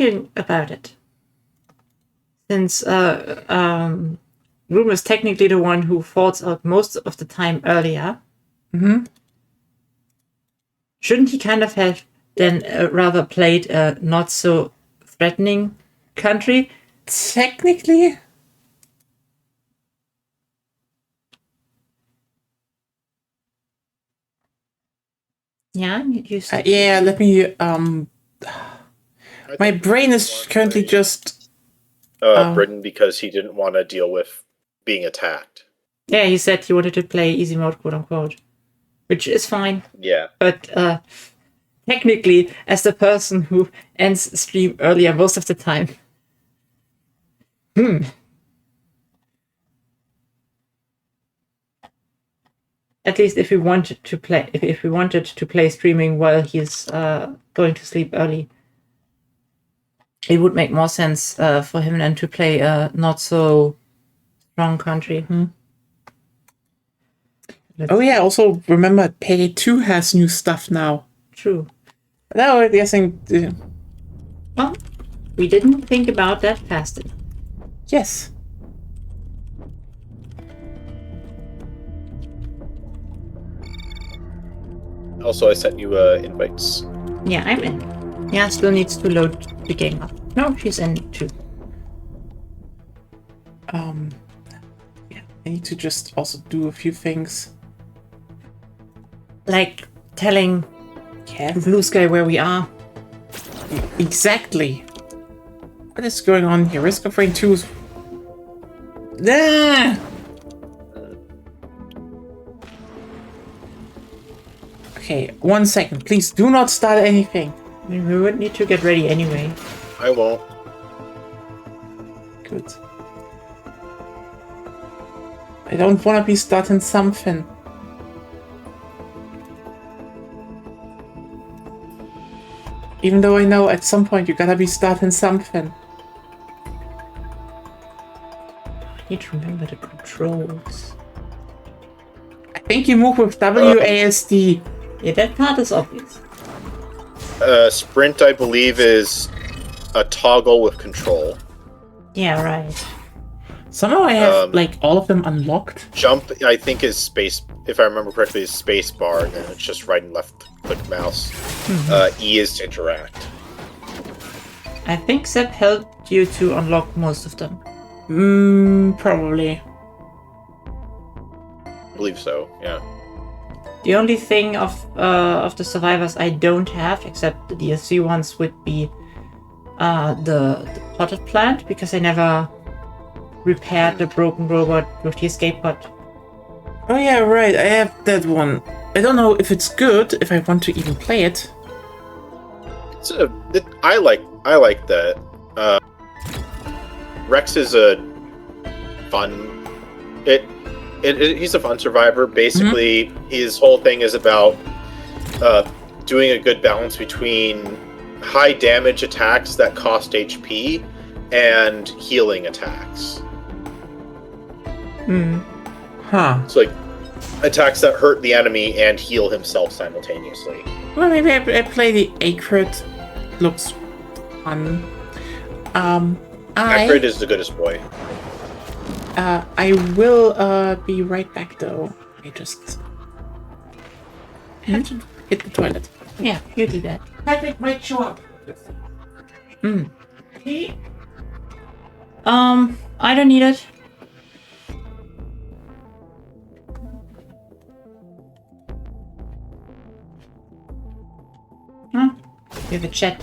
thinking about it. Since Room is technically the one who falls out most of the time earlier. Mm-hmm. Shouldn't he kind of have then rather played a not so threatening country? Technically? Yeah, yeah, let me, my brain is currently just... Britain because he didn't want to deal with being attacked. Yeah, he said he wanted to play easy mode, quote unquote. Which is fine. Yeah. But technically, as the person who ends the stream earlier most of the time. At least if we wanted to play streaming while he's going to sleep early, it would make more sense for him than to play a not so strong country. Oh yeah, also remember Payday 2 has new stuff now. True. No, I'm guessing... Well, we didn't think about that fast enough. Yes. Also, I sent you invites. Yeah, I'm in. Yeah, still needs to load the game up. No, she's in too. Yeah, I need to just also do a few things. Like telling Blue Sky where we are. Exactly. What is going on here? Risk of Rain 2 is... Ah! Okay, 1 second. Please do not start anything. We would need to get ready anyway. I won't. Good. I don't want to be starting something. Even though I know at some point you gotta be starting something. I need to remember the controls. I think you move with WASD. Yeah, that part is obvious. Sprint, I believe, is a toggle with control. Yeah, right. Somehow I have, like, all of them unlocked. Jump, I think, is space... If I remember correctly, is space bar, and then it's just right and left click mouse. E is to interact. I think Sepp helped you to unlock most of them. Probably. I believe so, yeah. The only thing of the survivors I don't have, except the DLC ones, would be the potted plant, because I never repaired the broken robot with the escape pod. Oh yeah, right, I have that one. I don't know if it's good, if I want to even play it. I like that. Rex is a fun... he's a fun survivor. Basically, his whole thing is about doing a good balance between high damage attacks that cost HP and healing attacks. Huh. So, like, attacks that hurt the enemy and heal himself simultaneously. Well, maybe I play the Acrid. Looks fun. Acrid is the goodest boy. I will be right back though. I just had to hit the toilet. Yeah, you do that. Patrick might show up. He? I don't need it. Huh? You have a chat.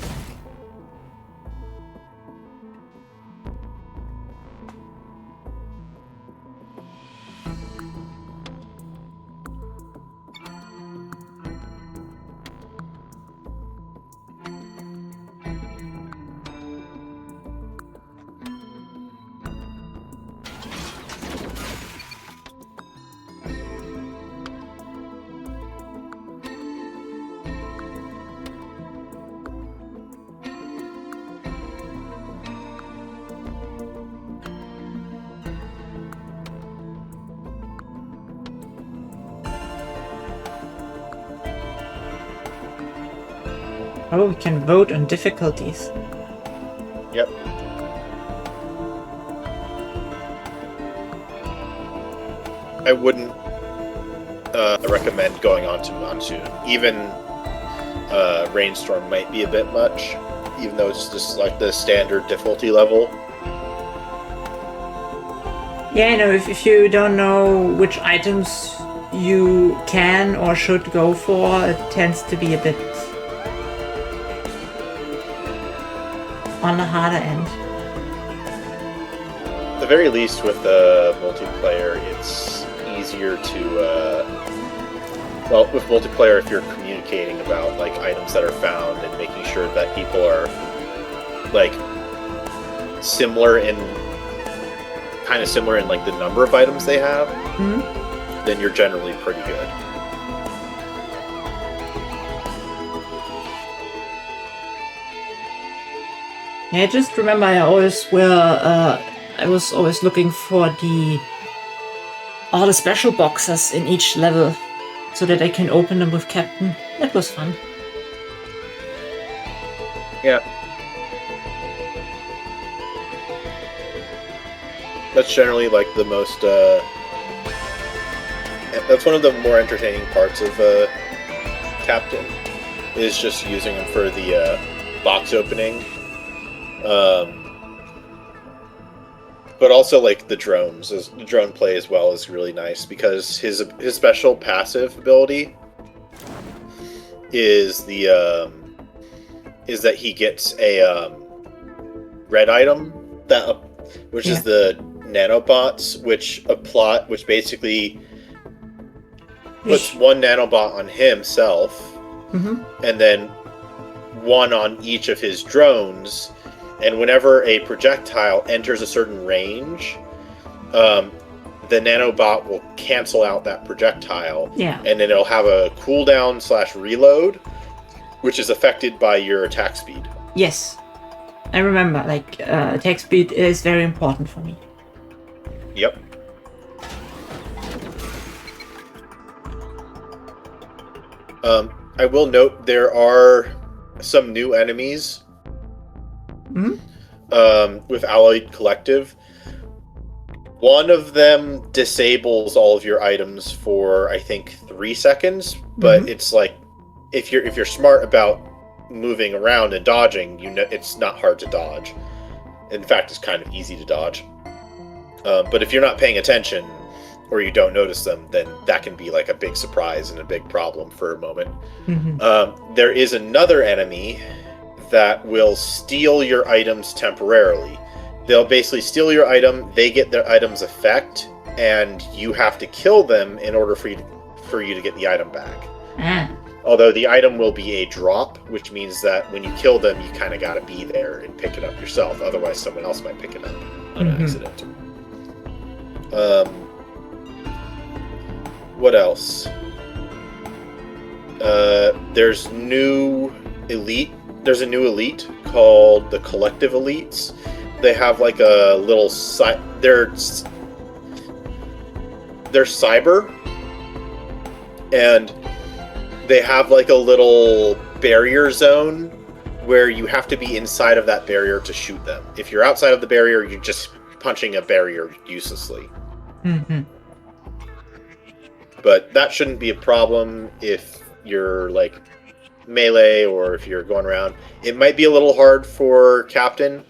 Oh, we can vote on difficulties. Yep. I wouldn't recommend going on to Monsoon. Even Rainstorm might be a bit much, even though it's just like the standard difficulty level. Yeah, if you don't know which items you can or should go for, it tends to be a bit on the harder end. At the very least, with the multiplayer, it's easier to with multiplayer, if you're communicating about like items that are found and making sure that people are like similar in like the number of items they have, then you're generally pretty good. Yeah, just remember I was always looking for all the special boxes in each level so that I can open them with Captain. That was fun. Yeah. That's generally like the most that's one of the more entertaining parts of Captain, is just using him for the box opening. But also like the drone play as well is really nice, because his special passive ability is is that he gets a red item which is the nanobots, which basically puts one nanobot on himself, and then one on each of his drones. And whenever a projectile enters a certain range, the nanobot will cancel out that projectile. Yeah. And then it'll have a cooldown / reload, which is affected by your attack speed. Yes. I remember, like, attack speed is very important for me. Yep. I will note there are some new enemies with Alloyed Collective. One of them disables all of your items for, I think, 3 seconds, but it's like, if you're smart about moving around and dodging, it's not hard to dodge. In fact, it's kind of easy to dodge. But if you're not paying attention, or you don't notice them, then that can be like a big surprise and a big problem for a moment. There is another enemy that will steal your items temporarily. They'll basically steal your item, they get their item's effect, and you have to kill them in order for you to get the item back. Although the item will be a drop, which means that when you kill them, you kind of got to be there and pick it up yourself. Otherwise, someone else might pick it up on accident. What else? There's a new elite called the Collective Elites. They have like a little they're cyber, and they have like a little barrier zone where you have to be inside of that barrier to shoot them. If you're outside of the barrier, you're just punching a barrier uselessly. But that shouldn't be a problem if you're like melee or if you're going around. It might be a little hard for Captain,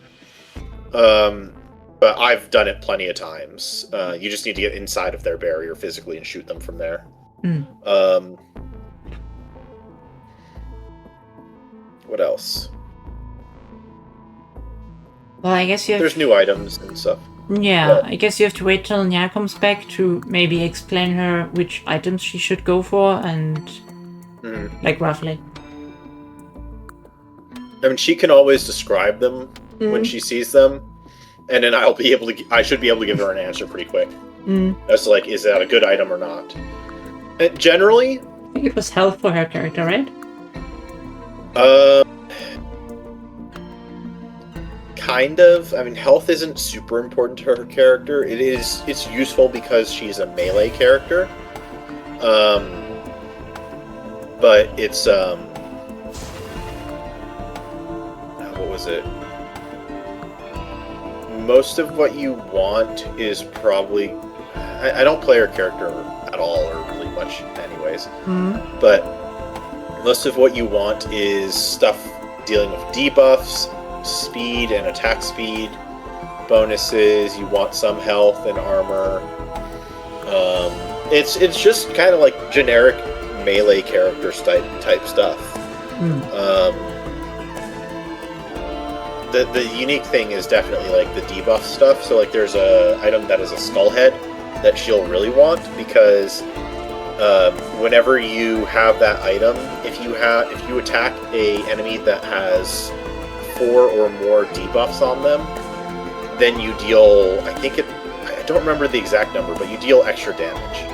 but I've done it plenty of times. You just need to get inside of their barrier physically and shoot them from there. What else? Well, I guess there's new items and stuff. Yeah, I guess you have to wait till Nya comes back to maybe explain her which items she should go for, and like roughly. I mean, she can always describe them when she sees them, and then I should be able to give her an answer pretty quick. As to like, is that a good item or not? And generally, I think it was health for her character, right? Kind of. I mean, health isn't super important to her character. It's useful because she's a melee character. But it's what was it? most of what you want is probably... I don't play her character at all, or really much anyways. But most of what you want is stuff dealing with debuffs, speed and attack speed, bonuses. You want some health and armor. It's just kind of like generic melee character type stuff. The unique thing is definitely like the debuff stuff. So like there's a item that is a skull head that she'll really want, because whenever you have that item, if you attack a enemy that has 4 or more debuffs on them, then you deal, I don't remember the exact number, but you deal extra damage.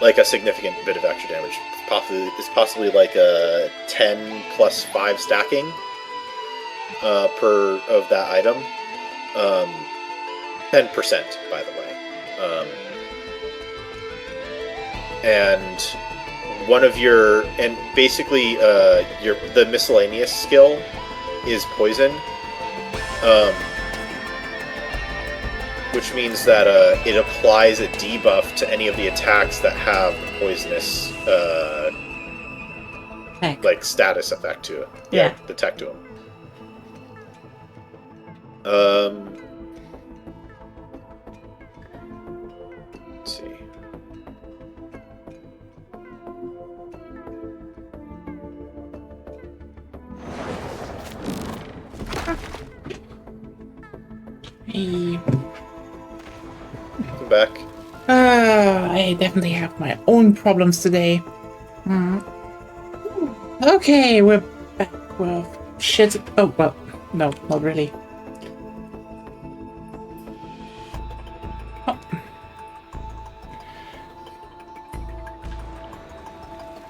Like a significant bit of extra damage. It's possibly like a 10 plus 5 stacking per of that item. 10%, by the way. And one of your, and basically the miscellaneous skill is poison, which means that it applies a debuff to any of the attacks that have the poisonous like status effect to it. Yeah, the tech to them. Let's see. Hey. Come back. I definitely have my own problems today. Okay, we're back. Well, shit. Oh, well, no, not really. Oh.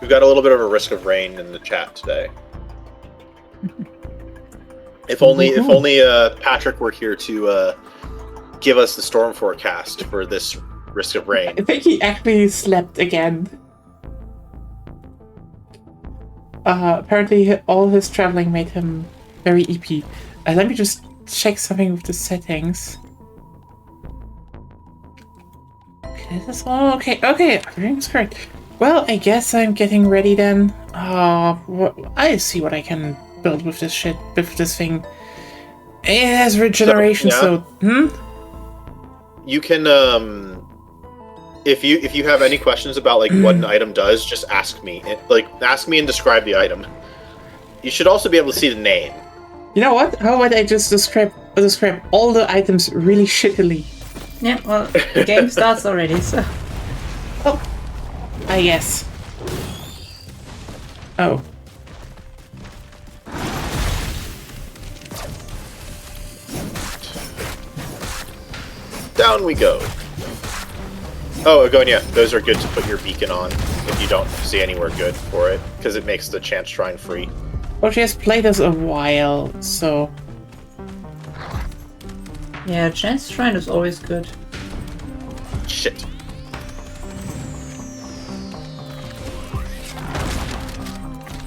We've got a little bit of a risk of rain in the chat today. If only Patrick were here to give us the storm forecast for this risk of rain. I think he actually slept again. Apparently all his traveling made him very EP. Let me just check something with the settings. Okay, this is all okay. Okay, everything's correct. Well, I guess I'm getting ready then. I see what I can build with this shit, with this thing. It has regeneration, so you can if you have any questions about like what an item does, just ask me. Ask me and describe the item. You should also be able to see the name. You know what? How about I just describe all the items really shittily? Yeah, well, the game starts already, so... Oh. I guess. Oh. Down we go. Oh, Agonia, those are good to put your beacon on if you don't see anywhere good for it, because it makes the chance shrine free. Well, she has played us a while, so... Yeah, chance shrine is always good. Shit.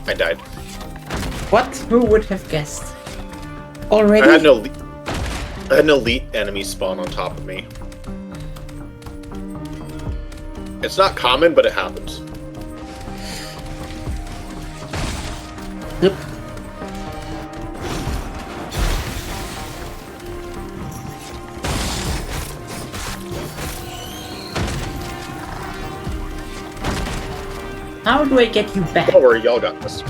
I died. What? Who would have guessed? Already? I had an elite enemy spawn on top of me. It's not common, but it happens. Yep. How do I get you back? Don't worry, y'all got this.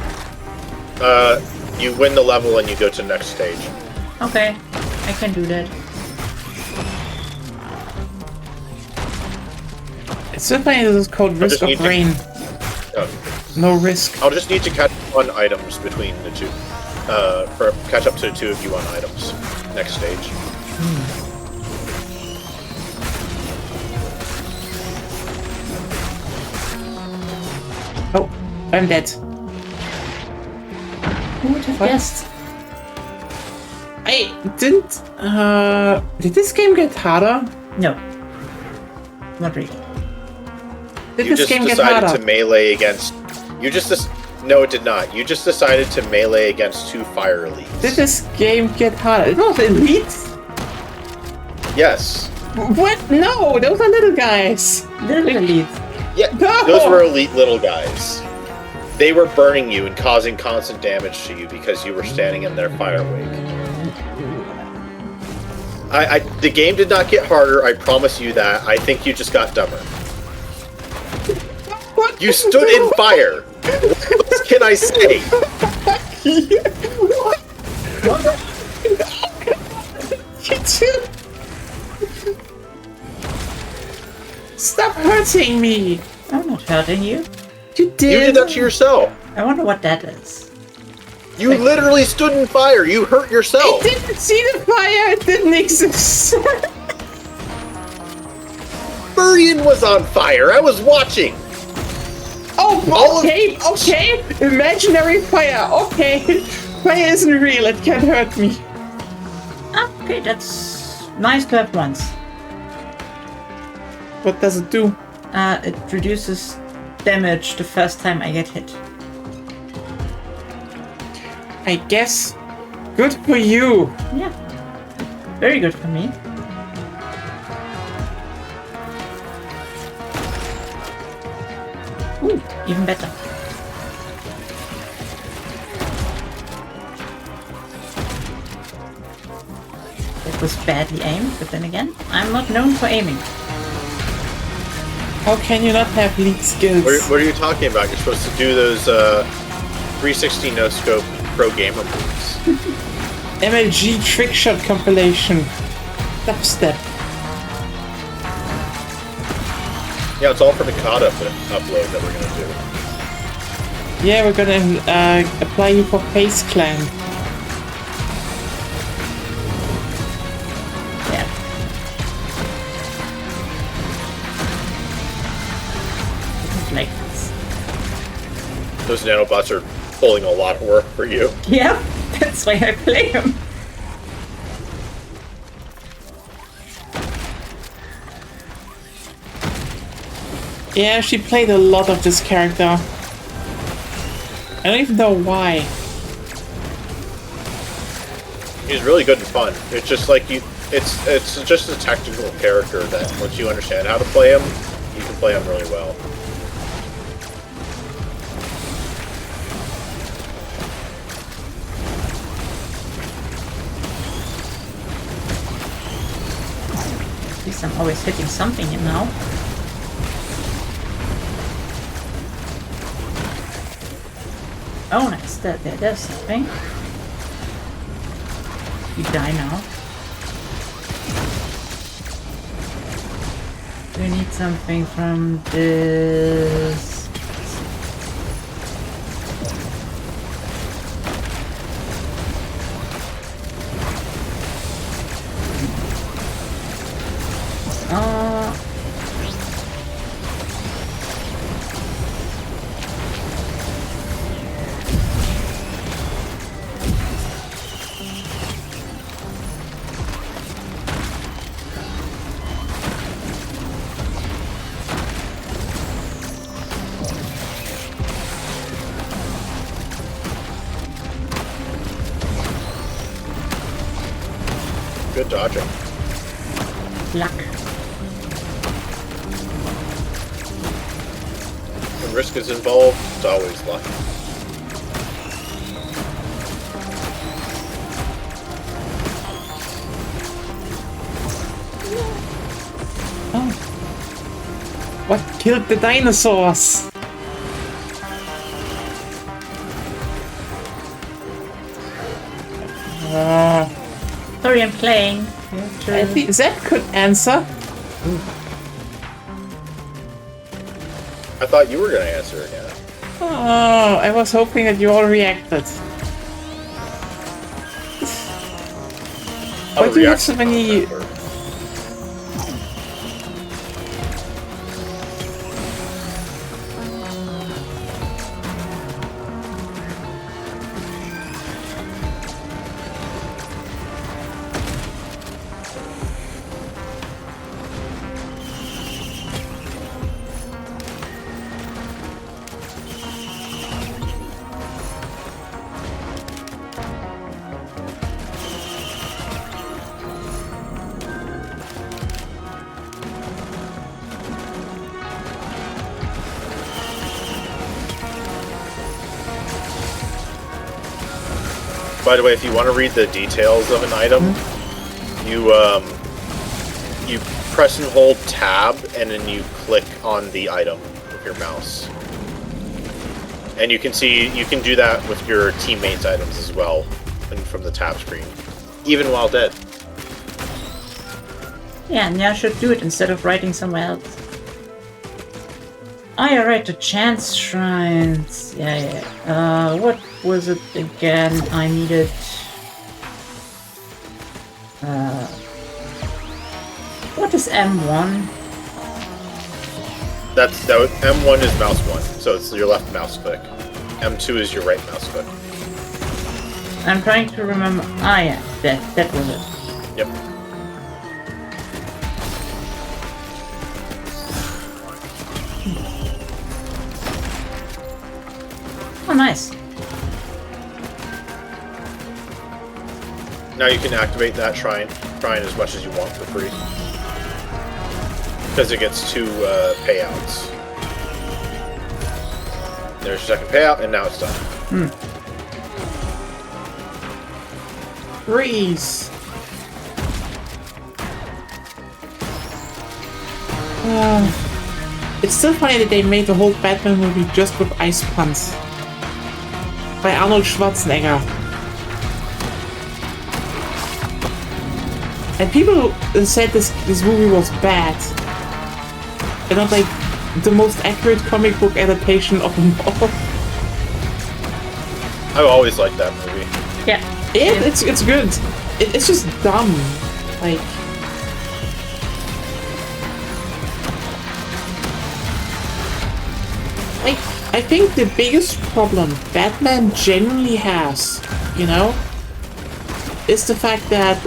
You win the level and you go to the next stage. Okay, I can do that. It's so funny this is called Risk of Rain. No risk. I'll just need to catch up on items between the two. Catch up to the two of you on items. Next stage. Oh, I'm dead. Who would have guessed? I didn't... Did this game get harder? No. Not really. Did You this just game get decided harder? to melee against... You just No, it did not. You just decided to melee against 2 fire elites. Did this game get harder? It was elites? Yes. What? No, those are little guys. Little elite. Yeah, No! those were elite little guys. They were burning you and causing constant damage to you because you were standing in their fire wake. The game did not get harder, I promise you that. I think you just got dumber. What? You stood in fire! What else can I say? What? You too. Stop hurting me! I'm not hurting you. You did. You did that to yourself. I wonder what that is. You literally stood in fire. You hurt I yourself. didn't see the fire. It didn't exist. Burian was on fire. I was watching. Oh, okay. Imaginary fire. Okay. Fire isn't real. It can't hurt me. Okay, that's nice to have once. What does it do? It reduces damage the first time I get hit. I guess. Good for you. Yeah. Very good for me. Ooh, even better. It was badly aimed, but then again, I'm not known for aiming. How can you not have lead skills? What are you talking about? You're supposed to do those 360 no scope pro gamer moves. MLG trickshot compilation. Dubstep. Yeah, it's all for the COD upload that we're gonna do. Yeah, we're gonna apply you for Face Clan. Yeah. Didn't like this. Those nanobots are pulling a lot of work for you. Yeah, that's why I play him. Yeah, she played a lot of this character. I don't even know why. He's really good and fun. It's just like you. It's just a tactical character that once you understand how to play him, you can play him really well. At least I'm always hitting something in now. Oh, nice. There's something. You die now. We need something from this. Good dodging. Luck. When risk is involved, it's always luck. Oh. What killed the dinosaurs? Sorry, I'm playing. I think Zed could answer. I thought you were gonna answer again. Oh, I was hoping that you all reacted. I'll Why do you have react so to many... that. By the way, if you want to read the details of an item, you press and hold tab, and then you click on the item with your mouse. And you can do that with your teammates' items as well, and from the tab screen, even while dead. Yeah, and I should do it instead of writing somewhere else. I write the chance shrines. Yeah. What was it again? I needed. What is M1? M1 is mouse 1, so it's your left mouse click. M2 is your right mouse click. I'm trying to remember. Ah, yeah, that was it. Yep. Oh, nice. Now you can activate that shrine as much as you want for free. Because it gets 2 payouts. There's your second payout, and now it's done. Freeze! It's still funny that they made the whole Batman movie just with ice puns. By Arnold Schwarzenegger. And people said this movie was bad. And not like the most accurate comic book adaptation of them all. I've always liked that movie. Yeah. It's good. It's just dumb. Like... I think the biggest problem Batman genuinely has, you know, is the fact that,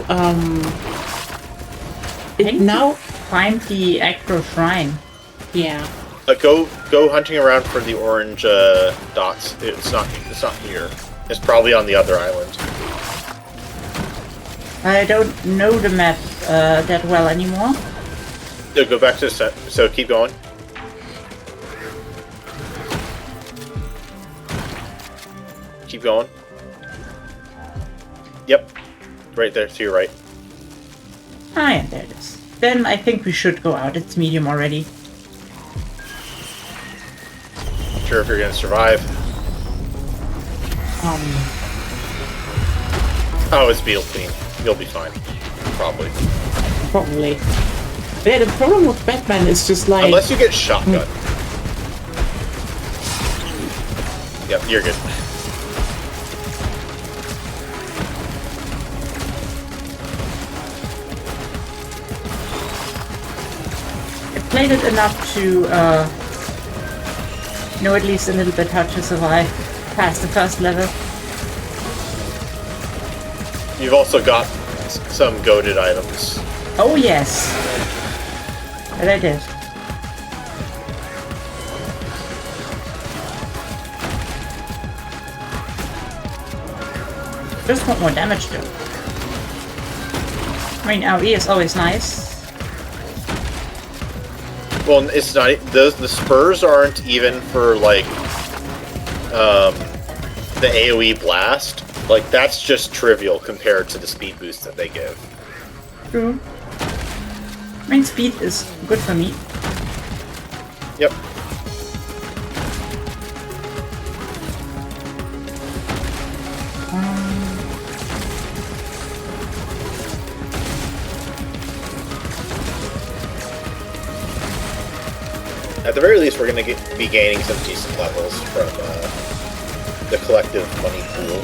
Find the actual shrine. Yeah. Go hunting around for the orange dots. It's not here. It's probably on the other island. I don't know the map that well anymore. Yeah, go back to the set. So keep going. Keep going. Yep. Right there, to your right. Ah, yeah, there it is. Then I think we should go out. It's medium already. Not sure if you're gonna survive. Oh, it's beetle clean. You'll be fine. Probably. Probably. Yeah, the problem with Batman is just like... Unless you get shotgun. Yep, you're good. Played it enough to know at least a little bit how to survive past the first level. You've also got some goated items. Oh yes, that I did. Just want more damage though. I mean, AoE is always nice. Well, it's not. The spurs aren't even for like the AOE blast. Like that's just trivial compared to the speed boost that they give. True. I mean, speed is good for me. Yep. At the very least, we're going to be gaining some decent levels from the collective money pool.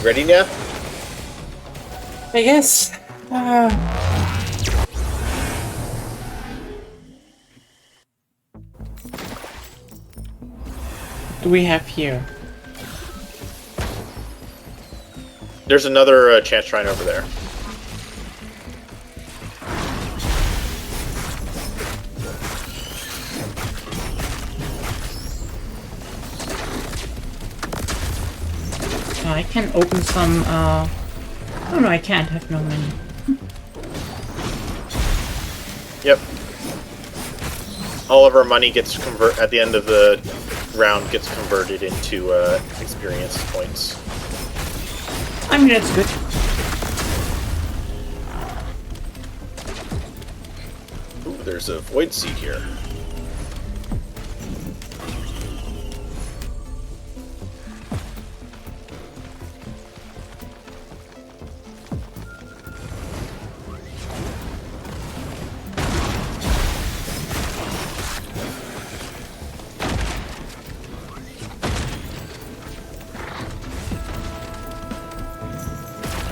Ready now? I guess. What do we have here? There's another chance shrine over there. I can open some. Oh no, I can't. I have no money. Yep. all of our money gets at the end of the round gets converted into experience points. I mean, that's good. Ooh, there's a void seed here.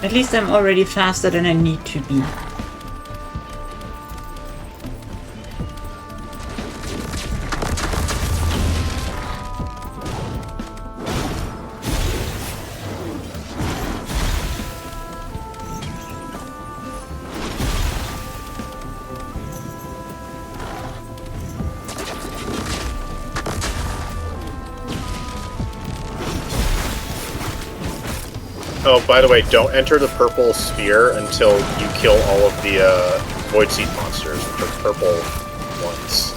At least I'm already faster than I need to be. Oh, by the way, don't enter the purple sphere until you kill all of the Void Seed monsters, which are purple ones.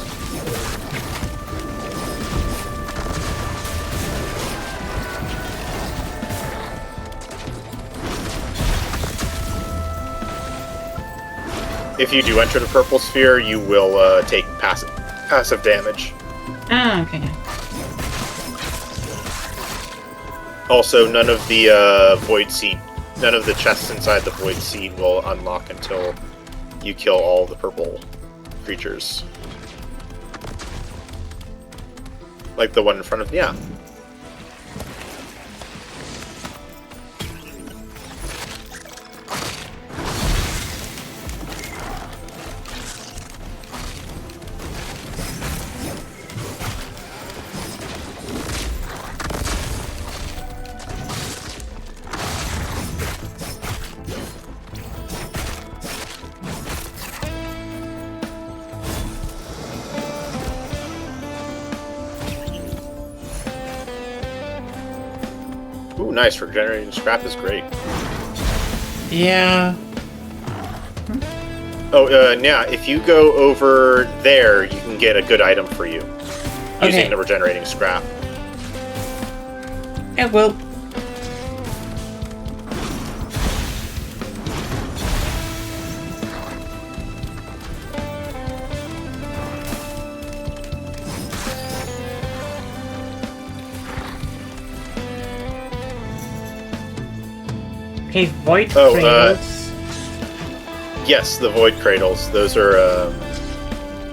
If you do enter the purple sphere, you will take passive damage. Ah, okay. Also, none of the none of the chests inside the Void Seed will unlock until you kill all the purple creatures. Like the one in front of, yeah. Ooh, nice. Regenerating scrap is great. Yeah. Oh, yeah, if you go over there, you can get a good item for you. Using Okay. the regenerating scrap. Yeah, well. Okay, void Oh, cradles. Yes, the Void Cradles. Those are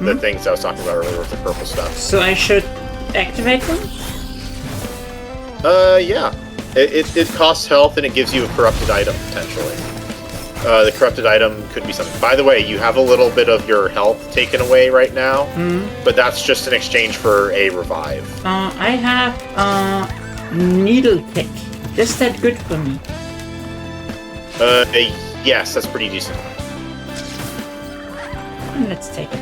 the things I was talking about earlier with the purple stuff. So I should activate them? Yeah. It costs health and it gives you a corrupted item, potentially. The corrupted item could be something. By the way, you have a little bit of your health taken away right now, but that's just in exchange for a revive. I have needle pick. Is that good for me? Yes, that's pretty decent. Let's take it.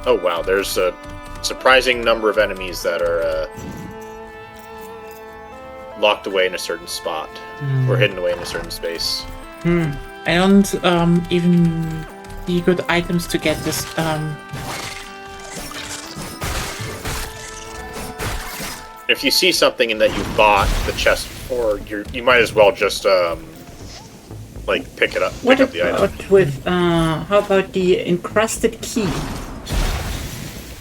Oh wow, there's a surprising number of enemies that are locked away in a certain spot or hidden away in a certain space. I don't even see good items to get this. If you see something in that you bought the chest for, you might as well just like pick it up. What Pick up the item. about with how about the encrusted key?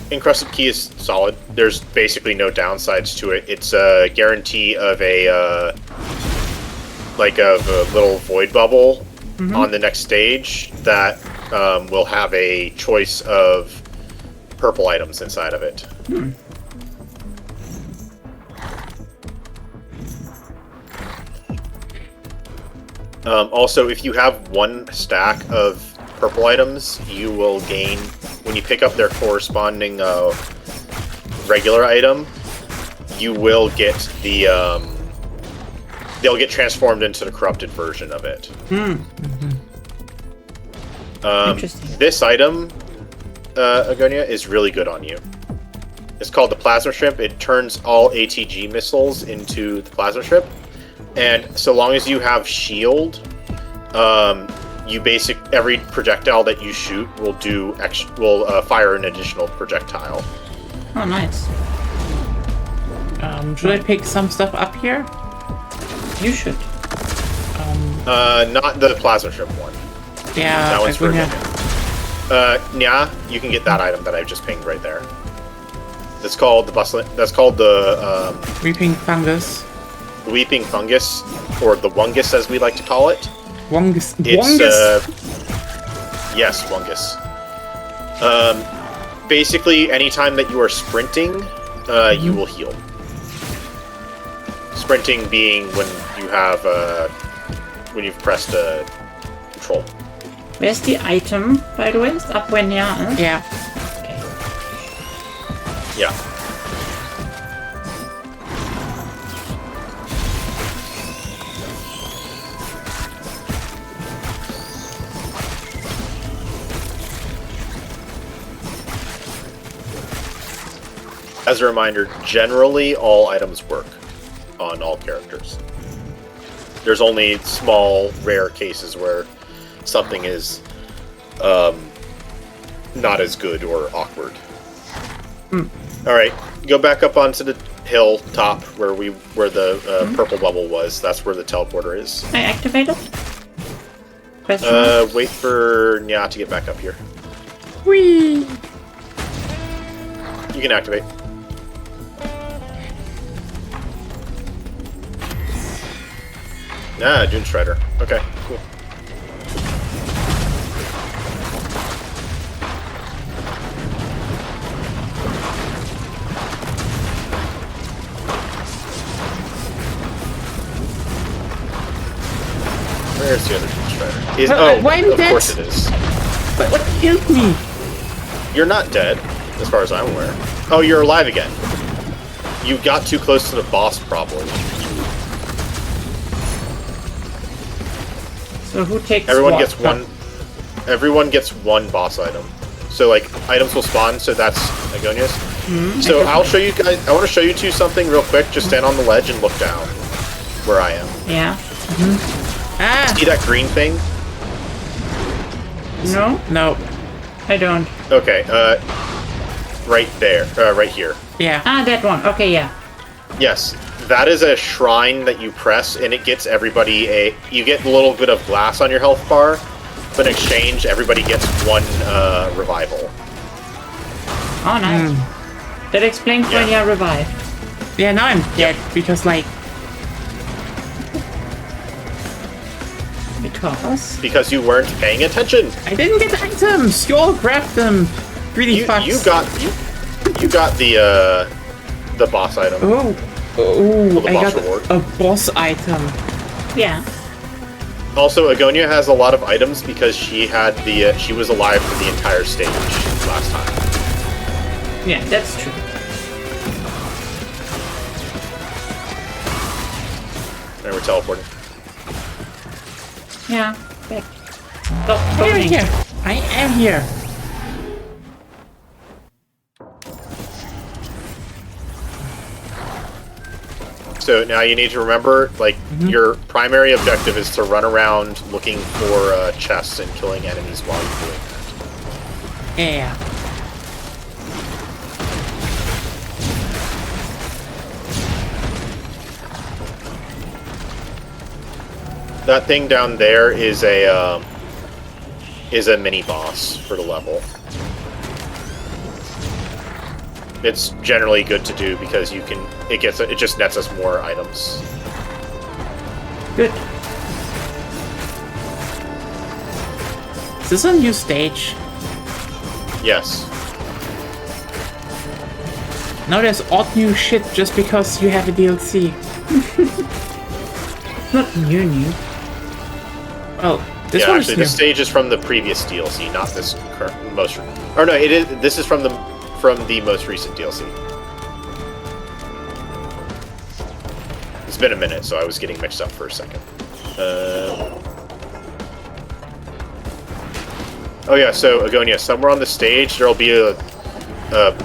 Encrusted key is solid. There's basically no downsides to it. It's a guarantee of a little void bubble on the next stage that will have a choice of purple items inside of it. Also, if you have one stack of purple items, you will gain, when you pick up their corresponding regular item, you will get the they'll get transformed into the corrupted version of it. Interesting. This item, Agonia, is really good on you. It's called the Plasma Shrimp. It turns all ATG missiles into the Plasma Shrimp, and so long as you have shield, every projectile that you shoot will fire an additional projectile. Oh, nice. Should I pick some stuff up here? You should. Not the Plasma Shrimp one. Yeah, That one's for Agonia. Nya, you can get that item that I've just pinged right there. That's called the Weeping fungus. Weeping Fungus, or the Wungus as we like to call it. Wongus. It's yes, Wungus. Basically, anytime that you are sprinting, you will heal. Sprinting being when you have when you've pressed control. Where's the item, by the way? It's up when yeah. Yeah. Okay. Yeah. As a reminder, generally all items work on all characters. There's only small, rare cases where something is not as good or awkward. Alright, go back up onto the hill top where the purple bubble was. That's where the teleporter is. I activate it? Question. Wait for Nya to get back up here. Whee! You can activate. Ah, Dune Strider. Okay, cool. Where's the other Dune Strider? Why am I of dead? course it is. But what killed me? You're not dead, as far as I'm aware. Oh, you're alive again. You got too close to the boss, probably. So who takes Everyone what? gets one. Everyone gets one boss item. So like items will spawn. So that's Agonia's. So I'll show you guys. I want to show you two something real quick. Just stand on the ledge and look down, where I am. Yeah. Ah! See that green thing? No, No. I don't. Okay. Right there. Right here. Yeah. Ah, that one. Okay, yeah. Yes. That is a shrine that you press, and it gets everybody you get a little bit of glass on your health bar, but in exchange, everybody gets one revival. Oh, nice. That explains why Yeah. you revive. Yeah, now I'm dead because, like, Because you weren't paying attention. I didn't get the items. You all grabbed them. Really fucks. You got the boss item. Oh, the I boss got reward. a boss item. Yeah. Also, Agonia has a lot of items because she had she was alive for the entire stage last time. Yeah, that's true. And we're teleporting. Yeah. Back. Stop I'm going. here. I am here. So now you need to remember, like, your primary objective is to run around looking for chests and killing enemies while you're doing that. Yeah. That thing down there is a mini boss for the level. It's generally good to do because you can. It just nets us more items. Good. Is this a new stage? Yes. Now there's odd new shit just because you have a DLC. Not new. Oh, this Yeah, one actually, is new. the stage is from the previous DLC, not this current most. Or no, it is. This is from the most recent DLC. It's been a minute, so I was getting mixed up for a second. Oh yeah, so Agonia, somewhere on the stage there'll be a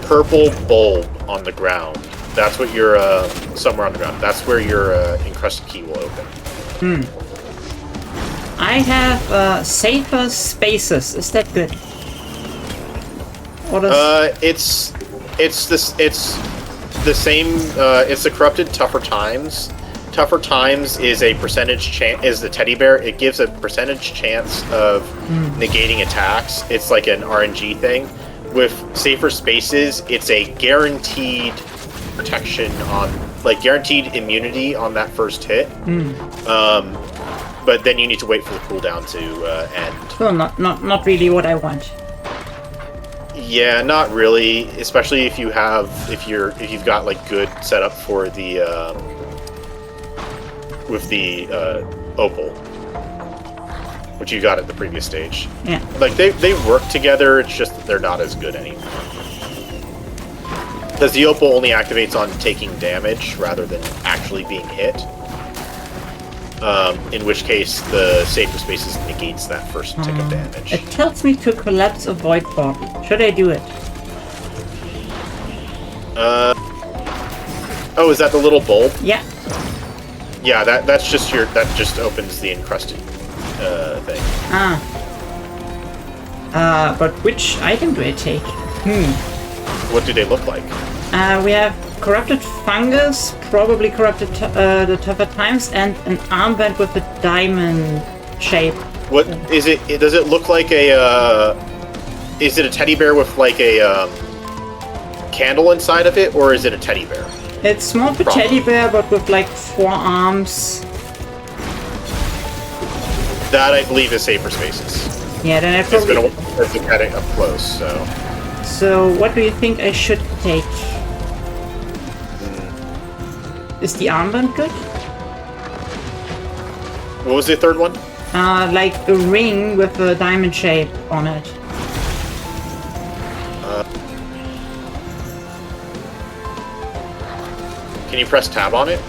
purple bulb on the ground. That's what your somewhere on the ground. That's where your encrusted key will open. I have safer spaces. Is that good? Or does... It's the same. It's the corrupted tougher times. Tougher times is a percentage chance. Is the teddy bear? It gives a percentage chance of negating attacks. It's like an RNG thing. With safer spaces, it's a guaranteed protection on, like guaranteed immunity on that first hit. But then you need to wait for the cooldown to end. Well, not really what I want. Yeah, not really. Especially if you've got like good setup for the with the opal, which you got at the previous stage. Yeah. Like they work together. It's just that they're not as good anymore. Because the opal only activates on taking damage rather than actually being hit. In which case, the safer spaces negates that first tick of damage. It tells me to collapse a void bomb. Should I do it? Oh, is that the little bulb? Yeah. Yeah, that just opens the encrusted thing. But which item do I take? What do they look like? We have corrupted fungus, probably corrupted the tougher times, and an armband with a diamond shape. What is it? Does it look like a? Is it a teddy bear with like a candle inside of it, or is it a teddy bear? It's more of a teddy bear, but with like 4 arms. That I believe is safer spaces. Yeah, then I It's probably... been a while to get it up close, so. So, what do you think I should take? Is the armband good? What was the third one? Like a ring with a diamond shape on it. Can you press tab on it?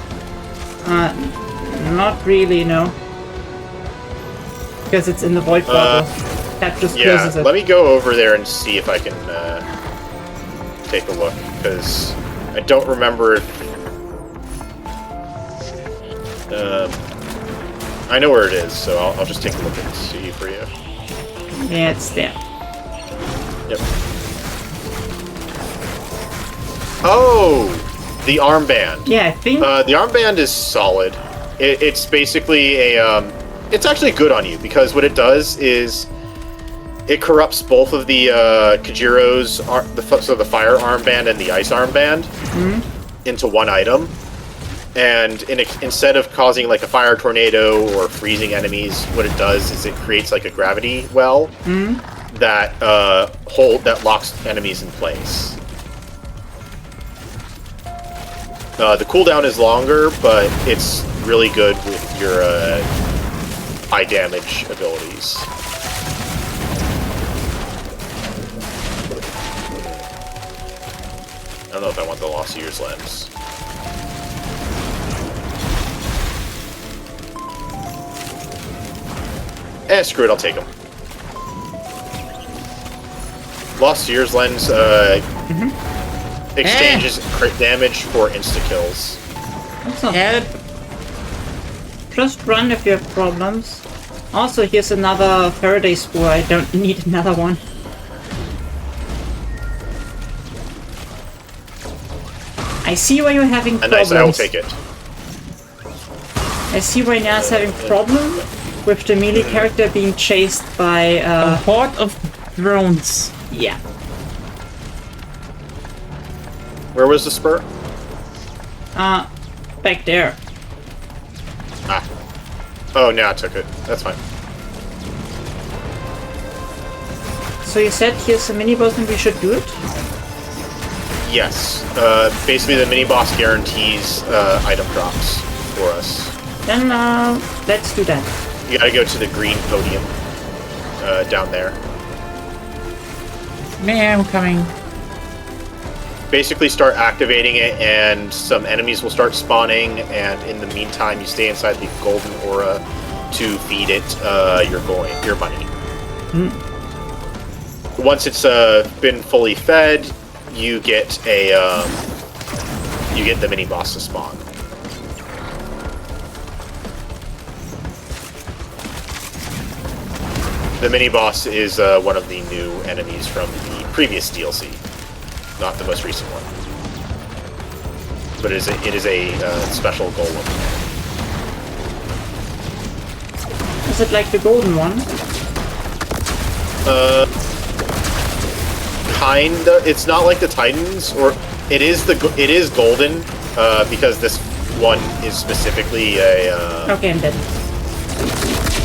Not really, no. Because it's in the void bubble. That just Yeah, closes it. let me go over there and see if I can take a look, because I don't remember if... I know where it is, so I'll just take a look and see for you. Yeah, it's there. Yep. Oh! The armband. Yeah, I think... The armband is solid. It's basically a... it's actually good on you, because what it does is... It corrupts both of the Kajiro's, so the fire armband and the ice armband, into one item. And instead of causing like a fire tornado or freezing enemies, what it does is it creates like a gravity well that that locks enemies in place. The cooldown is longer, but it's really good with your high damage abilities. I don't know if I want the Lost Years lens. Screw it, I'll take them. Lost Years lens exchanges crit damage for insta-kills. That's not bad. Just run if you have problems. Also, here's another Faraday spool. I don't need another one. I see why you're having problems. Nice, I will take it. I see why Nya's having problem with the melee character being chased by A horde of drones. yeah. Where was the spur? Back there. Ah. Oh, now I took it. That's fine. So you said here's a mini boss and we should do it? Yes. Basically, the mini boss guarantees item drops for us. Then let's do that. You gotta go to the green podium down there. Man, I'm coming. Basically, start activating it, and some enemies will start spawning. And in the meantime, you stay inside the golden aura to feed it your money. Once it's been fully fed, you get the mini boss to spawn. The mini boss is one of the new enemies from the previous DLC, not the most recent one. But it is a special golem. Is it like the golden one? Kinda. It's not like the Titans, or it is golden because this one is specifically a. Okay, I'm dead.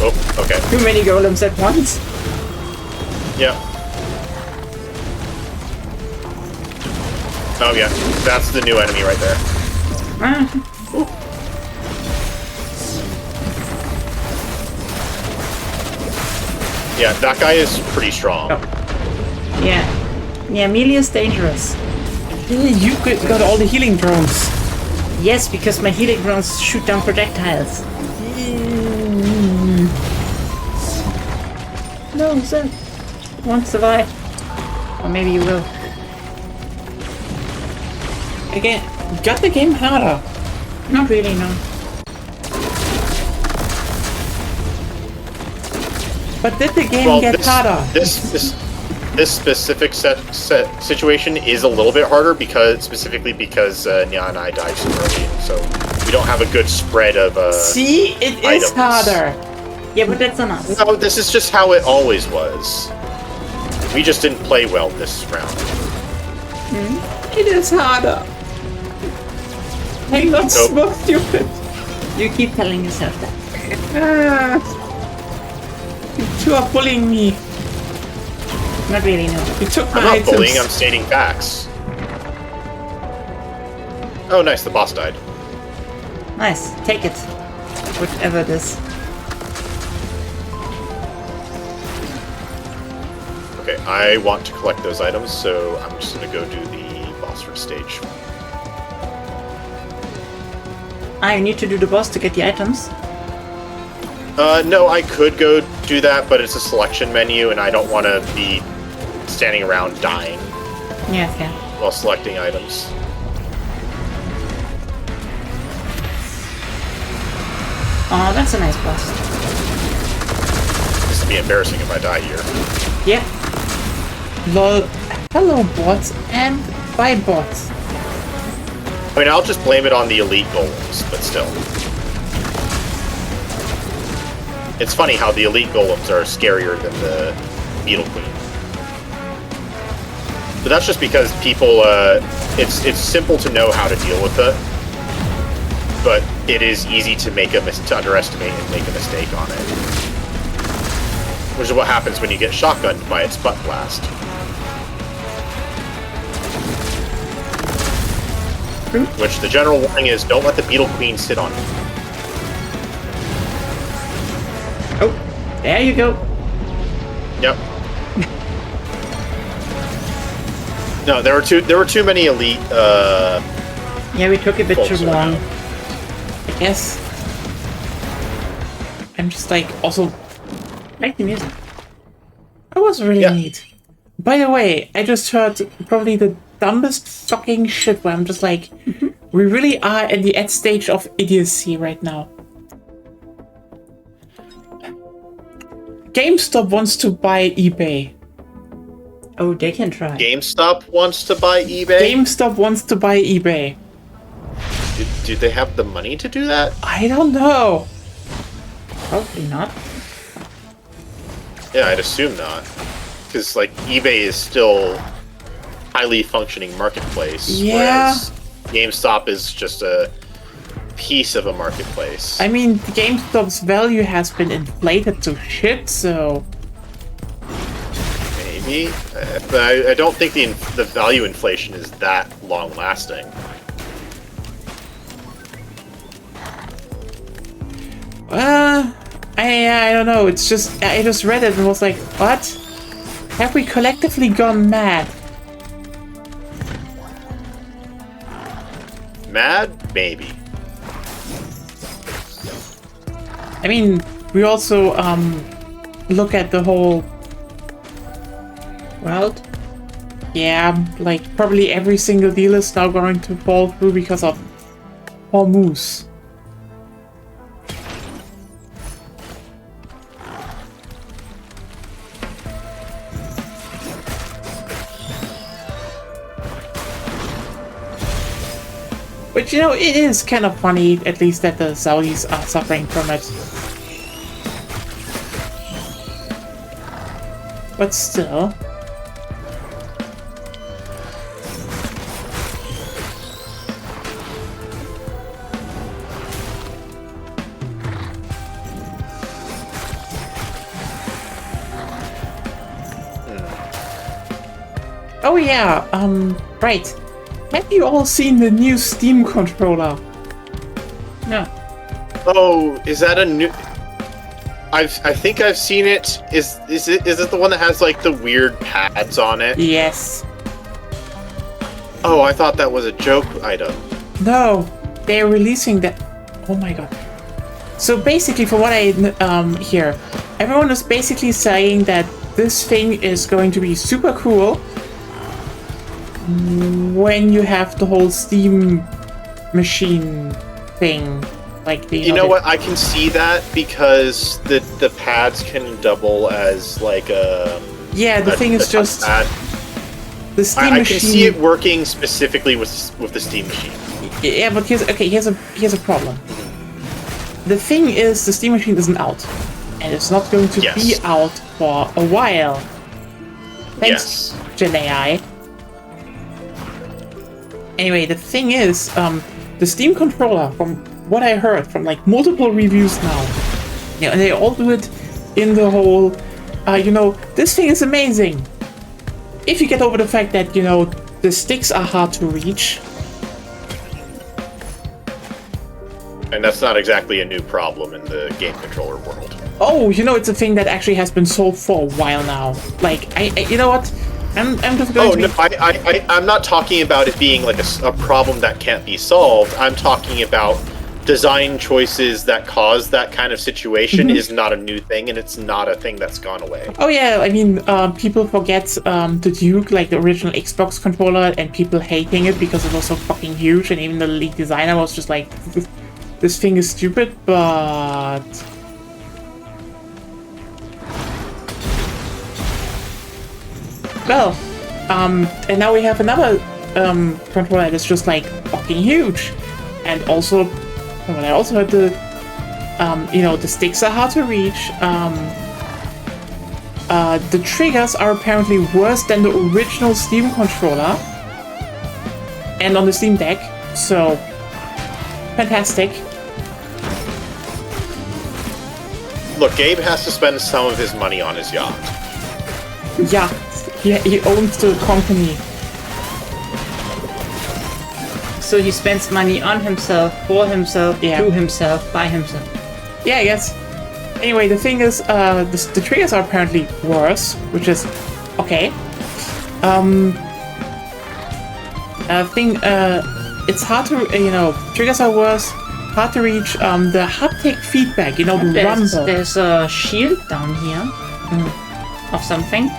Oh, okay. Too many golems at once. Yeah. Oh yeah, that's the new enemy right there. Yeah, that guy is pretty strong. Oh. Yeah. Yeah, melee is dangerous. You got all the healing drones. Yes, because my healing drones shoot down projectiles. No, Zen. Won't survive. Or maybe you will. Again, got the game harder. Not really, no. But did the game get harder? This specific situation is a little bit harder because Nya and I died so early, so we don't have a good spread of See, it is items. harder. Yeah, but that's on us. No, this is just how it always was. We just didn't play well this round. It is harder. I'm not so stupid. You keep telling yourself that. You two are bullying me. Not really, no. You took my I'm not items. bullying, I'm stating facts. Oh, nice, the boss died. Nice, take it. Whatever it is. Okay, I want to collect those items, so I'm just gonna go do the boss room stage. I need to do the boss to get the items. No, I could go do that, but it's a selection menu, and I don't want to be standing around dying Yeah, fair. while selecting items. Oh, that's a nice boss. This would be embarrassing if I die here. Yeah. Lol. Hello, bots and bye, bots. I mean, I'll just blame it on the elite golems, but still. It's funny how the elite golems are scarier than the Beetle Queen. But that's just because people, it's simple to know how to deal with it, but it is easy to to underestimate and make a mistake on it. Which is what happens when you get shotgunned by its butt blast. Which the general warning is, don't let the Beetle Queen sit on you. Oh, there you go. Yep. No, there were too many elite. Yeah, we took a bit too long. I guess. I'm just like, also, I like the music. it was really Yeah. neat. By the way, I just heard probably the dumbest fucking shit where I'm just like, we really are at the end stage of idiocy right now. GameStop wants to buy eBay. Oh, they can try. GameStop wants to buy eBay. GameStop wants to buy eBay. Do they have the money to do that? I don't know. Probably not. Yeah, I'd assume not. Because, like, eBay is still highly functioning marketplace. Yeah. Whereas GameStop is just a piece of a marketplace. I mean, GameStop's value has been inflated to shit, so... Maybe. But I don't think the value inflation is that long-lasting. I don't know. It's just... I just read it and was like, what? Have we collectively gone mad? Mad? Maybe. I mean, we also, look at the whole... World? Yeah, like, probably every single deal is now going to fall through because of Hormuz. Which, you know, it is kind of funny, at least, that the Saudis are suffering from it. But still... Oh yeah, right. Have you all seen the new Steam controller? No. Oh, is that a new... I think I've seen it. Is it the one that has, like, the weird pads on it? Yes. Oh, I thought that was a joke item. No, they're releasing that. Oh my god. So basically, for what I hear, everyone is basically saying that this thing is going to be super cool when you have the whole Steam machine thing. Like the, You know what? I can see that because the pads can double as like a... Yeah, the thing is just touchpad. the Steam I machine. can see it working specifically with the Steam machine. Yeah, but here's a problem. The thing is, the Steam machine isn't out, and it's not going to Yes. be out for a while. Thanks, Yes. Gen AI. Anyway, the thing is, the Steam controller, from what I heard from like multiple reviews now, you know, and they all do it in the whole, you know, this thing is amazing. If you get over the fact that, you know, the sticks are hard to reach. And that's not exactly a new problem in the game controller world. Oh, you know, it's a thing that actually has been solved for a while now. Like, I you know what? I'm just going Oh, to no, be... I'm not talking about it being like a problem that can't be solved. I'm talking about design choices that cause that kind of situation is not a new thing, and it's not a thing that's gone away. Oh yeah, I mean, people forget the Duke, like the original Xbox controller, and people hating it because it was so fucking huge, and even the lead designer was just like, this thing is stupid, but... Well, and now we have another controller that's just like fucking huge, and also, from what I also heard, the you know, the sticks are hard to reach. The triggers are apparently worse than the original Steam controller, and on the Steam Deck. So, fantastic. Look, Gabe has to spend some of his money on his yacht. Yeah, he owns the company. So he spends money on himself, for himself, Yeah. to himself, by himself. Yeah, I guess. Anyway, the thing is, the triggers are apparently worse, which is okay. It's hard to, you know, triggers are worse, hard to reach. The haptic feedback, you know, the rumble. There's a shield down here of something.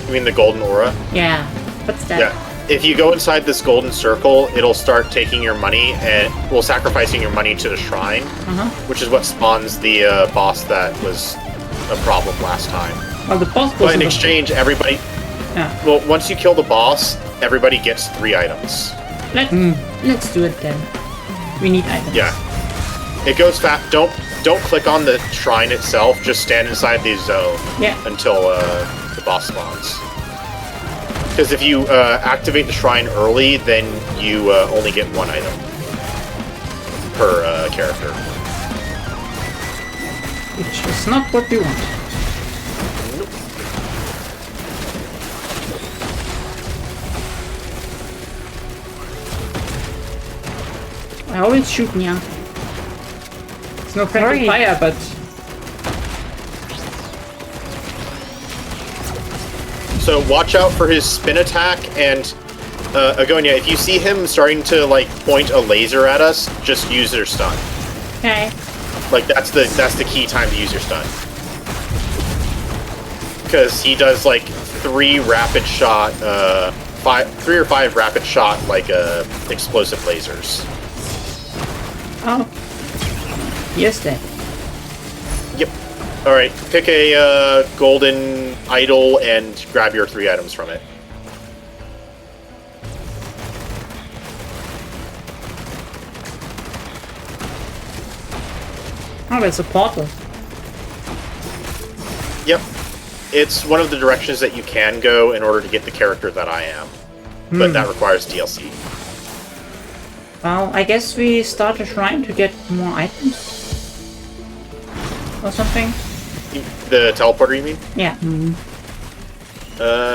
You mean the golden aura? Yeah. What's that? Yeah. If you go inside this golden circle, it'll start taking your money and sacrificing your money to the shrine, which is what spawns the boss that was a problem last time. Well, the boss But in was exchange, everybody... Yeah. Well, once you kill the boss, everybody gets 3 items. Let's do it then. We need items. Yeah. It goes fast. Don't click on the shrine itself. Just stand inside the zone until the boss spawns. Because if you activate the shrine early, then you only get one item per character. Which is not what we want. Nope. I always shoot Nya. It's no friendly fire, but... So watch out for his spin attack, and Agonia, if you see him starting to like point a laser at us, just use your stun. Okay. Like that's the key time to use your stun. Because he does like 3 or 5 rapid shot like explosive lasers. Oh. Yes then. Yep. All right. Pick a golden idol and grab your 3 items from it. Oh, there's a portal. Yep. It's one of the directions that you can go in order to get the character that I am. But that requires DLC. Well, I guess we start a shrine to get more items. Or something. The teleporter, you mean? Yeah.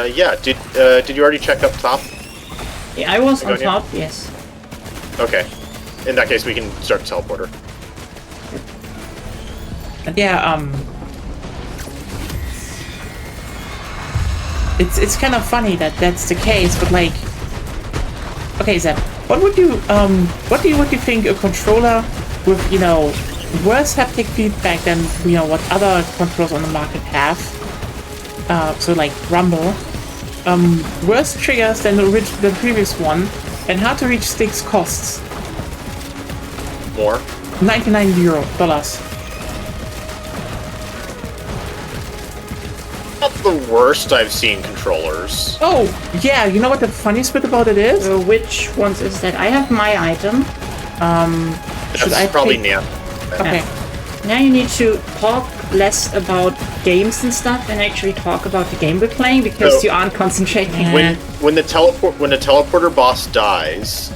Yeah. Did you already check up top? Yeah, I was on Agonia? top, yes. Okay. In that case, we can start the teleporter. Yeah, it's kind of funny that that's the case, but like, okay, Zeb, what do you think a controller with, you know, worse haptic feedback than, you know, what other controllers on the market have, so like Rumble, worse triggers than the previous one, and hard to reach sticks costs? More? $99. Not the worst I've seen controllers. Oh, yeah, you know what the funniest bit about it is? Which ones is that? I have my item. Should That's I probably take... Nya. Okay. Now you need to talk less about games and stuff and actually talk about the game we're playing because So- you aren't concentrating. When the teleporter boss dies,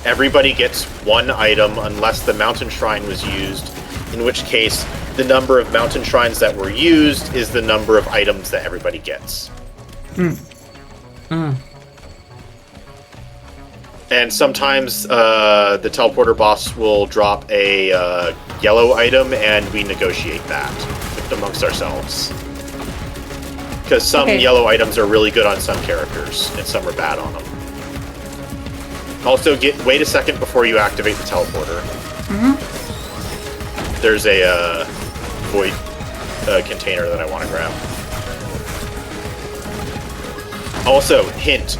everybody gets 1 item unless the mountain shrine was used, in which case the number of mountain shrines that were used is the number of items that everybody gets. And sometimes the teleporter boss will drop a yellow item, and we negotiate that amongst ourselves. Because some yellow items are really good on some characters, and some are bad on them. Also, wait a second before you activate the teleporter. There's a void container that I want to grab. Also, hint: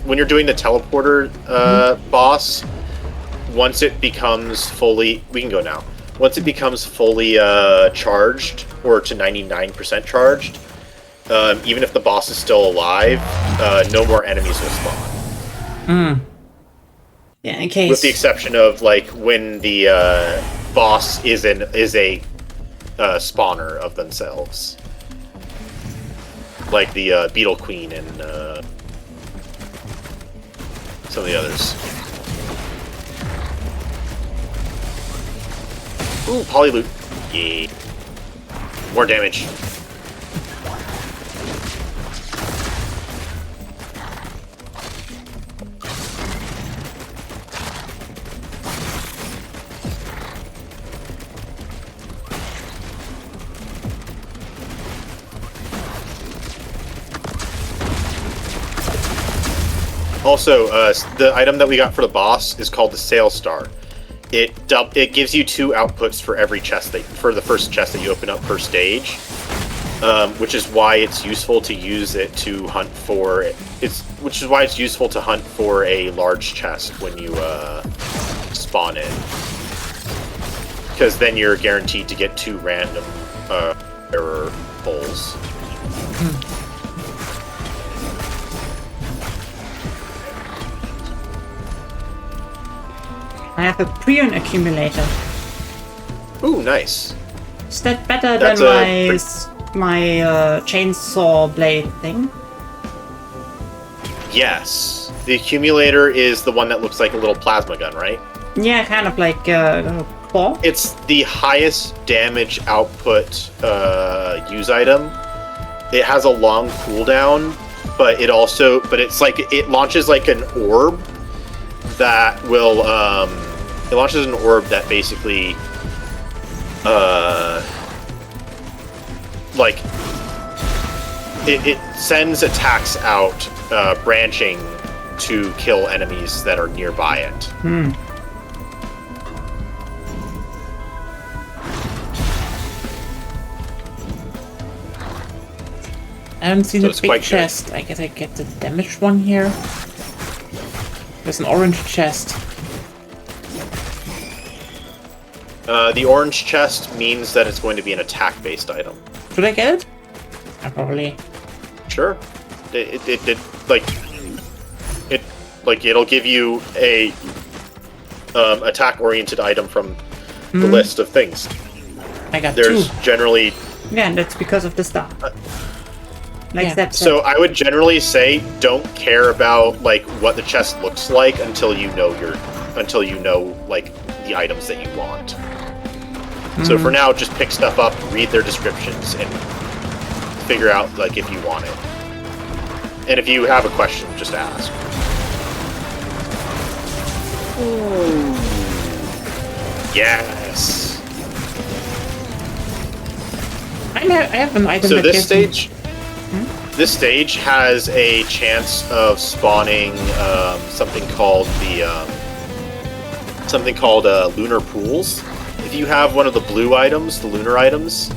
when you're doing the teleporter boss, once it becomes fully, we can go now. Once it becomes fully charged, or to 99% charged, even if the boss is still alive, no more enemies will spawn. Yeah, in case. With the exception of like when the boss is a spawner of themselves, like the Beetle Queen and some of the others. Ooh, Polyloot. Yeah. More damage. Also, the item that we got for the boss is called the Sail Star. It gives you 2 outputs for every chest for the first chest that you open up per stage, which is why it's useful to use it to hunt for which is why it's useful to hunt for a large chest when you spawn in, because then you're guaranteed to get 2 random error pulls. I have a prion accumulator. Ooh, nice. Is that better That's than my chainsaw blade thing? Yes. The accumulator is the one that looks like a little plasma gun, right? Yeah, kind of like claw. It's the highest damage output use item. It has a long cooldown, but it launches like an orb that will it launches an orb that basically like it sends attacks out branching to kill enemies that are nearby it. I haven't seen So the it's big quite good. chest. I guess I get the damaged one here. There's an orange chest. The orange chest means that it's going to be an attack-based item. Should I get it? Probably. Sure. It'll give you a attack-oriented item from the list of things. I got There's two. generally Yeah, and that's because of the star. Like Yeah. that. so I would generally say don't care about like what the chest looks like until you know like the items that you want. So for now, just pick stuff up, read their descriptions, and figure out like if you want it. And if you have a question, just ask. Ooh. Yes. I have an item So that this gives me- This stage has a chance of spawning something called lunar pools. If you have one of the blue items, the lunar items,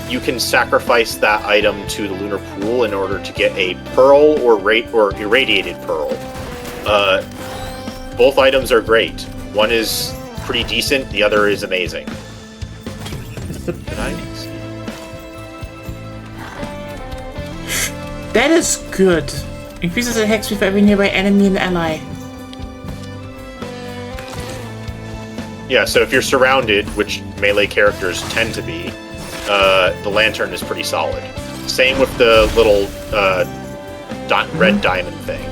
you can sacrifice that item to the lunar pool in order to get a pearl or irradiated pearl. Both items are great. One is pretty decent. The other is amazing. Nice. That is good. Increases attack speed for every nearby enemy and ally. Yeah, so if you're surrounded, which melee characters tend to be, the lantern is pretty solid. Same with the little red diamond thing.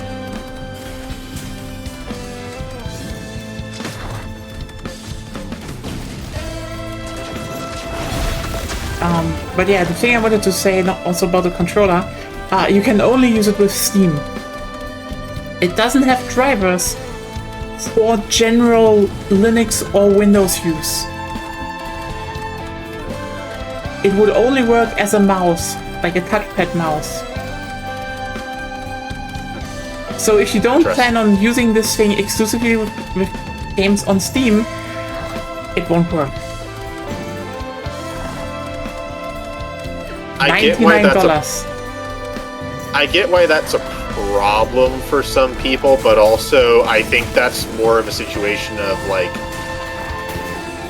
But yeah, the thing I wanted to say also about the controller, you can only use it with Steam. It doesn't have drivers for general Linux or Windows use. It would only work as a mouse, like a touchpad mouse. So if you don't plan on using this thing exclusively with games on Steam, it won't work. I get why $99. I get why that's a problem for some people, but also I think that's more of a situation of like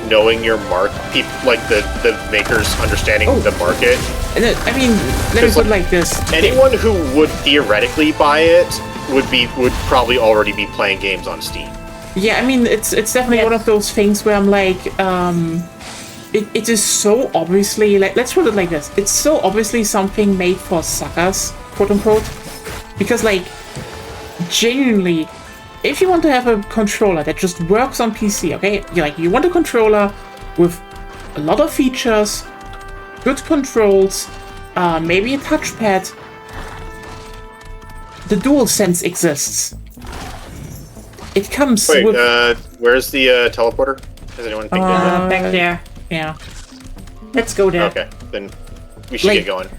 knowing your like the makers understanding the market. I mean, let me put it like this. Anyone who would theoretically buy it would probably already be playing games on Steam. Yeah, I mean, it's definitely one of those things where I'm like, it is so obviously, like, let's put it like this. It's so obviously something made for suckers, quote unquote. Because, like, genuinely, if you want to have a controller that just works on PC, okay? You want a controller with a lot of features, good controls, maybe a touchpad. The DualSense exists. It comes Wait, with... where's the teleporter? Has anyone pinged in? Back there. Yeah. Let's go there. Okay, then we should Like- get going.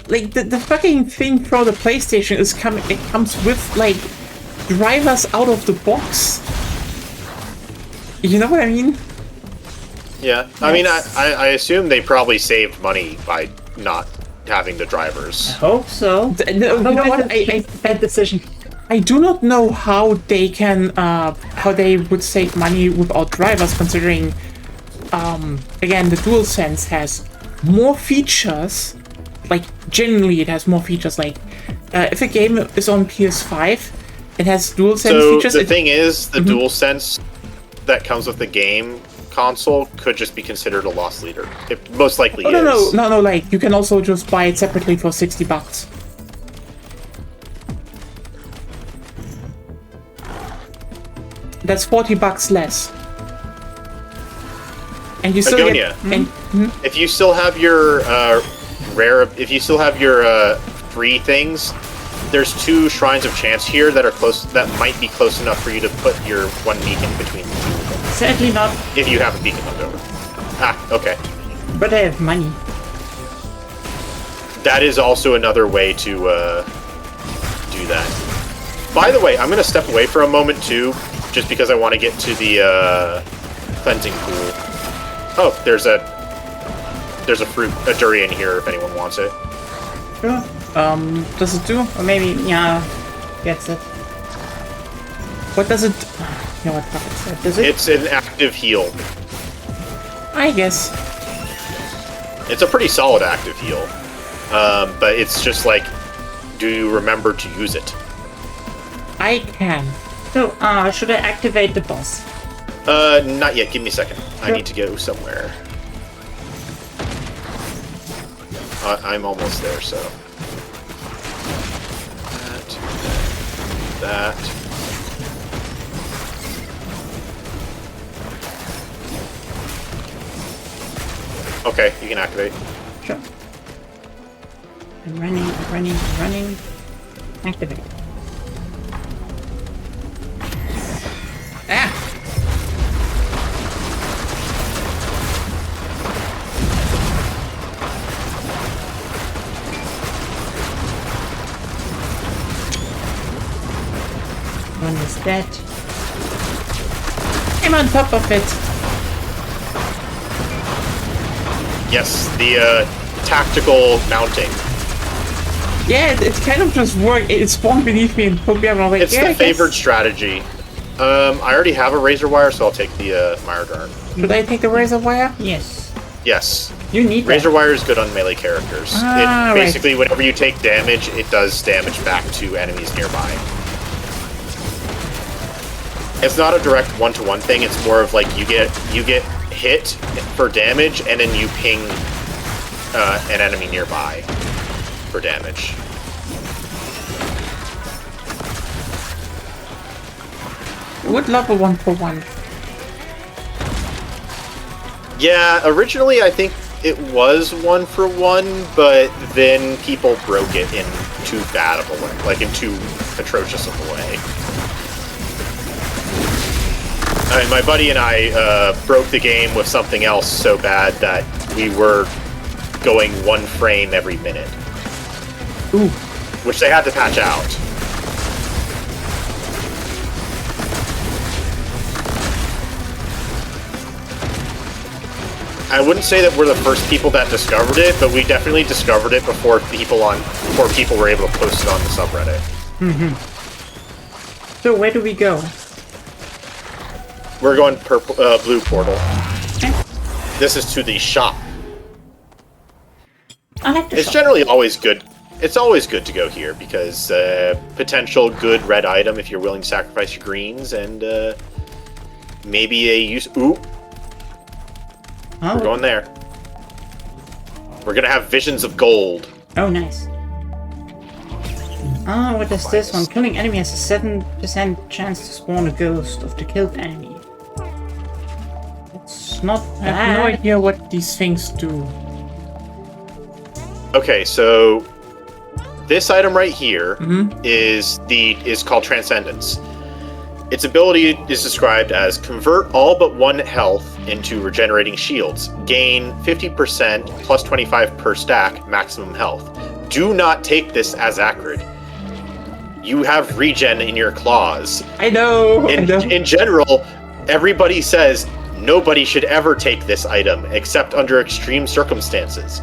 Like, the fucking thing for the PlayStation is it comes with, like, drivers out of the box. You know what I mean? Yeah, I mean, I assume they probably saved money by not having the drivers. Hope so. You know what? Bad decision. I do not know how they can, how they would save money without drivers, considering, again, the DualSense has more features. Like, genuinely, it has more features. Like, if a game is on PS5, It has dual sense So features. the thing is, the dual sense that comes with the game console could just be considered a lost leader. It most likely is. No, like, you can also just buy it separately for $60. That's $40 less. And you still Agonia, get... if you still have your free things, there's 2 Shrines of Chance here that are close. That might be close enough for you to put your 1 beacon between the 2 of them. Sadly not, If you have a beacon left over. Ah, okay. but I have money. That is also another way to do that. By the way, I'm going to step away for a moment too, just because I want to get to the cleansing pool. Oh, there's a durian here if anyone wants it. Sure. Does it do? Or maybe, yeah, gets it. What does it... You know what fuck it said? Does it? It's an active heal. I guess. It's a pretty solid active heal. But it's just like, do you remember to use it? I can. So, should I activate the boss? Not yet. Give me a second. I Sure. need to go somewhere. I'm almost there, so... That. Okay, you can activate. Sure. I'm running. Activate. Ah! One is dead. I'm on top of it. Yes, the tactical mounting. Yeah, it's kind of just worked. It spawned beneath me and put me up, and I was like, It's yeah, the I guess. favored strategy. I already have a razor wire, so I'll take the Mire Dart. Should I take the razor wire? Yes. Yes. You need Razor that. wire is good on melee characters. Ah, It right. basically, whenever you take damage, it does damage back to enemies nearby. It's not a direct one-to-one thing. It's more of like you get hit for damage, and then you ping an enemy nearby for damage. I would love a 1-for-1. Yeah, originally I think it was 1-for-1, but then people broke it in too bad of a way, like in too atrocious of a way. I mean, my buddy and I broke the game with something else so bad that we were going 1 frame every minute. Ooh. Which they had to patch out. I wouldn't say that we're the first people that discovered it, but we definitely discovered it before people were able to post it on the subreddit. So where do we go? We're going blue portal. This is to the shop. I like the It's shop. generally always good. It's always good to go here because potential good red item if you're willing to sacrifice your greens and maybe a use. Ooh, Oh, we're going there. We're gonna have visions of gold. oh, nice. Oh, what is this one? Killing enemy has a 7% chance to spawn a ghost of the killed enemy. It's not I have no bad. idea what these things do. Okay, so this item right here is called Transcendence. Its ability is described as convert all but 1 health into regenerating shields. Gain 50% plus 25 per stack maximum health. Do not take this as accurate. You have regen in your claws. I know. In general, everybody says nobody should ever take this item except under extreme circumstances.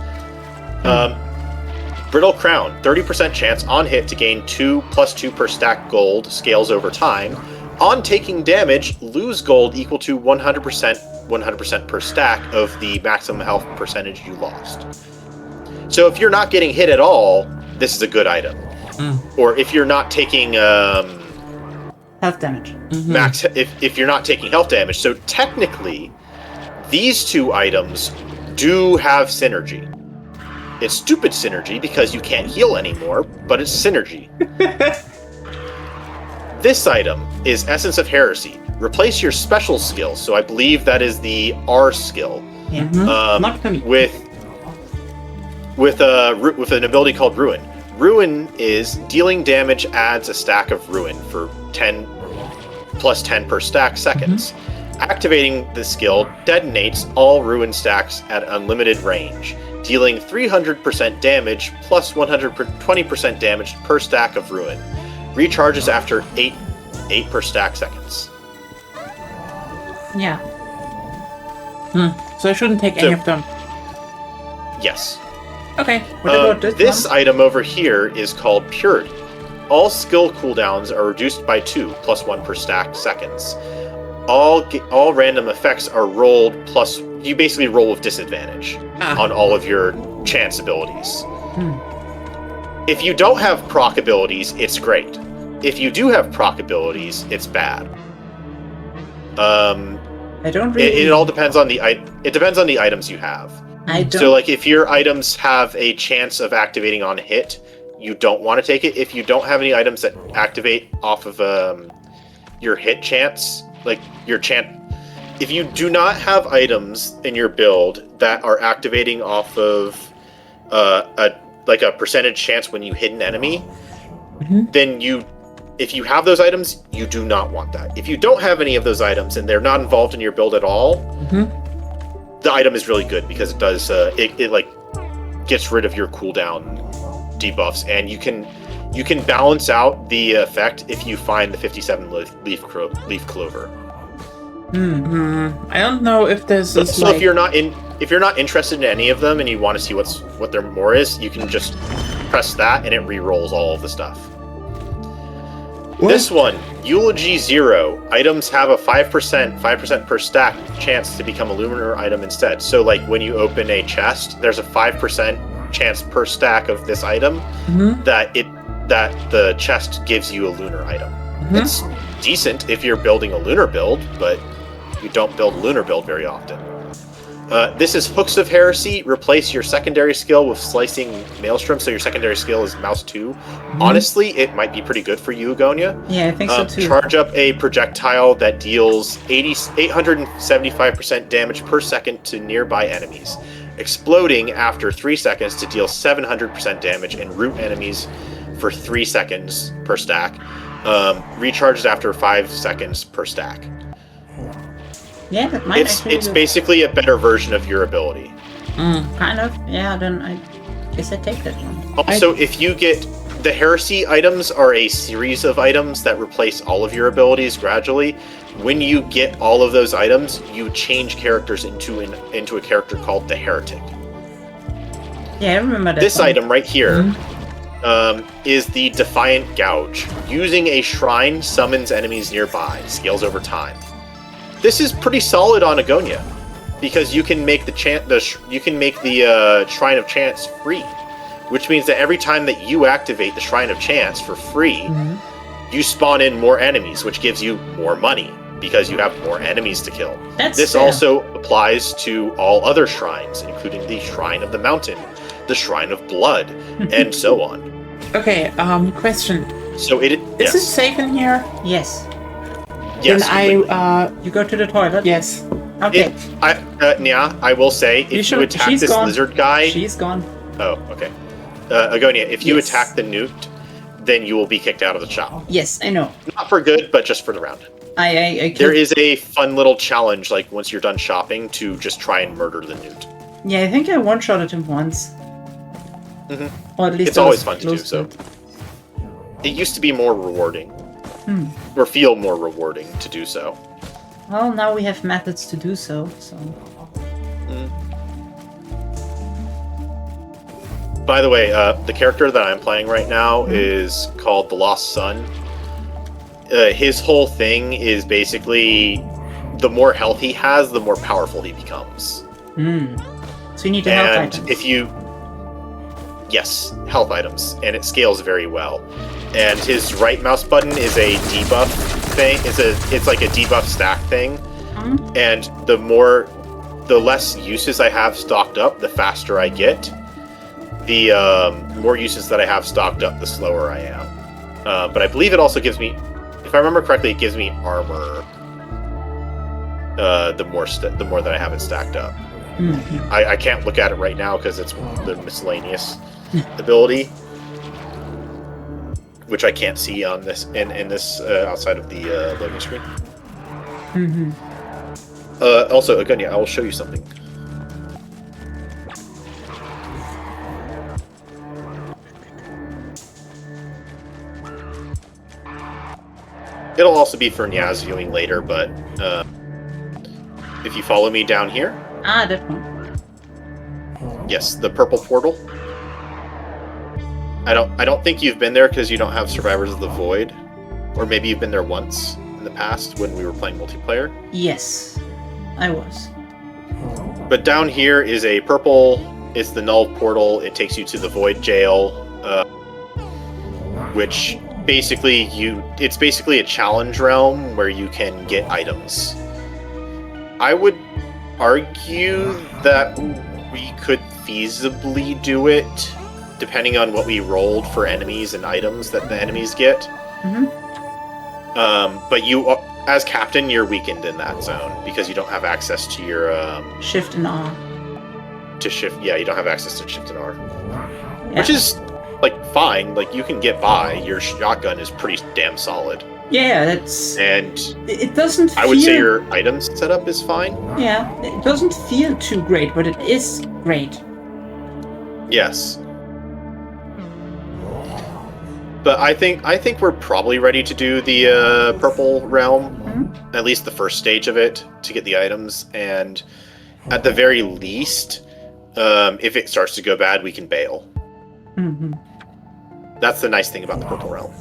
Brittle Crown, 30% chance on hit to gain 2 plus 2 per stack gold, scales over time. On taking damage, lose gold equal to 100% per stack of the maximum health percentage you lost. So if you're not getting hit at all, this is a good item. Or if you're not taking Health damage. max if you're not taking health damage. So technically, these two items do have synergy. It's stupid synergy because you can't heal anymore, but it's synergy. This item is Essence of Heresy. Replace your special skill. So I believe that is the R skill. Yeah. Not for me. With an ability called Ruin. Ruin is dealing damage adds a stack of Ruin for 10 plus 10 per stack seconds. Activating the skill detonates all Ruin stacks at unlimited range, dealing 300% damage plus 120% damage per stack of Ruin. Recharges after 8 per stack seconds. Yeah. So I shouldn't take any of them. Yes. Okay. What about This one? item over here is called Purity. All skill cooldowns are reduced by 2 plus 1 per stack seconds. All random effects are rolled plus. You basically roll with disadvantage on all of your chance abilities. If you don't have proc abilities, it's great. If you do have proc abilities, it's bad. I don't really. It all depends on it depends on the items you have. I don't. So, like, if your items have a chance of activating on hit, you don't want to take it. If you don't have any items that activate off of your hit chance, like your chance, if you do not have items in your build that are activating off of a percentage chance when you hit an enemy, then if you have those items, you do not want that. If you don't have any of those items and they're not involved in your build at all, the item is really good because it does it like gets rid of your cooldown debuffs, and you can balance out the effect if you find the 57 leaf clover. I don't know if there's this. So if you're not interested in any of them and you want to see what there more is, you can just press that and it re-rolls all of the stuff. What? This one, Eulogy 0. Items have a 5% per stack chance to become a lunar item instead. So, like, when you open a chest, there's a 5% chance per stack of this item that the chest gives you a lunar item. It's decent if you're building a lunar build, but you don't build a lunar build very often. This is Hooks of Heresy. Replace your secondary skill with Slicing Maelstrom, so your secondary skill is Mouse 2. Honestly, it might be pretty good for you, Agonia. Yeah, I think so too. Charge up a projectile that deals 875% damage per second to nearby enemies, exploding after 3 seconds to deal 700% damage and root enemies for 3 seconds per stack. Recharges after 5 seconds per stack. Yeah, that might It's basically a better version of your ability. Kind of. Yeah, then I guess I take that one. Also, if you get the Heresy items are a series of items that replace all of your abilities gradually. When you get all of those items, you change characters into a character called the Heretic. Yeah, I remember that. This item right here is the Defiant Gouge. Using a shrine summons enemies nearby. Scales over time. This is pretty solid on Agonia, because you can make the Shrine of Chance free, which means that every time that you activate the Shrine of Chance for free, you spawn in more enemies, which gives you more money because you have more enemies to kill. This also applies to all other shrines, including the Shrine of the Mountain, the Shrine of Blood, and so on. Okay, question. So is it safe in here? Yes. Yes. Then you go to the toilet? Yes. Okay. Nya, I will say, if you attack this lizard guy... She's gone. Oh, okay. Agonia, if you attack the newt, then you will be kicked out of the shop. Yes, I know. Not for good, but just for the round. There is a fun little challenge, like, once you're done shopping, to just try and murder the newt. Yeah, I think I one-shotted him once. Or at least it's always fun to do, so... It used to be more rewarding. Or feel more rewarding to do so. Well, now we have methods to do so. By the way, the character that I'm playing right now is called the Lost Son. His whole thing is basically the more health he has, the more powerful he becomes. So you need to health items. Yes, health items, and it scales very well. And his right mouse button is a debuff thing. It's like a debuff stack thing, and the less uses I have stocked up, the faster I get. The more uses that I have stocked up, the slower I am. But I believe it also gives me, if I remember correctly, it gives me armor. The more that I have it stacked up. I can't look at it right now because it's the miscellaneous ability, which I can't see on this in this outside of the loading screen. Also, again, I will show you something. It'll also be for Nyaz viewing later, but if you follow me down here. Ah, that one. Yes, the purple portal. I don't think you've been there because you don't have Survivors of the Void. Or maybe you've been there once in the past when we were playing multiplayer. Yes, I was. But down here is a purple, it's the null portal, it takes you to the Void Jail, which basically it's basically a challenge realm where you can get items. I would argue that we could feasibly do it, depending on what we rolled for enemies and items that the enemies get. But you, as captain, you're weakened in that zone because you don't have access to your Shift and R. to shift. Yeah, you don't have access to shift and R, Yeah. which is like fine. Like you can get by. Your shotgun is pretty damn solid. Yeah, that's. And It doesn't feel. I would say your items setup is fine. Yeah, it doesn't feel too great, but it is great. Yes. But I think we're probably ready to do the purple realm, at least the first stage of it, to get the items. And at the very least, if it starts to go bad, we can bail. That's the nice thing about the purple realm.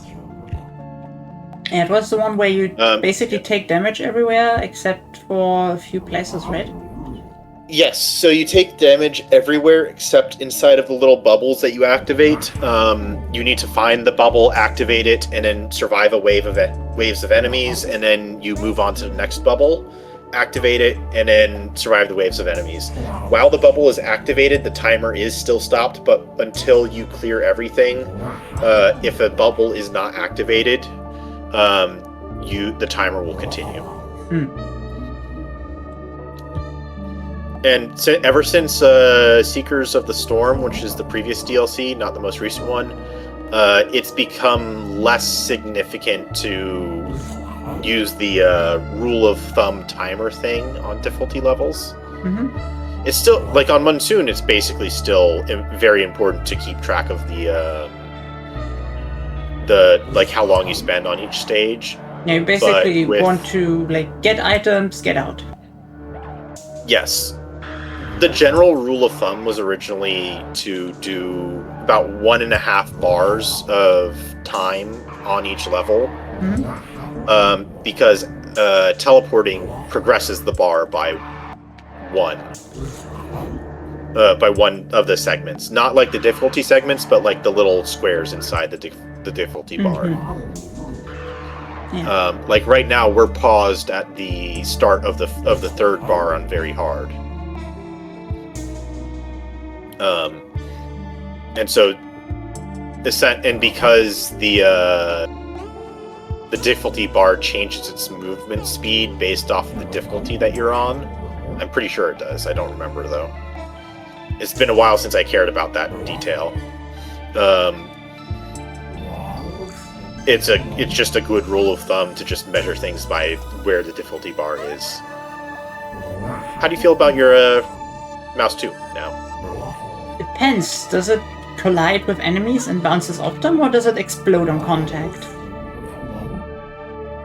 And it was the one where you basically take damage everywhere except for a few places, right? Yes, so you take damage everywhere except inside of the little bubbles that you activate. You need to find the bubble, activate it, and then survive a waves of enemies, and then you move on to the next bubble, activate it, and then survive the waves of enemies. While the bubble is activated, the timer is still stopped, but until you clear everything, if a bubble is not activated, the timer will continue. And ever since Seekers of the Storm, which is the previous DLC, not the most recent one, it's become less significant to use the rule of thumb timer thing on difficulty levels. It's still, like on Monsoon, it's basically still very important to keep track of the like how long you spend on each stage. Yeah, you basically want to like get items, get out. Yes. The general rule of thumb was originally to do about 1.5 bars of time on each level, because teleporting progresses the bar by one of the segments. Not like the difficulty segments, but like the little squares inside the difficulty bar. Like right now, we're paused at the start of the third bar on very hard. And so, because the difficulty bar changes its movement speed based off of the difficulty that you're on. I'm pretty sure it does. I don't remember though. It's been a while since I cared about that detail. It's just a good rule of thumb to just measure things by where the difficulty bar is. How do you feel about your mouse 2 now? Depends. Does it collide with enemies and bounces off them, or does it explode on contact?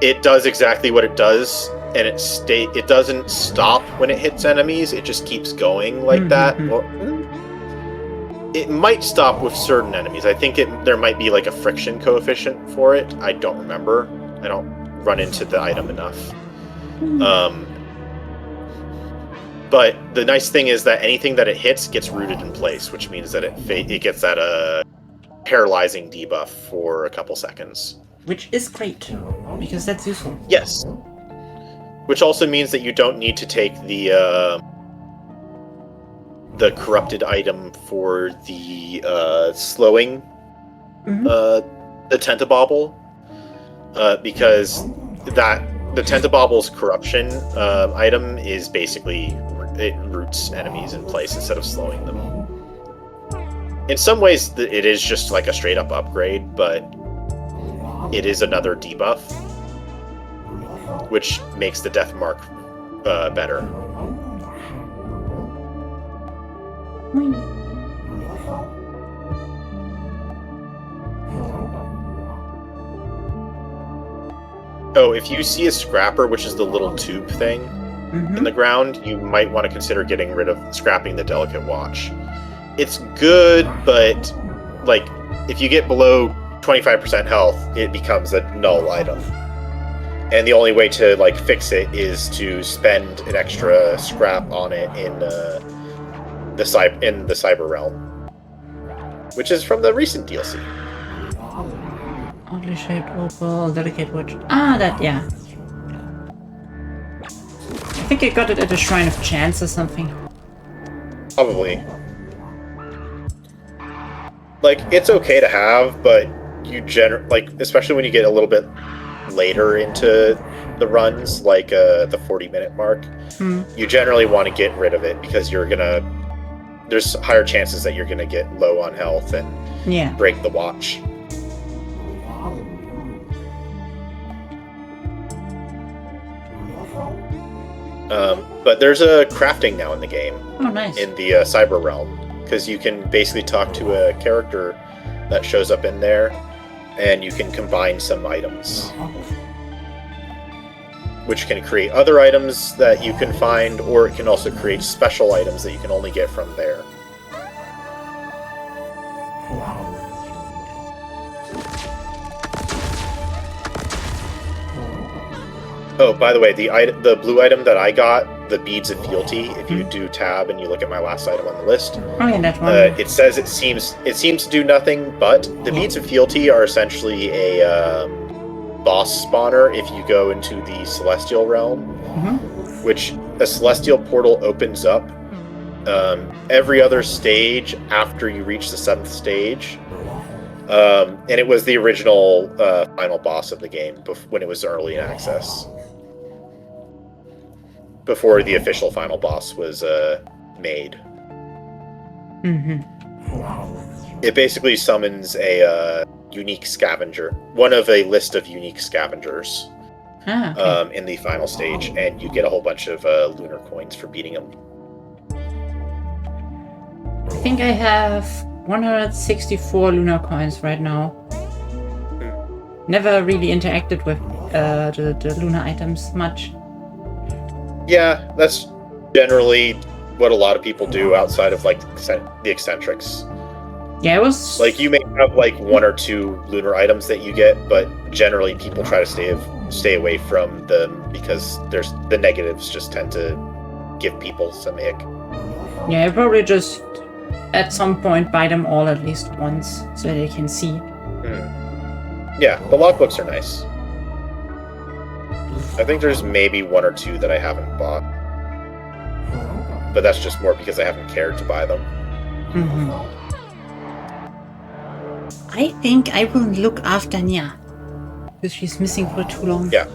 It does exactly what it does, and it doesn't stop when it hits enemies. It just keeps going like that. Well, it might stop with certain enemies. I think there might be like a friction coefficient for it. I don't remember. I don't run into the item enough. But the nice thing is that anything that it hits gets rooted in place, which means that it gets that paralyzing debuff for a couple seconds. which is great, because that's useful. Yes. Which also means that you don't need to take the corrupted item for the slowing the Tentabobble, because the Tentabobbles corruption item is basically it roots enemies in place instead of slowing them. In some ways, it is just like a straight up upgrade, but it is another debuff, which makes the death mark better. Oh, if you see a scrapper, which is the little tube thing in the ground, you might want to consider getting rid of scrapping the delicate watch. It's good, but like if you get below 25% health, it becomes a null item. And the only way to like fix it is to spend an extra scrap on it in the cyber realm, which is from the recent DLC. Oddly shaped opal, delicate watch. Ah, that, yeah. I think I got it at the Shrine of Chance or something. Probably. Like, it's okay to have, but you especially when you get a little bit later into the runs, like the 40-minute mark, you generally want to get rid of it because there's higher chances that you're gonna get low on health and break the watch. But there's a crafting now in the game. Oh, nice. In the cyber realm, because you can basically talk to a character that shows up in there, and you can combine some items, which can create other items that you can find, or it can also create special items that you can only get from there. Oh, by the way, the blue item that I got, the Beads of Fealty, if you do tab and you look at my last item on the list, that one. it says it seems to do nothing, but the Beads of Fealty are essentially a boss spawner if you go into the Celestial Realm, which a Celestial portal opens up every other stage after you reach the 7th stage. And it was the original final boss of the game when it was early in access. Before the official final boss was made. It basically summons a unique scavenger, one of a list of unique scavengers in the final stage, and you get a whole bunch of lunar coins for beating them. I think I have 164 lunar coins right now. Never really interacted with the lunar items much. Yeah, that's generally what a lot of people do outside of like the eccentrics. Yeah, it was like you may have like 1 or 2 lunar items that you get, but generally people try to stay away from them because the negatives just tend to give people some ick. Yeah, I probably just at some point buy them all at least once so they can see. Yeah, the logbooks are nice. I think there's maybe 1 or 2 that I haven't bought. But that's just more because I haven't cared to buy them. I think I will look after Nya, because she's missing for too long. Yeah.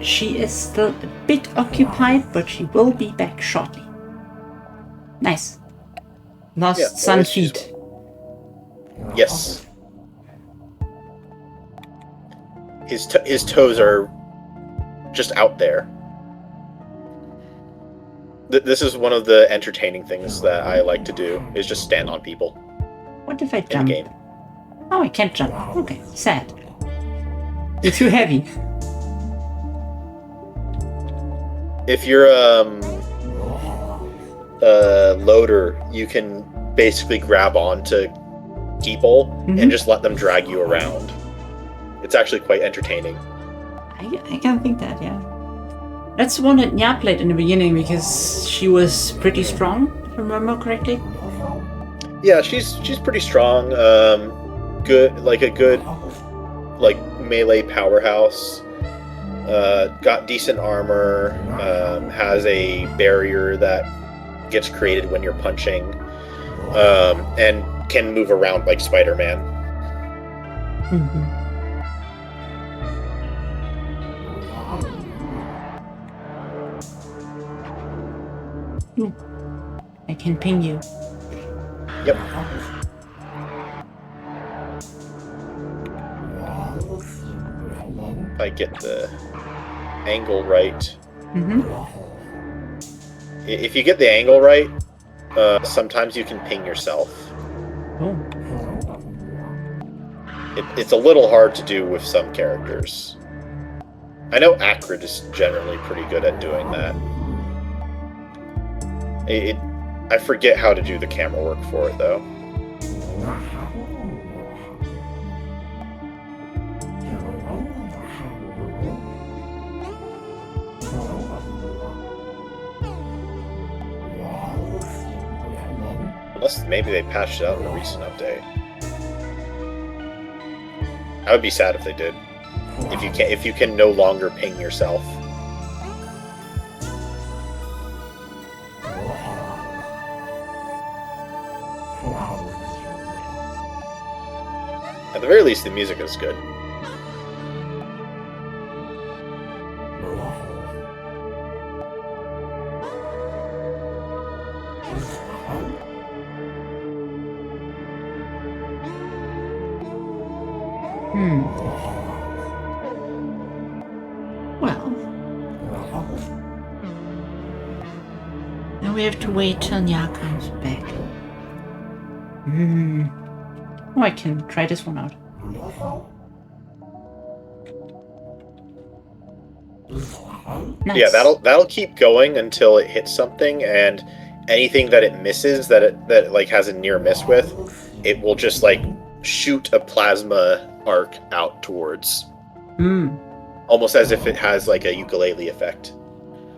She is still a bit occupied, but she will be back shortly. Nice. Lost sun feet. Yes. His toes are just out there. This is one of the entertaining things that I like to do, is just stand on people. What if I in the jump? game. Oh, I can't jump. Okay, sad. You're too heavy. If you're a loader, you can basically grab onto people and just let them drag you around. It's actually quite entertaining. I can think that, yeah. That's the one that Nya played in the beginning because she was pretty strong, if I remember correctly. Yeah, she's pretty strong. Good melee powerhouse. Got decent armor. Has a barrier that gets created when you're punching, and can move around like Spider-Man. Mm-hmm. I can ping you. Yep. If I get the angle right. If you get the angle right, sometimes you can ping yourself. Oh. It's a little hard to do with some characters. I know Acrid is generally pretty good at doing that. I forget how to do the camera work for it, though. Unless maybe they patched it out in a recent update. I would be sad if they did. If you can no longer ping yourself. At the very least, the music is good. Well. Now we have to wait till Nya comes back. Oh, I can try this one out. Nice. Yeah, that'll keep going until it hits something, and anything that it misses that like has a near miss with, it will just like shoot a plasma arc out towards. Almost as if it has like a ukulele effect.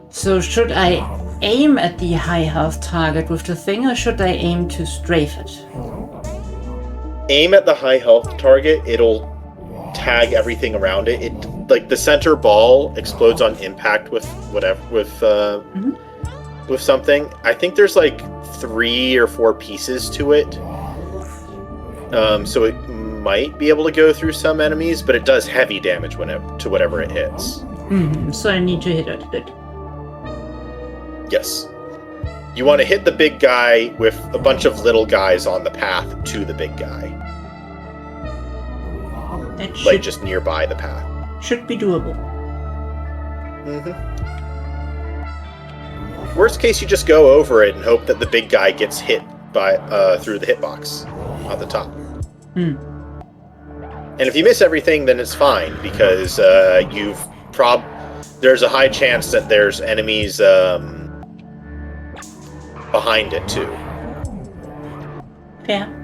So should I aim at the high health target with the thing, or should I aim to strafe it? Aim at the high health target, it'll tag everything around it. It like the center ball explodes on impact with whatever with something. I think there's like 3 or 4 pieces to it. So it might be able to go through some enemies, but it does heavy damage to whatever it hits. So I need to hit it. Yes. You want to hit the big guy with a bunch of little guys on the path to the big guy. That Like just nearby the path. should be doable. Worst case, you just go over it and hope that the big guy gets hit by through the hitbox at the top. And if you miss everything, then it's fine, because there's a high chance that there's enemies behind it too. Fair.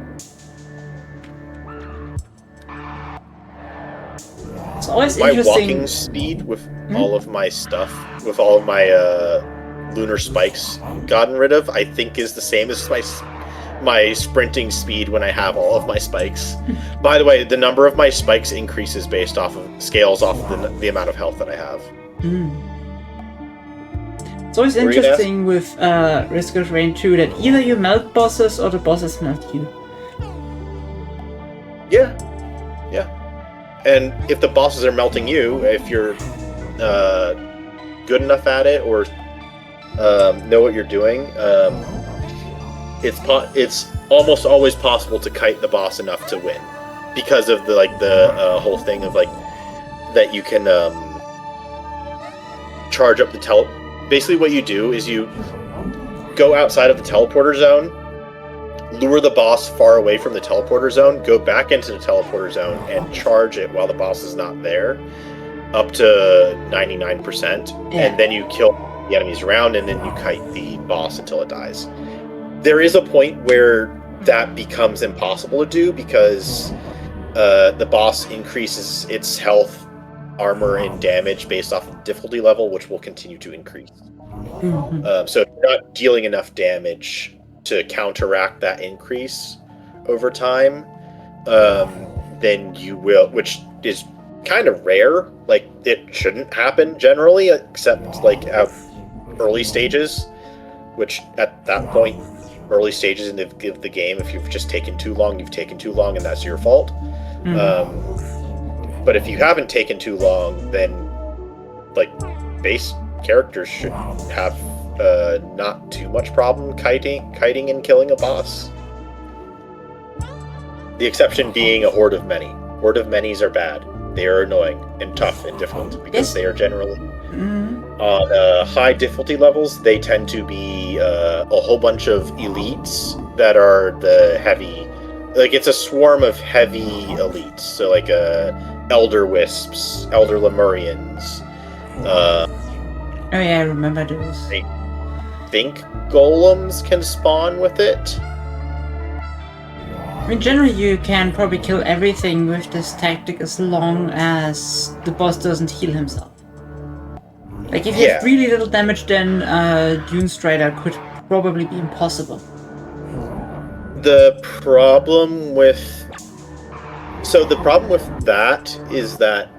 It's always My interesting. walking speed with all of my stuff, with all of my lunar spikes gotten rid of, I think is the same as my sprinting speed when I have all of my spikes. By the way, the number of my spikes increases based off of scales off of the amount of health that I have. It's always interesting with Risk of Rain 2 that either you melt bosses or the bosses melt you. Yeah. And if the bosses are melting you, if you're good enough at it or know what you're doing, it's almost always possible to kite the boss enough to win, because of the whole thing of that you can charge up the Basically, what you do is you go outside of the teleporter zone, lure the boss far away from the teleporter zone, go back into the teleporter zone, and charge it while the boss is not there, up to 99%, and then you kill the enemies around, and then you kite the boss until it dies. There is a point where that becomes impossible to do, because the boss increases its health, armor, and damage based off of the difficulty level, which will continue to increase. So if you're not dealing enough damage to counteract that increase over time, then you will, which is kind of rare. Like, it shouldn't happen generally, except like at early stages, which at that point, early stages in the game, if you've just taken too long, you've taken too long, and that's your fault. But if you haven't taken too long, then like base characters should have not too much problem kiting and killing a boss. The exception being a horde of many. Horde of many's are bad. They are annoying and tough and difficult, because they are generally on high difficulty levels. They tend to be a whole bunch of elites that are the heavy. Like, it's a swarm of heavy elites. So like elder wisps, elder lemurians. Oh yeah, I remember those. I think golems can spawn with it. I mean, generally you can probably kill everything with this tactic as long as the boss doesn't heal himself. Like, if you have really little damage, then Dune Strider could probably be impossible. The problem with that is that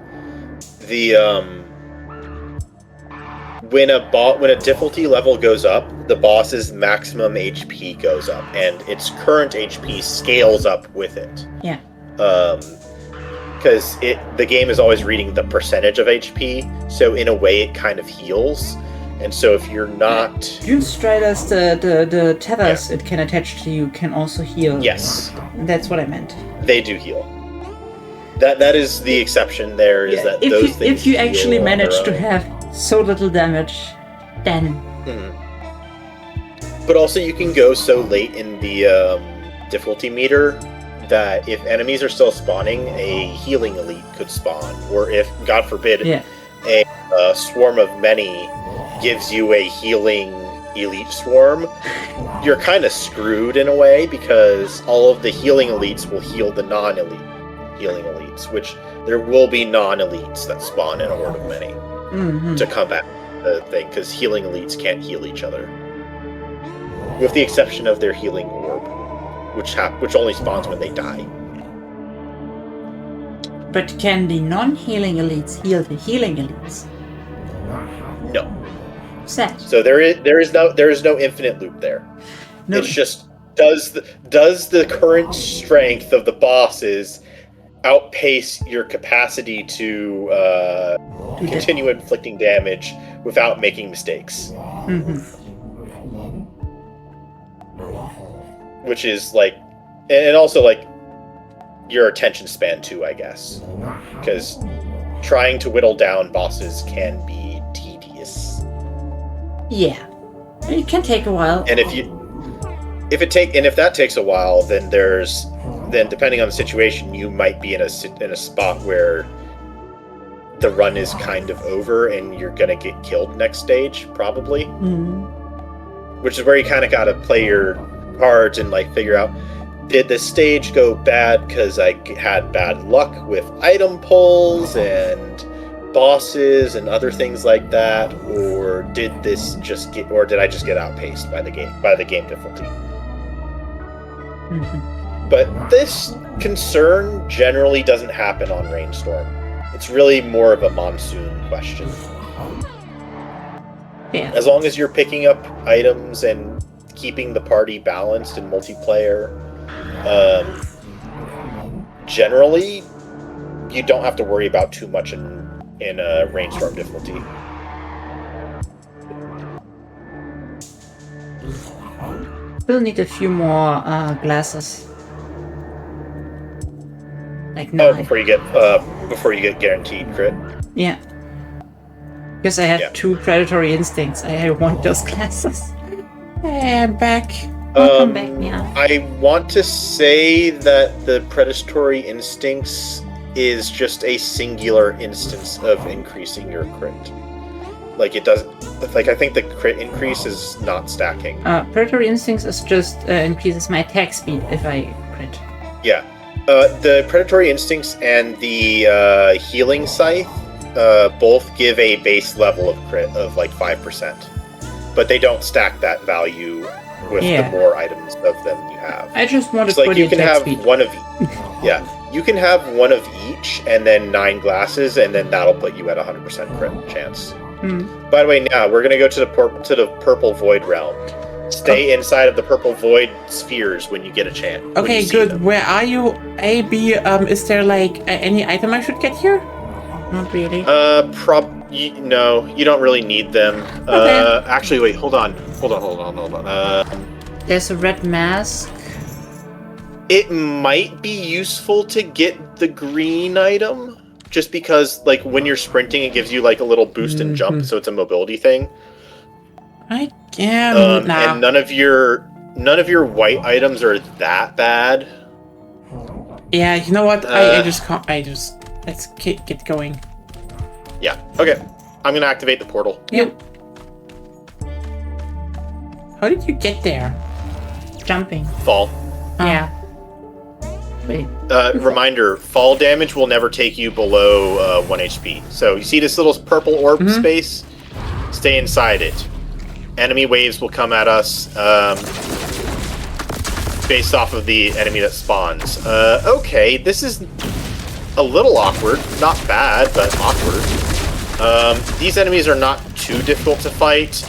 when a difficulty level goes up, the boss's maximum HP goes up, and its current HP scales up with it. Yeah. Because the game is always reading the percentage of HP, so in a way it kind of heals. And so if you're not... Dune Striders, the tethers it can attach to you can also heal. Yes. That's what I meant. They do heal. That is the exception there, is that those things if you actually heal manage to have so little damage, then... But also you can go so late in the difficulty meter that if enemies are still spawning, a healing elite could spawn. Or if, God forbid, a swarm of many gives you a healing elite swarm, you're kind of screwed in a way, because all of the healing elites will heal the non-elite healing elites, which there will be non-elites that spawn in a horde of many to combat the thing, because healing elites can't heal each other, with the exception of their healing orb, which only spawns when they die. But can the non-healing elites heal the healing elites? No. Sad. So there is no infinite loop there. No. It's just does the current strength of the bosses outpace your capacity to continue inflicting damage without making mistakes? Which is like, and also like your attention span too, I guess, because trying to whittle down bosses can be tedious. Yeah, it can take a while. And if that takes a while, then depending on the situation, you might be in a spot where the run is kind of over and you're gonna get killed next stage, probably. Which is where you kind of gotta play your cards and like figure out, did the stage go bad because I had bad luck with item pulls and bosses and other things like that, or did I just get outpaced by the game difficulty? But this concern generally doesn't happen on Rainstorm. It's really more of a monsoon question. Yeah. As long as you're picking up items and keeping the party balanced in multiplayer, generally you don't have to worry about too much in in rainstorm difficulty. Still need a few more glasses. Like 9. Before you get guaranteed crit. Yeah. Because I have Yeah. 2 predatory instincts. I want those glasses. Hey, I'm back. Welcome back, yeah. I want to say that the predatory instincts is just a singular instance of increasing your crit. Like it doesn't. Like I think the crit increase is not stacking. Predatory instincts is just increases my attack speed if I crit. Yeah. The predatory instincts and the healing scythe both give a base level of crit of like 5%, but they don't stack that value with the more items of them you have. I just wanted It's like for you the can attack have speed. one of yeah, you can have one of each and then 9 glasses, and then that'll put you at 100% crit chance. By the way, now we're gonna go to the purple void realm. Stay inside of the purple void spheres when you get a chance. Okay, good. Them. Where are you? A, B, is there like any item I should get here? Not really. No, you don't really need them. Okay. Actually, wait, hold on. There's a red mask. It might be useful to get the green item, just because, like, when you're sprinting, it gives you like a little boost and jump, so it's a mobility thing. I am and none of your white items are that bad. Yeah, you know what? Let's get going. Yeah. Okay. I'm gonna activate the portal. Yep. How did you get there? Jumping. Fall. Yeah. Wait. Reminder: fall damage will never take you below 1 HP. So you see this little purple orb space? Stay inside it. Enemy waves will come at us based off of the enemy that spawns. Okay, this is a little awkward. Not bad, but awkward. These enemies are not too difficult to fight.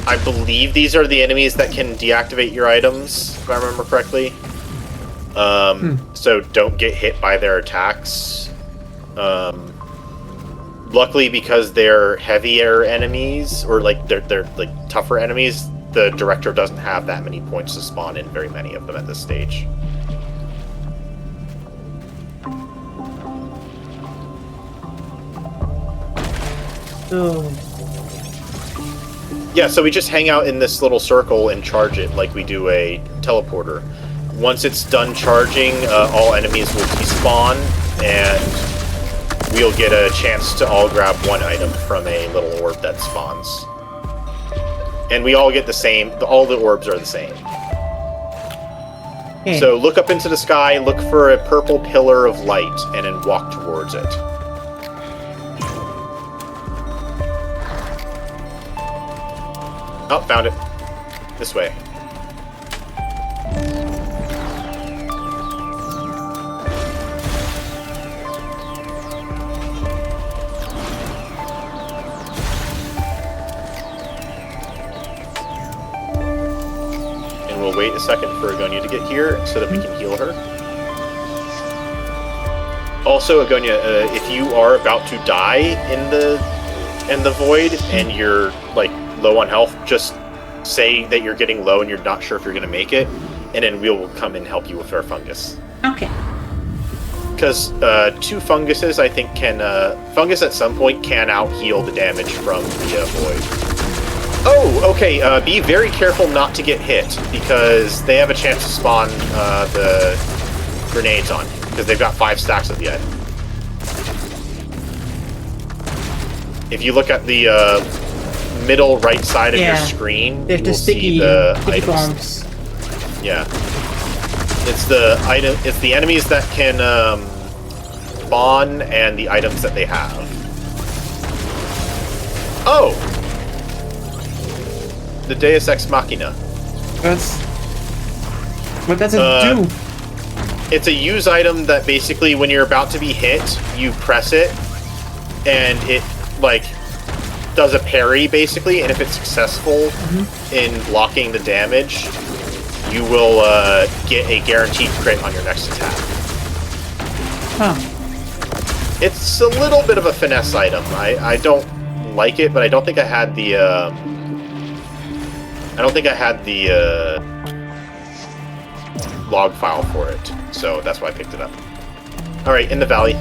I believe these are the enemies that can deactivate your items, if I remember correctly. So don't get hit by their attacks. Luckily, because they're heavier enemies, or like they're like tougher enemies, the director doesn't have that many points to spawn in very many of them at this stage. Oh. Yeah, so we just hang out in this little circle and charge it like we do a teleporter. Once it's done charging, all enemies will despawn, and we'll get a chance to all grab one item from a little orb that spawns. And we all get the same, all the orbs are the same. Okay. So look up into the sky, look for a purple pillar of light, and then walk towards it. Oh, found it. This way. And we'll wait a second for Agonia to get here so that we can heal her. Also, Agonia, if you are about to die in the void and you're like low on health, just say that you're getting low and you're not sure if you're going to make it, and then we'll come and help you with our fungus. Okay. Because 2 funguses, I think, can... fungus at some point can out-heal the damage from the void. Oh, okay, be very careful not to get hit, because they have a chance to spawn the grenades on you, because they've got 5 stacks of the item. If you look at the middle right side of your screen, you will see the items. Bombs. Yeah. It's the item. It's the enemies that can spawn and the items that they have. Oh, the Deus Ex Machina. What does it do? It's a use item that basically, when you're about to be hit, you press it, and it like does a parry basically, and if it's successful in blocking the damage, you will get a guaranteed crit on your next attack. Huh. It's a little bit of a finesse item. I don't like it, but I don't think I had the log file for it, so that's why I picked it up. All right, in the valley.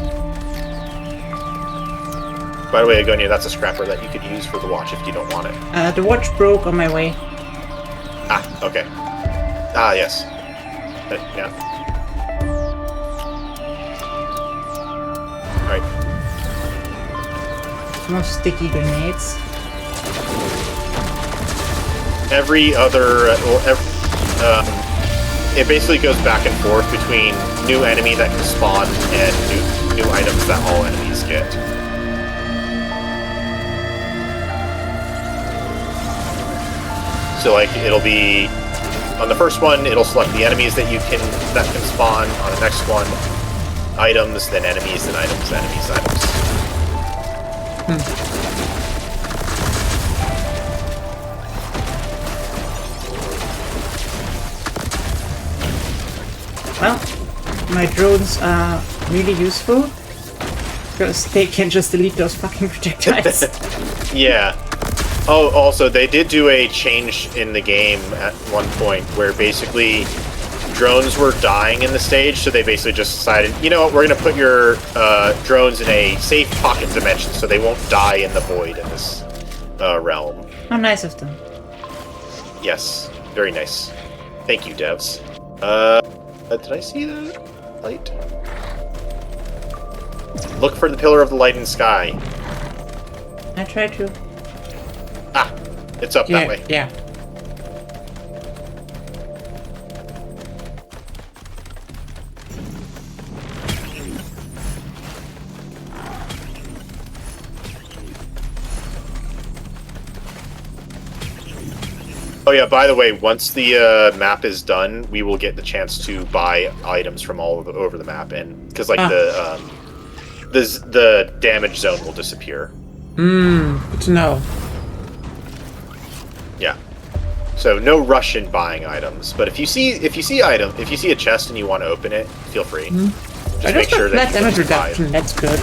By the way, Agonia, that's a scrapper that you could use for the watch if you don't want it. The watch broke on my way. Ah, okay. Ah, yes. Yeah. Alright. More sticky grenades. Every other... it basically goes back and forth between new enemy that can spawn and new items that all enemies get. So, like, it'll be... On the first one, it'll select the enemies that can spawn. On the next one, items, then enemies, then items, enemies, items. Well, my drones are really useful because they can just delete those fucking projectiles. Yeah. Oh, also, they did do a change in the game at one point where basically drones were dying in the stage, so they basically just decided, you know what, we're going to put your drones in a safe pocket dimension so they won't die in the void in this realm. How nice of them. Yes, very nice. Thank you, devs. Did I see the light? Look for the pillar of the light in the sky. I tried to. Ah, it's up that way. Yeah. Oh yeah, by the way, once the map is done, we will get the chance to buy items from all over the map, and because like the damage zone will disappear. Good to know. Yeah. So no rush in buying items, but if you see a chest and you want to open it, feel free. Just make sure that you damage can buy it. reduction. That's good.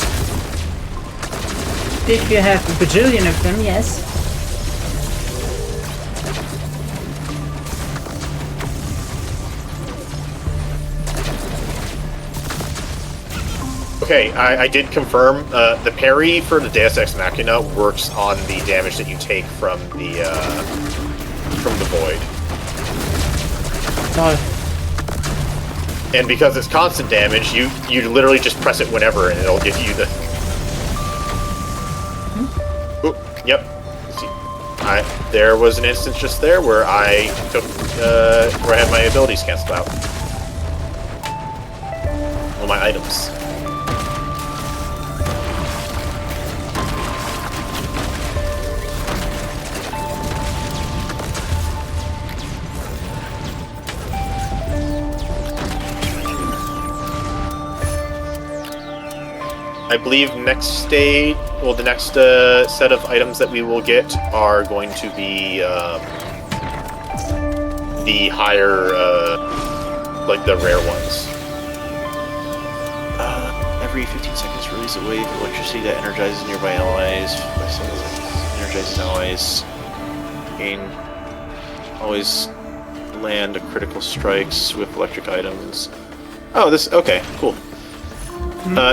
If you have a bajillion of them, yes. Okay, I did confirm the parry for the Deus Ex Machina works on the damage that you take from the void. No. And because it's constant damage, you literally just press it whenever, and it'll give you the. Ooh, yep. See, there was an instance just there where I took where I had my abilities canceled out. All my items. I believe the next set of items that we will get are going to be the higher, like the rare ones. Every 15 seconds, release a wave of electricity that energizes nearby allies. Energizes allies. Gain. Always land a critical strikes with electric items. Oh, this. Okay, cool.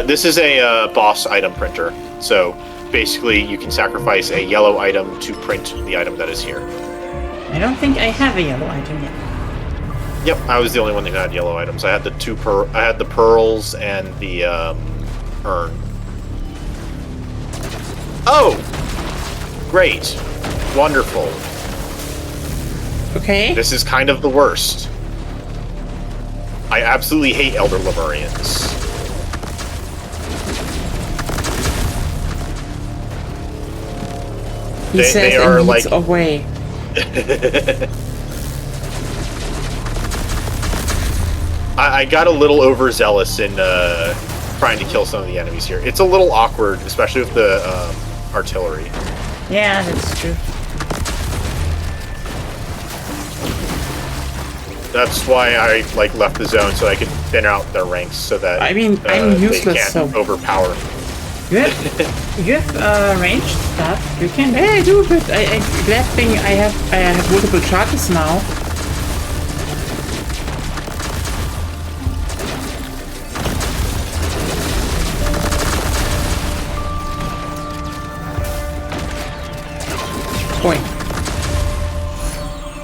This is a boss item printer, so basically you can sacrifice a yellow item to print the item that is here. I don't think I have a yellow item yet. Yep, I was the only one that had yellow items. I had the I had the pearls and the urn. Oh, great, wonderful. Okay. This is kind of the worst. I absolutely hate Elder Lemurians. He says they it are needs like a way. I got a little overzealous in trying to kill some of the enemies here. It's a little awkward, especially with the artillery. Yeah, that's true. That's why I left the zone so I could thin out their ranks so that I mean, I'm useless, they can't so overpower. You have ranged stuff. You can. Yeah, I do, but glad thing I have multiple charges now. Point.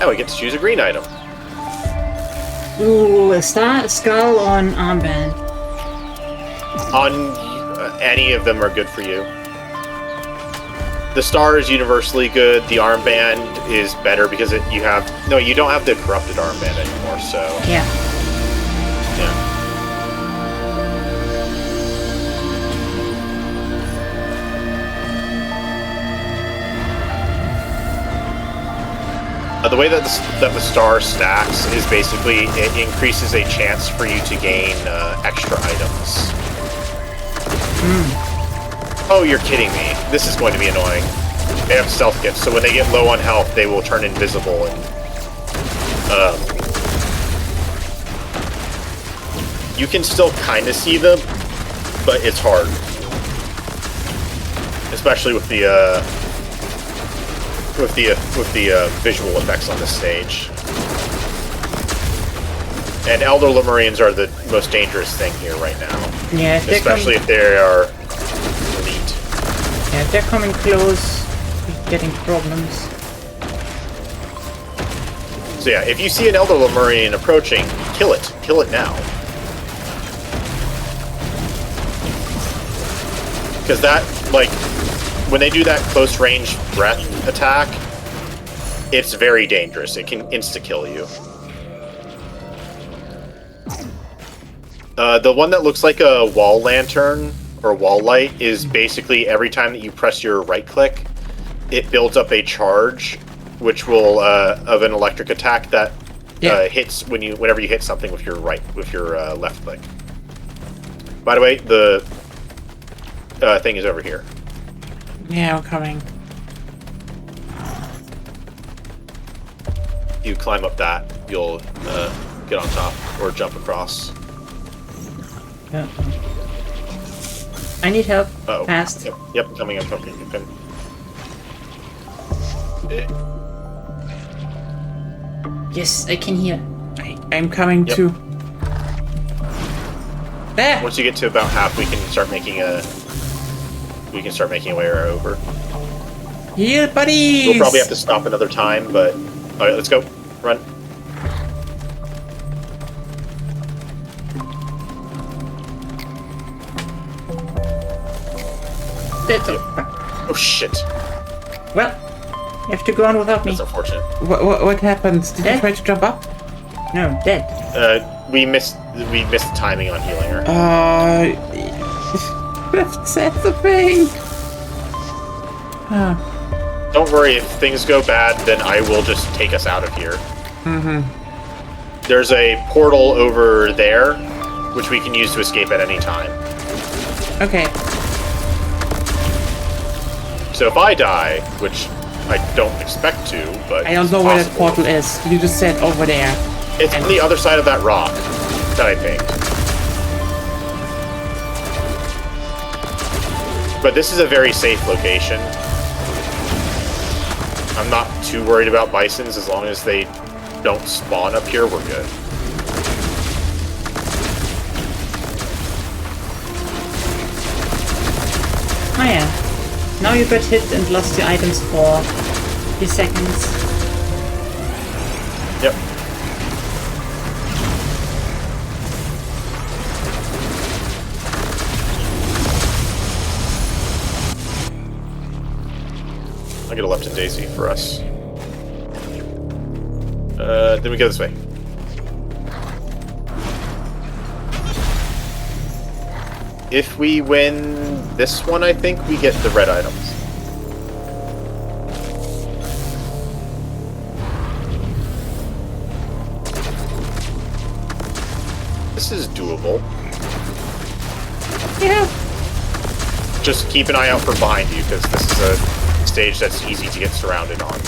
Now we get to choose a green item. Ooh, a skull on armband. On any of them are good for you. The star is universally good. The armband is better because you don't have the corrupted armband anymore. So Yeah. yeah. The way that the star stacks is basically it increases a chance for you to gain extra items. Oh, you're kidding me. This is going to be annoying. They have stealth gifts, so when they get low on health, they will turn invisible and you can still kind of see them, but it's hard. Especially with the visual effects on the stage. And Elder Lemurians are the most dangerous thing here right now. Yeah, Especially if they are elite. Yeah, if they're coming close, we're getting problems. So yeah, if you see an Elder Lemurian approaching, kill it. Kill it now. Because that, like, when they do that close range breath attack, it's very dangerous. It can insta-kill you. The one that looks like a wall lantern or wall light is basically every time that you press your right click, it builds up a charge, which will of an electric attack that hits whenever you hit something with your left click. By the way, the thing is over here. Yeah, I'm coming. You climb up that, you'll get on top or jump across. Yeah. I need help. Uh-oh. Fast. Yep, I'm coming. Yes, I can hear. I'm coming too. There. Once you get to about half, we can start making a way over. Here, buddies. We'll probably have to stop another time, but all right, let's go. Run. That's Oh shit! Well, you have to go on without me. That's unfortunate. What happened? Did you Eh? try to jump up? No, dead. We missed the timing on healing her. That's the thing. Don't worry, if things go bad, then I will just take us out of here. Mm-hmm. There's a portal over there, which we can use to escape at any time. Okay. So if I die, which I don't expect to, but I don't know where that portal is. You just said over there. It's on the other side of that rock that I picked. But this is a very safe location. I'm not too worried about bisons. As long as they don't spawn up here, we're good. Oh yeah. Now you got hit and lost your items for a few seconds. Yep. I'll get a Lepton Daisy for us. Then we go this way. If we win this one, I think we get the red items. This is doable. Yeah. Just keep an eye out for behind you, because this is a stage that's easy to get surrounded on.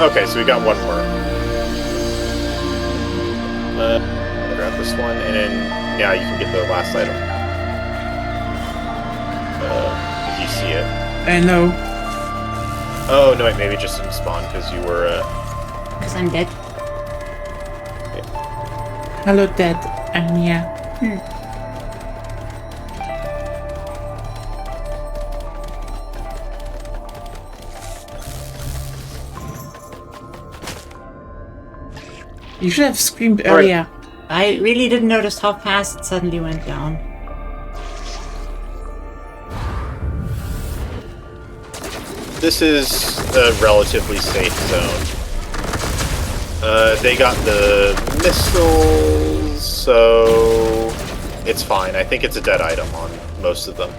Okay, so we got one more. Grab this one, and then now you can get the last item. If you see it. I know. Oh no, wait, maybe it just didn't spawn because you were. Because I'm dead. Hello, Dad. I'm here. You should have screamed earlier. I really didn't notice how fast it suddenly went down. This is a relatively safe zone. They got the missiles, so it's fine. I think it's a dead item on most of them.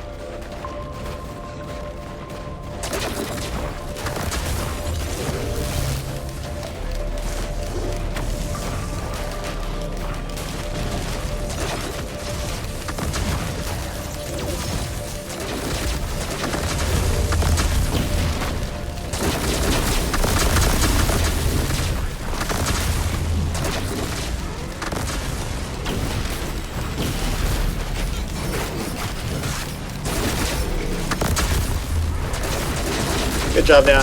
Good job, Nat.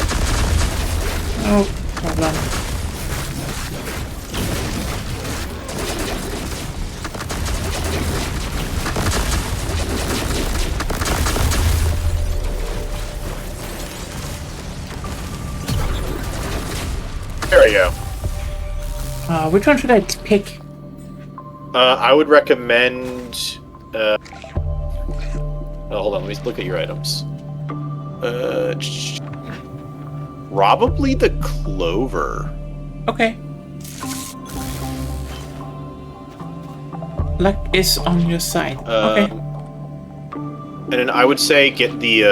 No problem. There we go. Which one should I pick? I would recommend. Hold on, let me look at your items. Probably the clover. Okay. Luck is on your side. Okay. And then I would say get the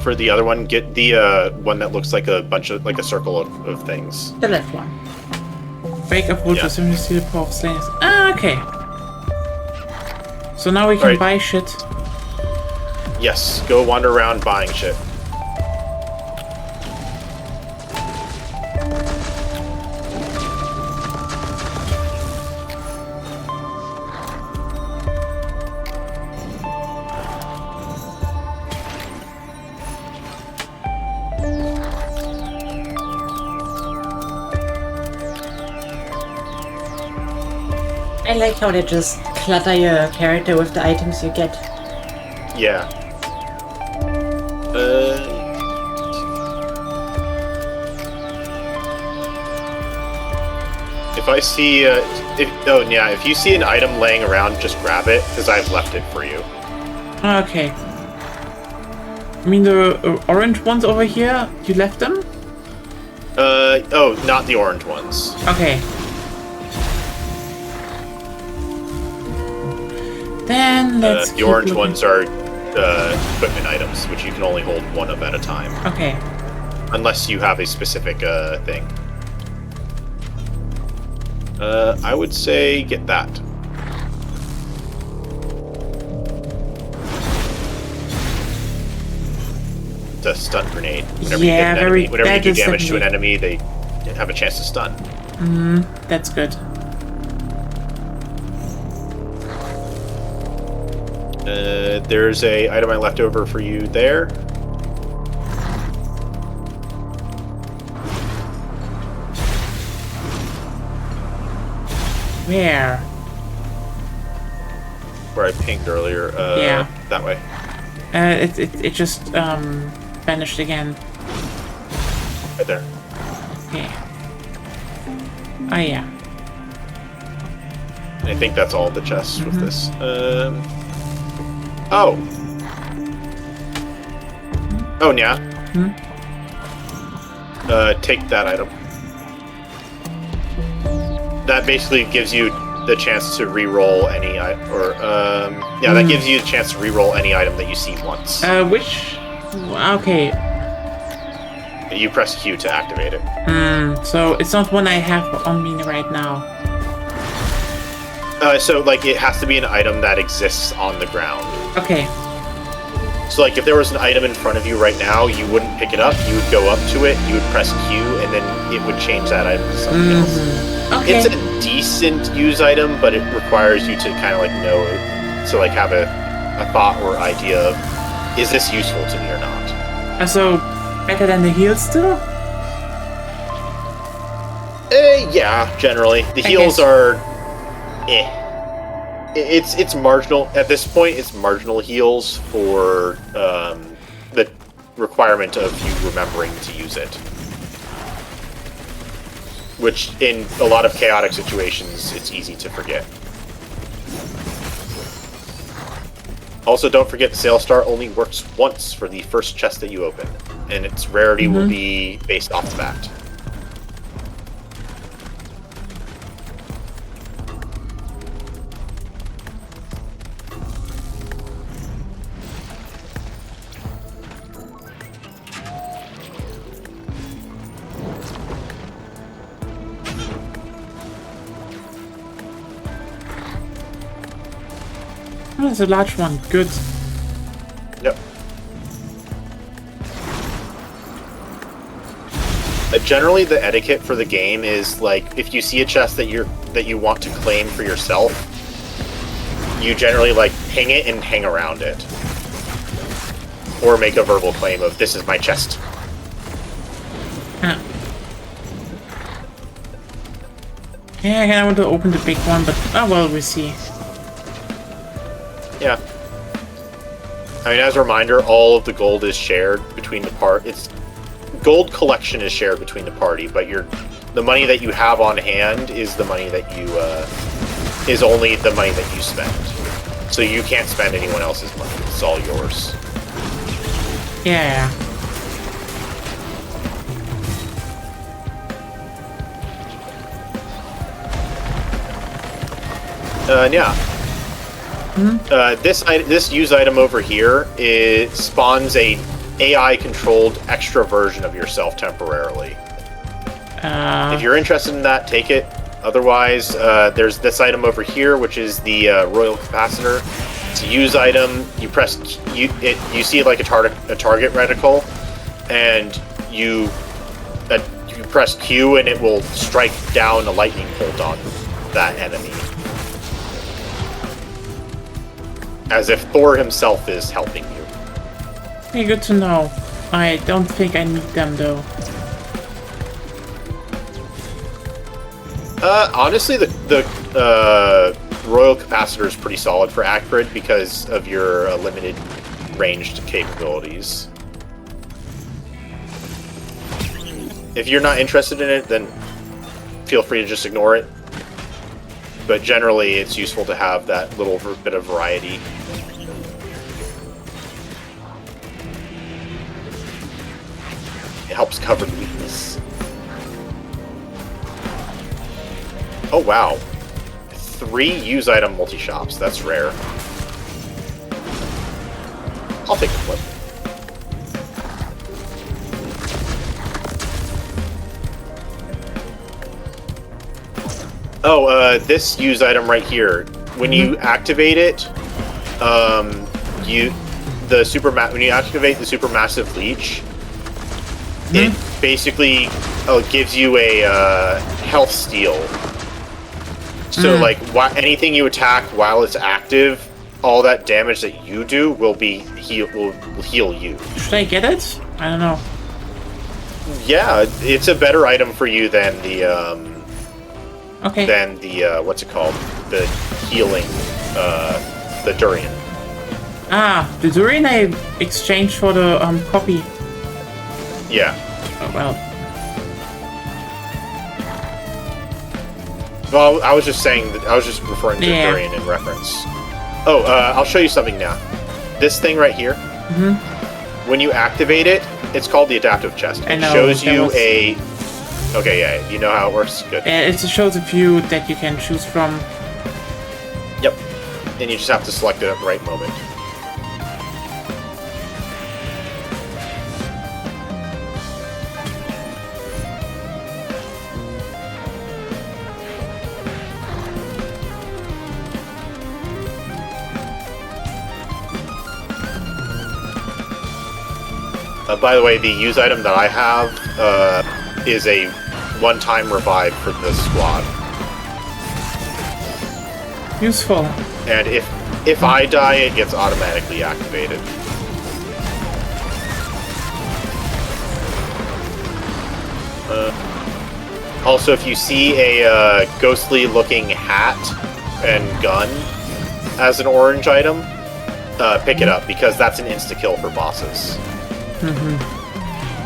for the other one, get the one that looks like a bunch of a circle of things. The left one. Break up wood Yeah. for some see the power of slings. Ah, okay. So now we can Right. buy shit. Yes, go wander around buying shit. I like how they just clutter your character with the items you get. Yeah. If I see, if you see an item laying around, just grab it, because I've left it for you. Okay. I mean the orange ones over here, you left them? Oh, not the orange ones. Okay. Then let's The keep orange looking. ones are equipment items, which you can only hold one of at a time, Okay. unless you have a specific thing. I would say get that. The stun grenade. Whenever Yeah, you get an very- enemy, whenever you that do is damage to an definitely- enemy, they have a chance to stun. That's good. There's a item I left over for you there. Where? Where I pinged earlier. Yeah. That way. It just vanished again. Right there. Okay. Oh yeah. I think that's all the chests with this. Oh. Oh, yeah. Take that item. That basically gives you the chance to re-roll any that gives you the chance to re-roll any item that you see once. Which? Okay. You press Q to activate it. So it's not one I have on me right now. So like it has to be an item that exists on the ground. Okay. So like if there was an item in front of you right now, you wouldn't pick it up. You would go up to it, you would press Q, and then it would change that item to something else. Okay. It's a decent use item, but it requires you to kind of like know, to like have a thought or idea of, is this useful to me or not? So, better than the heals still? Yeah, generally. The heals are, It's marginal at this point. It's marginal heals for the requirement of you remembering to use it, which in a lot of chaotic situations it's easy to forget. Also, don't forget Sail Star only works once for the first chest that you open, and its rarity will be based off the bat. Oh, that's a large one. Good. Yep. Generally, the etiquette for the game is like if you see a chest that you want to claim for yourself, you generally like ping it and hang around it, or make a verbal claim of "This is my chest." Yeah, I kind of want to open the big one, but oh well, we'll see. Yeah. I mean, as a reminder, all of the gold is shared between the gold collection is shared between the party, but the money that you have on hand is the money that you is only the money that you spend. So you can't spend anyone else's money. It's all yours. Yeah. Yeah. This use item over here, it spawns a AI-controlled extra version of yourself temporarily. If you're interested in that, take it. Otherwise, there's this item over here, which is the Royal Capacitor. It's a use item. You press you see like a target reticle, and you press Q, and it will strike down a lightning bolt on that enemy. As if Thor himself is helping you. Okay, good to know. I don't think I need them though. Honestly, the Royal Capacitor is pretty solid for Acrid because of your limited ranged capabilities. If you're not interested in it, then feel free to just ignore it. But generally, it's useful to have that little bit of variety. It helps cover the weakness. Oh wow. 3 use item multi-shops. That's rare. I'll take a flip. Oh, this use item right here. When you activate it, when you activate the supermassive leech, it basically gives you a health steal. So like anything you attack while it's active, all that damage that you do will heal you. Should I get it? I don't know. Yeah, it's a better item for you than the Okay. than the what's it called? The healing the durian. Ah, the durian I exchanged for the copy. Yeah. Oh, well. Well, I was just saying that I was just referring to durian in reference. Oh, I'll show you something now. This thing right here. When you activate it, it's called the adaptive chest. It shows you a. Okay, yeah, you know how it works. Good. It shows a few that you can choose from. Yep. And you just have to select it at the right moment. By the way, the use item that I have is a one-time revive for the squad. Useful. And if I die, it gets automatically activated. Also, if you see a ghostly-looking hat and gun as an orange item, pick it up, because that's an insta-kill for bosses.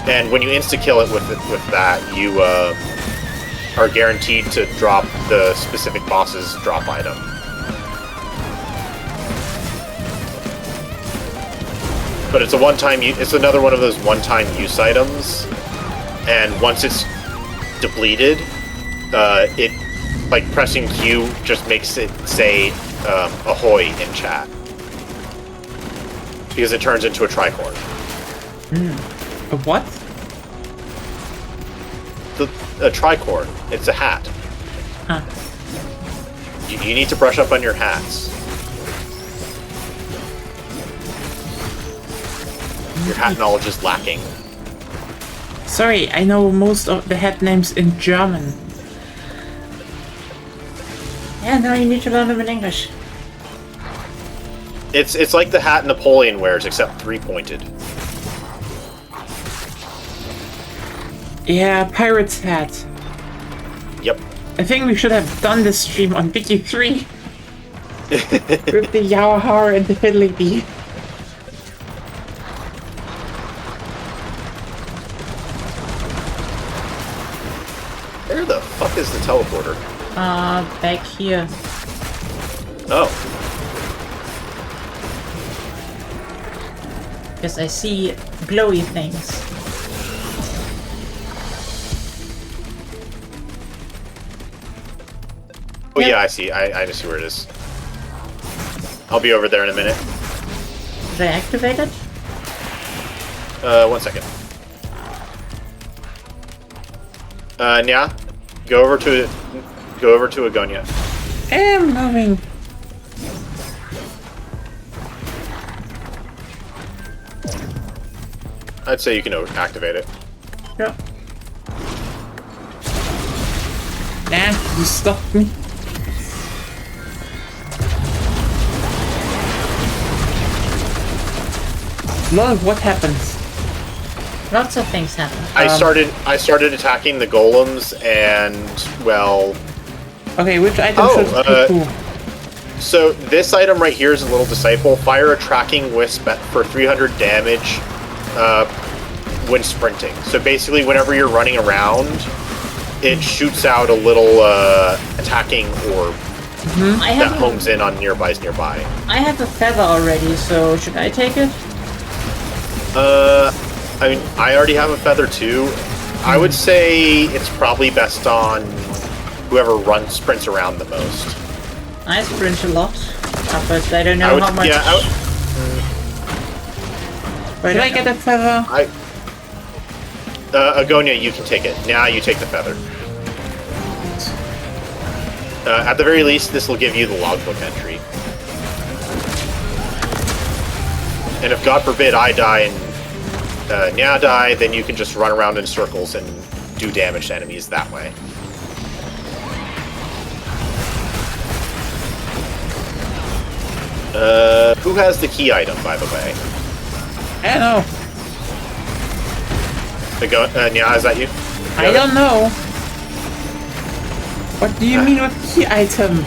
And when you insta-kill it with that, you are guaranteed to drop the specific boss's drop item. But it's a one-time. It's another one of those one-time use items, and once it's depleted, it like pressing Q just makes it say "ahoy" in chat because it turns into a tricorn. A what? A tricorn. It's a hat. Huh. You need to brush up on your hats. Your hat knowledge is lacking. Sorry, I know most of the hat names in German. Yeah, now you need to learn them in English. It's like the hat Napoleon wears, except three-pointed. Yeah, pirate's hat. Yep. I think we should have done this stream on Wiki 3. With the Yawahar and the Fiddly Bee. Where the fuck is the teleporter? Back here. Oh. Because I see glowy things. Oh yeah, I see. I just see where it is. I'll be over there in a minute. Did I activate it? 1 second. Nya, go over to Agonia. I'm moving. I'd say you can activate it. Yep. Nah, you stopped me. Lol, what happens? Lots of things happen. I started attacking the golems, and well. Okay, which item should poo-poo? So this item right here is a little disciple. Fire a tracking wisp for 300 damage when sprinting. So basically, whenever you're running around, it shoots out a little attacking orb that homes in on nearby. I have a feather already, so should I take it? I mean, I already have a feather too. I would say it's probably best on whoever sprints around the most. I sprint a lot, but I don't know how much. Yeah, Should I get a feather? Agonia, you can take it. Now you take the feather. At the very least, this will give you the logbook entry. And if, God forbid, I die and Nya die, then you can just run around in circles and do damage to enemies that way. Who has the key item, by the way? I don't know. Nya, is that you? I don't know. What do you mean with key item?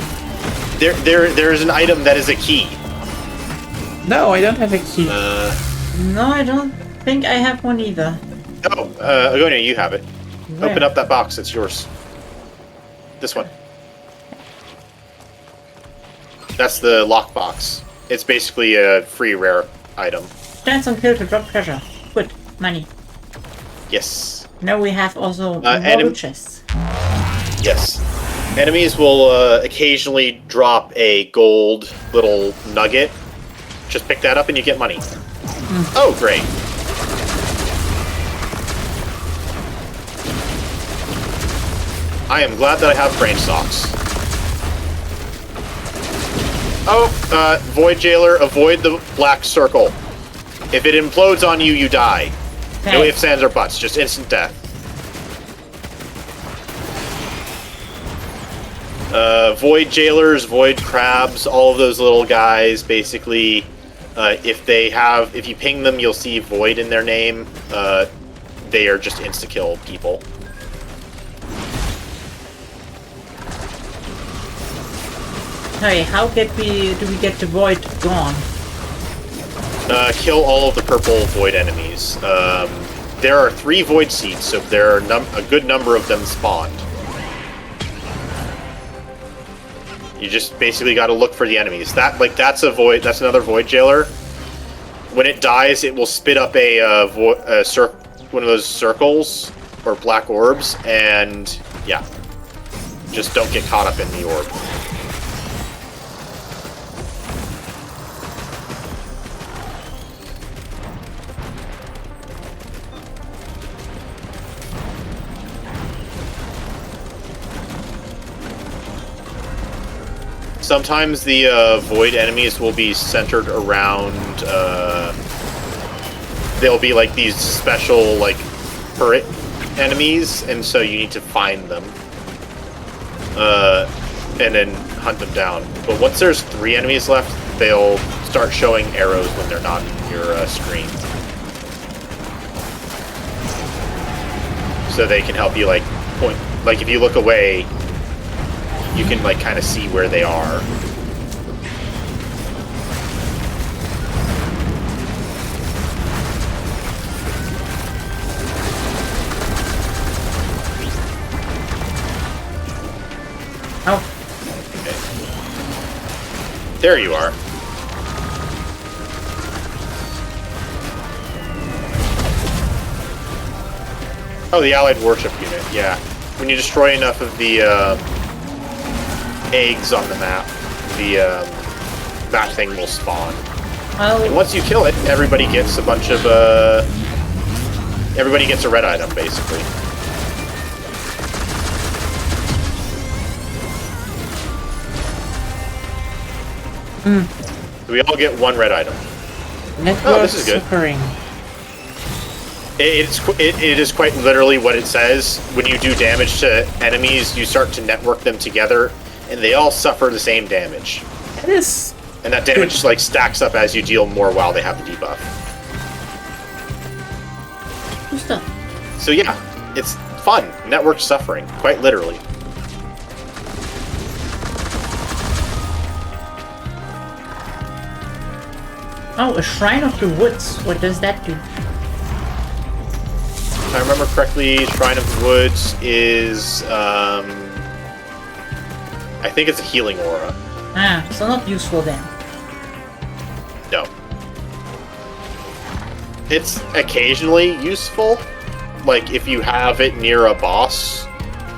There is an item that is a key. No, I don't have a key. No, I don't think I have one either. Oh, Agonia, you have it. Where? Open up that box, it's yours. This one. That's the lockbox. It's basically a free rare item. Chance on kill to drop treasure. Good. Money. Yes. Now we have also enem- chests. Yes. Enemies will occasionally drop a gold little nugget. Just pick that up and you get money. Oh, great. I am glad that I have brain socks. Oh, Void Jailer, avoid the black circle. If it implodes on you, you die. No ifs, ands, or buts. Just instant death. Void jailers, void crabs, all of those little guys, basically, if you ping them, you'll see void in their name. They are just insta-kill people. Hey, how do we get the void gone? Kill all of the purple void enemies. There are 3 void seeds, so there are a good number of them spawned. You just basically got to look for the enemies. That's another void jailer. When it dies, it will spit up one of those circles or black orbs, and yeah, just don't get caught up in the orb. Sometimes the void enemies will be centered around. They'll be like these special like turret enemies, and so you need to find them, and then hunt them down. But once there's 3 enemies left, they'll start showing arrows when they're not in your screen, so they can help you like point. Like if you look away, you can like kind of see where they are. Oh. Okay. There you are. Oh, the Allied Warship Unit, yeah. When you destroy enough of the eggs on the map, that thing will spawn. Oh. And once you kill it, everybody gets a bunch of everybody gets a red item basically. So we all get 1 red item. Network this is good. suffering. It is quite literally what it says. When you do damage to enemies, you start to network them together, and they all suffer the same damage. That is. And that damage like stacks up as you deal more while they have the debuff. Who's that? So yeah, it's fun. Network suffering, quite literally. Oh, a Shrine of the Woods. What does that do? If I remember correctly, Shrine of the Woods is I think it's a healing aura. Ah, so not useful then. No. It's occasionally useful. Like, if you have it near a boss,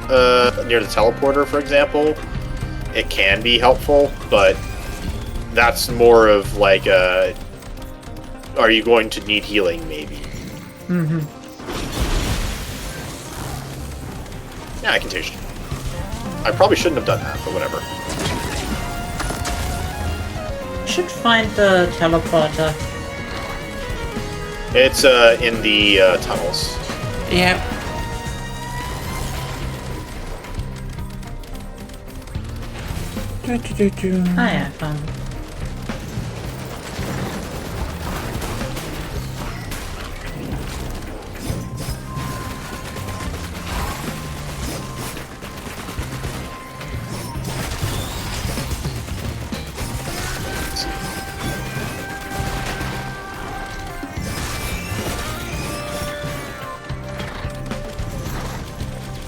near the teleporter, for example, it can be helpful, but that's more of like a... Are you going to need healing, maybe? Mm-hmm. Yeah, I can taste it. I probably shouldn't have done that, but whatever. Should find the teleporter. It's in the tunnels. Yep. Ah, yeah, I found it.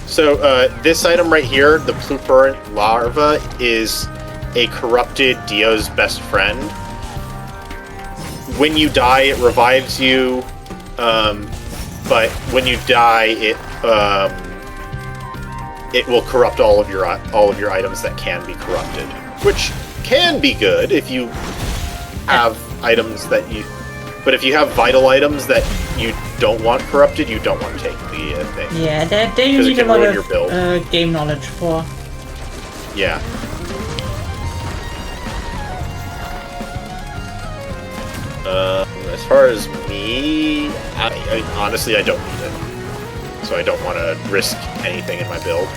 So, this item right here, the Plupurant Larva, is a corrupted Dio's best friend. When you die, it revives you, but when you die, it will corrupt all of your items that can be corrupted, which can be good if you have items that you... But if you have vital items that you don't want corrupted, you don't want to take the thing. Yeah, that you need a lot of game knowledge for. Yeah. As far as me, Honestly, I don't need it. So I don't want to risk anything in my build.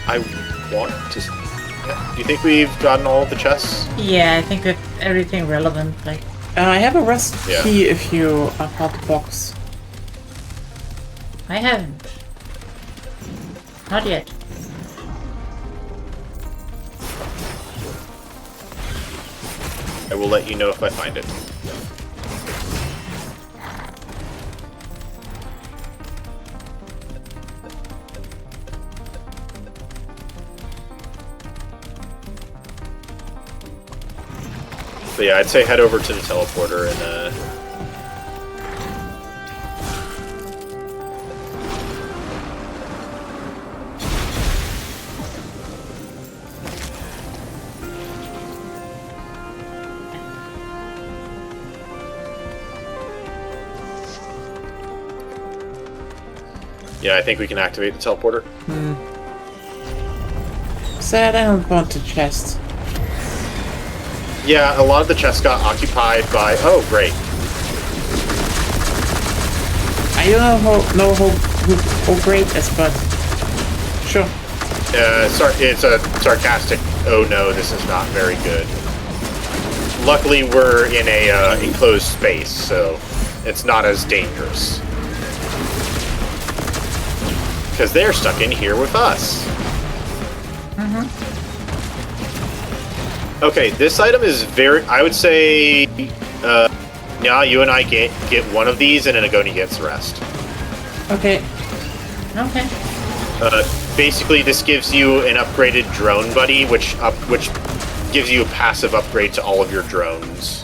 I want to... Yeah. Do you think we've gotten all of the chests? Yeah, I think that everything relevant, like... I have a rust Yeah. key if you upload the box. I haven't. Not yet. I will let you know if I find it. So yeah, I'd say head over to the teleporter and yeah, I think we can activate the teleporter. Sad I don't want the chest. Yeah, a lot of the chests got occupied by... Oh, great. I don't know how great it is, but sure. It's a sarcastic, oh no, this is not very good. Luckily, we're in a enclosed space, so it's not as dangerous. Because they're stuck in here with us. Okay, this item is very... I would say... yeah, you and I get one of these, and then Agoni gets the rest. Okay. Okay. Basically, this gives you an upgraded drone buddy, which gives you a passive upgrade to all of your drones.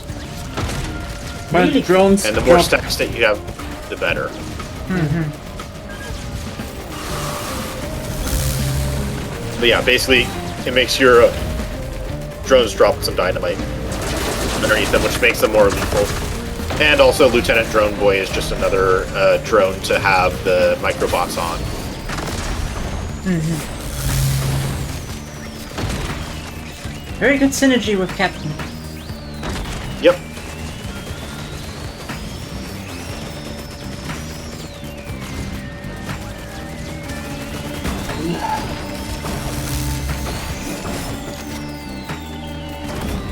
Well, Really? drones And the more drop- stacks that you have, the better. But yeah, basically, it makes your drones drop some dynamite underneath them, which makes them more lethal. And also, Lieutenant Drone Boy is just another drone to have the microbots on. Very good synergy with Captain. Yep.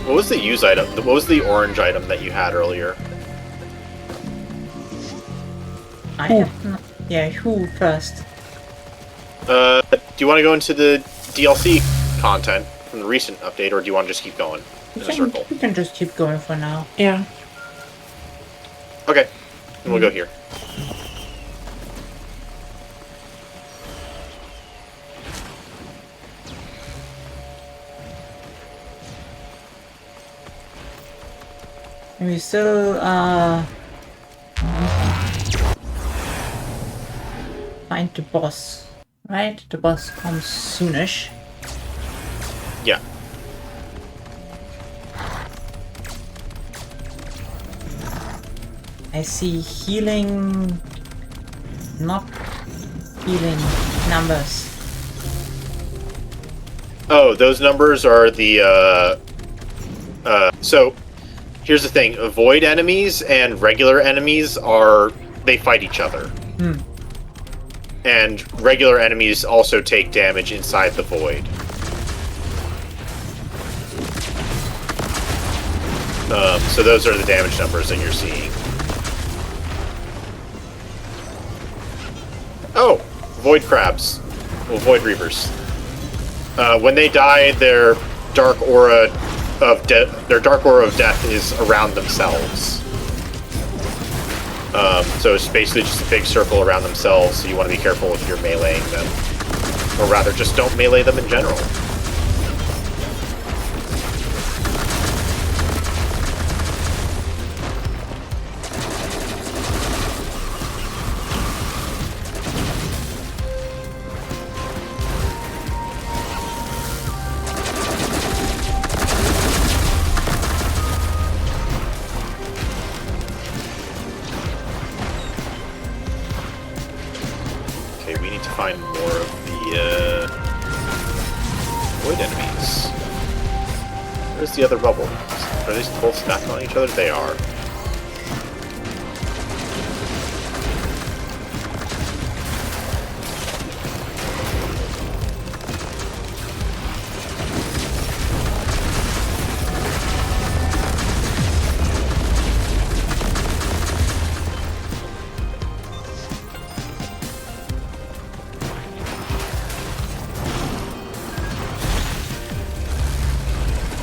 What was the use item? What was the orange item that you had earlier? I have not... Yeah, who first? Do you want to go into the DLC content from the recent update, or do you want to just keep going in a circle? We can just keep going for now. Yeah. Okay, and we'll go here. And we still, find the boss, right? The boss comes soonish. Yeah. I see healing, not healing numbers. Oh, those numbers are the, so, here's the thing. Void enemies and regular enemies they fight each other. And regular enemies also take damage inside the void. So those are the damage numbers that you're seeing. Oh, void crabs. Well, void reavers. When they die, their dark aura of death is around themselves. So it's basically just a big circle around themselves. So you want to be careful if you're meleeing them, or rather, just don't melee them in general. Okay, we need to find more of the void enemies. Where's the other bubble? Are they both stacked on each other? They are.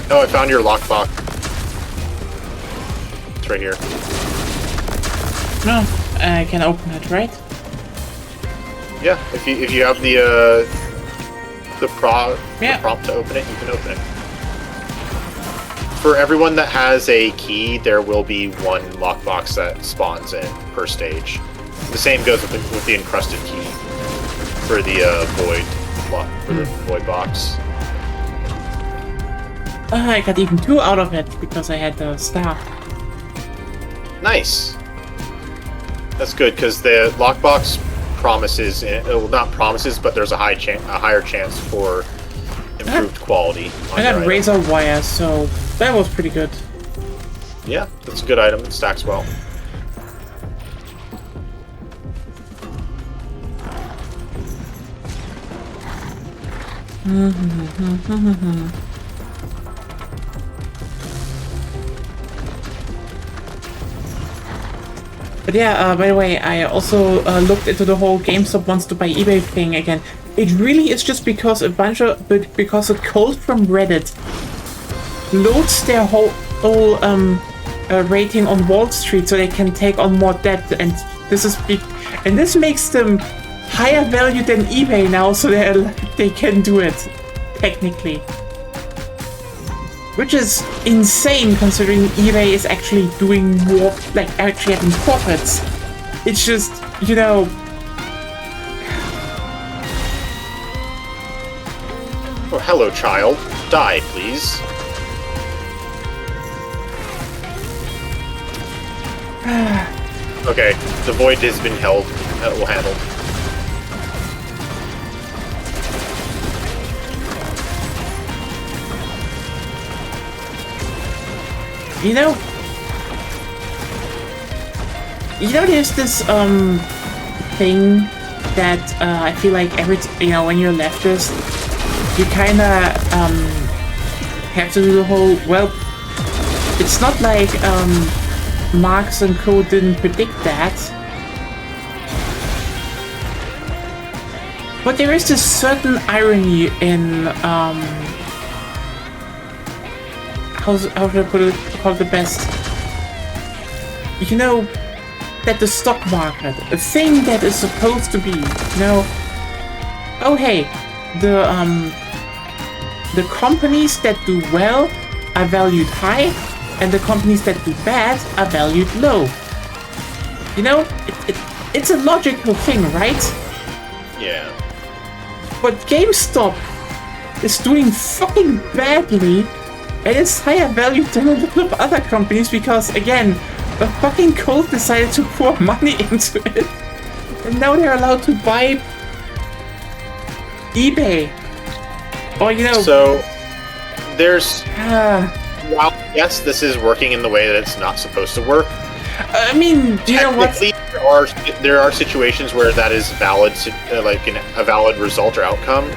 Oh, I found your lockbox. It's right here. No, I can open it, right? Yeah, if you have the prompt to open it, you can open it. For everyone that has a key, there will be one lockbox that spawns in per stage. The same goes with the encrusted key for the void box. I got even 2 out of it because I had the star. Nice. That's good because the lockbox promises, well, not promises, but there's a higher chance for improved quality. I got razor wire, so that was pretty good. Yeah, that's a good item. It stacks well. But yeah, by the way, I also looked into the whole GameStop wants to buy eBay thing again. It really is just because because a cult from Reddit loads their whole rating on Wall Street so they can take on more debt, and this makes them higher value than eBay now, so they can do it technically. Which is insane considering eBay is actually doing more, like actually having profits. It's just, you know... Oh, hello, child. Die, please. Okay, the void has been handled. You know, there's this thing that I feel like when you're leftist, you kind of have to do the whole, well, it's not like Marx and Co. didn't predict that, but there is this certain irony in how should I put it, call it the best? You know, that the stock market, a thing that is supposed to be, you know, oh hey, the companies that do well are valued high, and the companies that do bad are valued low. You know, it's a logical thing, right? Yeah. But GameStop is doing fucking badly, and it's higher value than a lot of other companies because, again, a fucking cult decided to pour money into it. And now they're allowed to buy eBay. Or, you know... So, there's... While, yes, this is working in the way that it's not supposed to work. I mean, do you know what? There are situations where that is valid, like a valid result or outcome,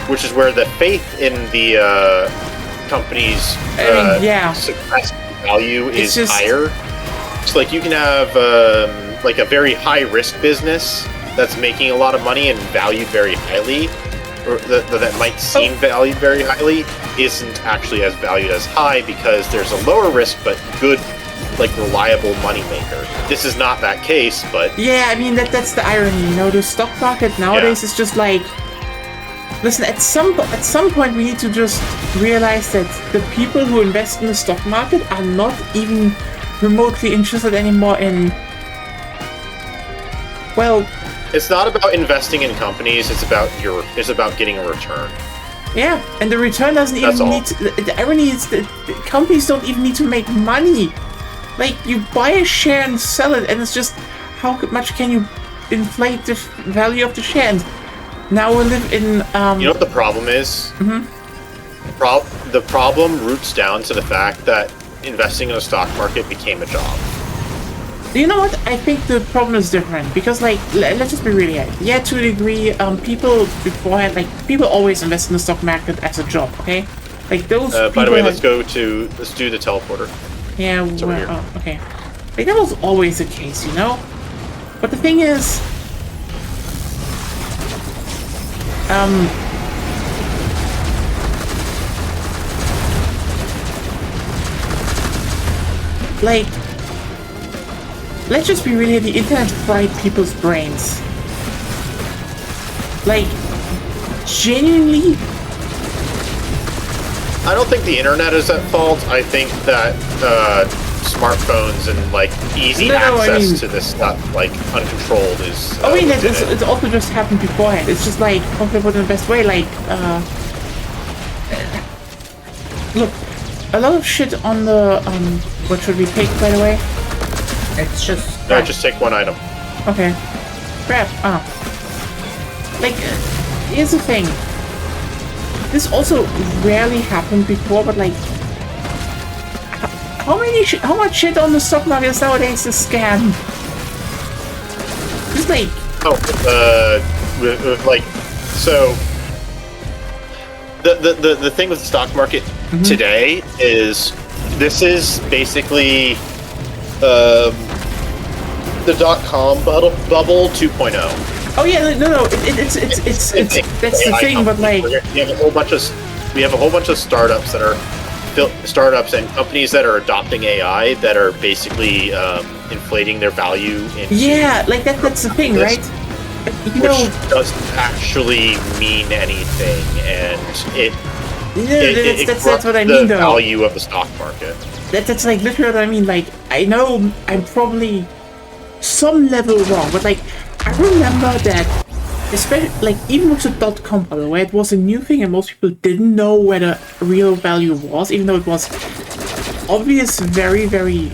which is where the faith in the... company's success value is just higher. So like you can have like a very high risk business that's making a lot of money and valued very highly, or that might seem valued very highly, isn't actually as valued as high because there's a lower risk but good, like reliable money maker. This is not that case, but yeah, I mean that's the irony. You know, the stock market nowadays is just like. Listen, at some point we need to just realize that the people who invest in the stock market are not even remotely interested anymore in... Well... It's not about investing in companies, it's about getting a return. Yeah, and the return doesn't even need to... The irony is that companies don't even need to make money. Like, you buy a share and sell it, and it's just how much can you inflate the value of the share? And now we live in... You know what the problem is? The problem roots down to the fact that investing in the stock market became a job. You know what? I think the problem is different because, like, let's just be really honest. Yeah, to a degree, people beforehand, like, people always invest in the stock market as a job. Okay, like those. By the way, let's do the teleporter. Yeah. It's over here. Oh, okay. Like that was always the case, you know. But the thing is, like, let's just be real, the internet fried people's brains. Like, genuinely. I don't think the internet is at fault. I think that smartphones and like easy access to this stuff, like uncontrolled, is. I mean, it's also just happened beforehand. It's just like, how can I put it in the best way? Like, look, a lot of shit on the what should we take, by the way? It's just. No, just take one item. Okay. Crap. Like, here's the thing. This also rarely happened before, but like, how much shit on the stock market nowadays is scam? Just like. Like, so. The thing with the stock market today is this is basically the .com bubble 2.0. Oh yeah, no, it's that's the thing, but like we have a whole bunch of startups that are startups and companies that are adopting AI that are basically inflating their value. Yeah, like that's the thing, right? You know, which doesn't actually mean anything, and that's what I mean, though. The value of the stock market. That's like literally what I mean. Like, I know I'm probably some level wrong, but like I remember that, especially like even with the .com, by the way, it was a new thing, and most people didn't know where the real value was, even though it was obvious very, very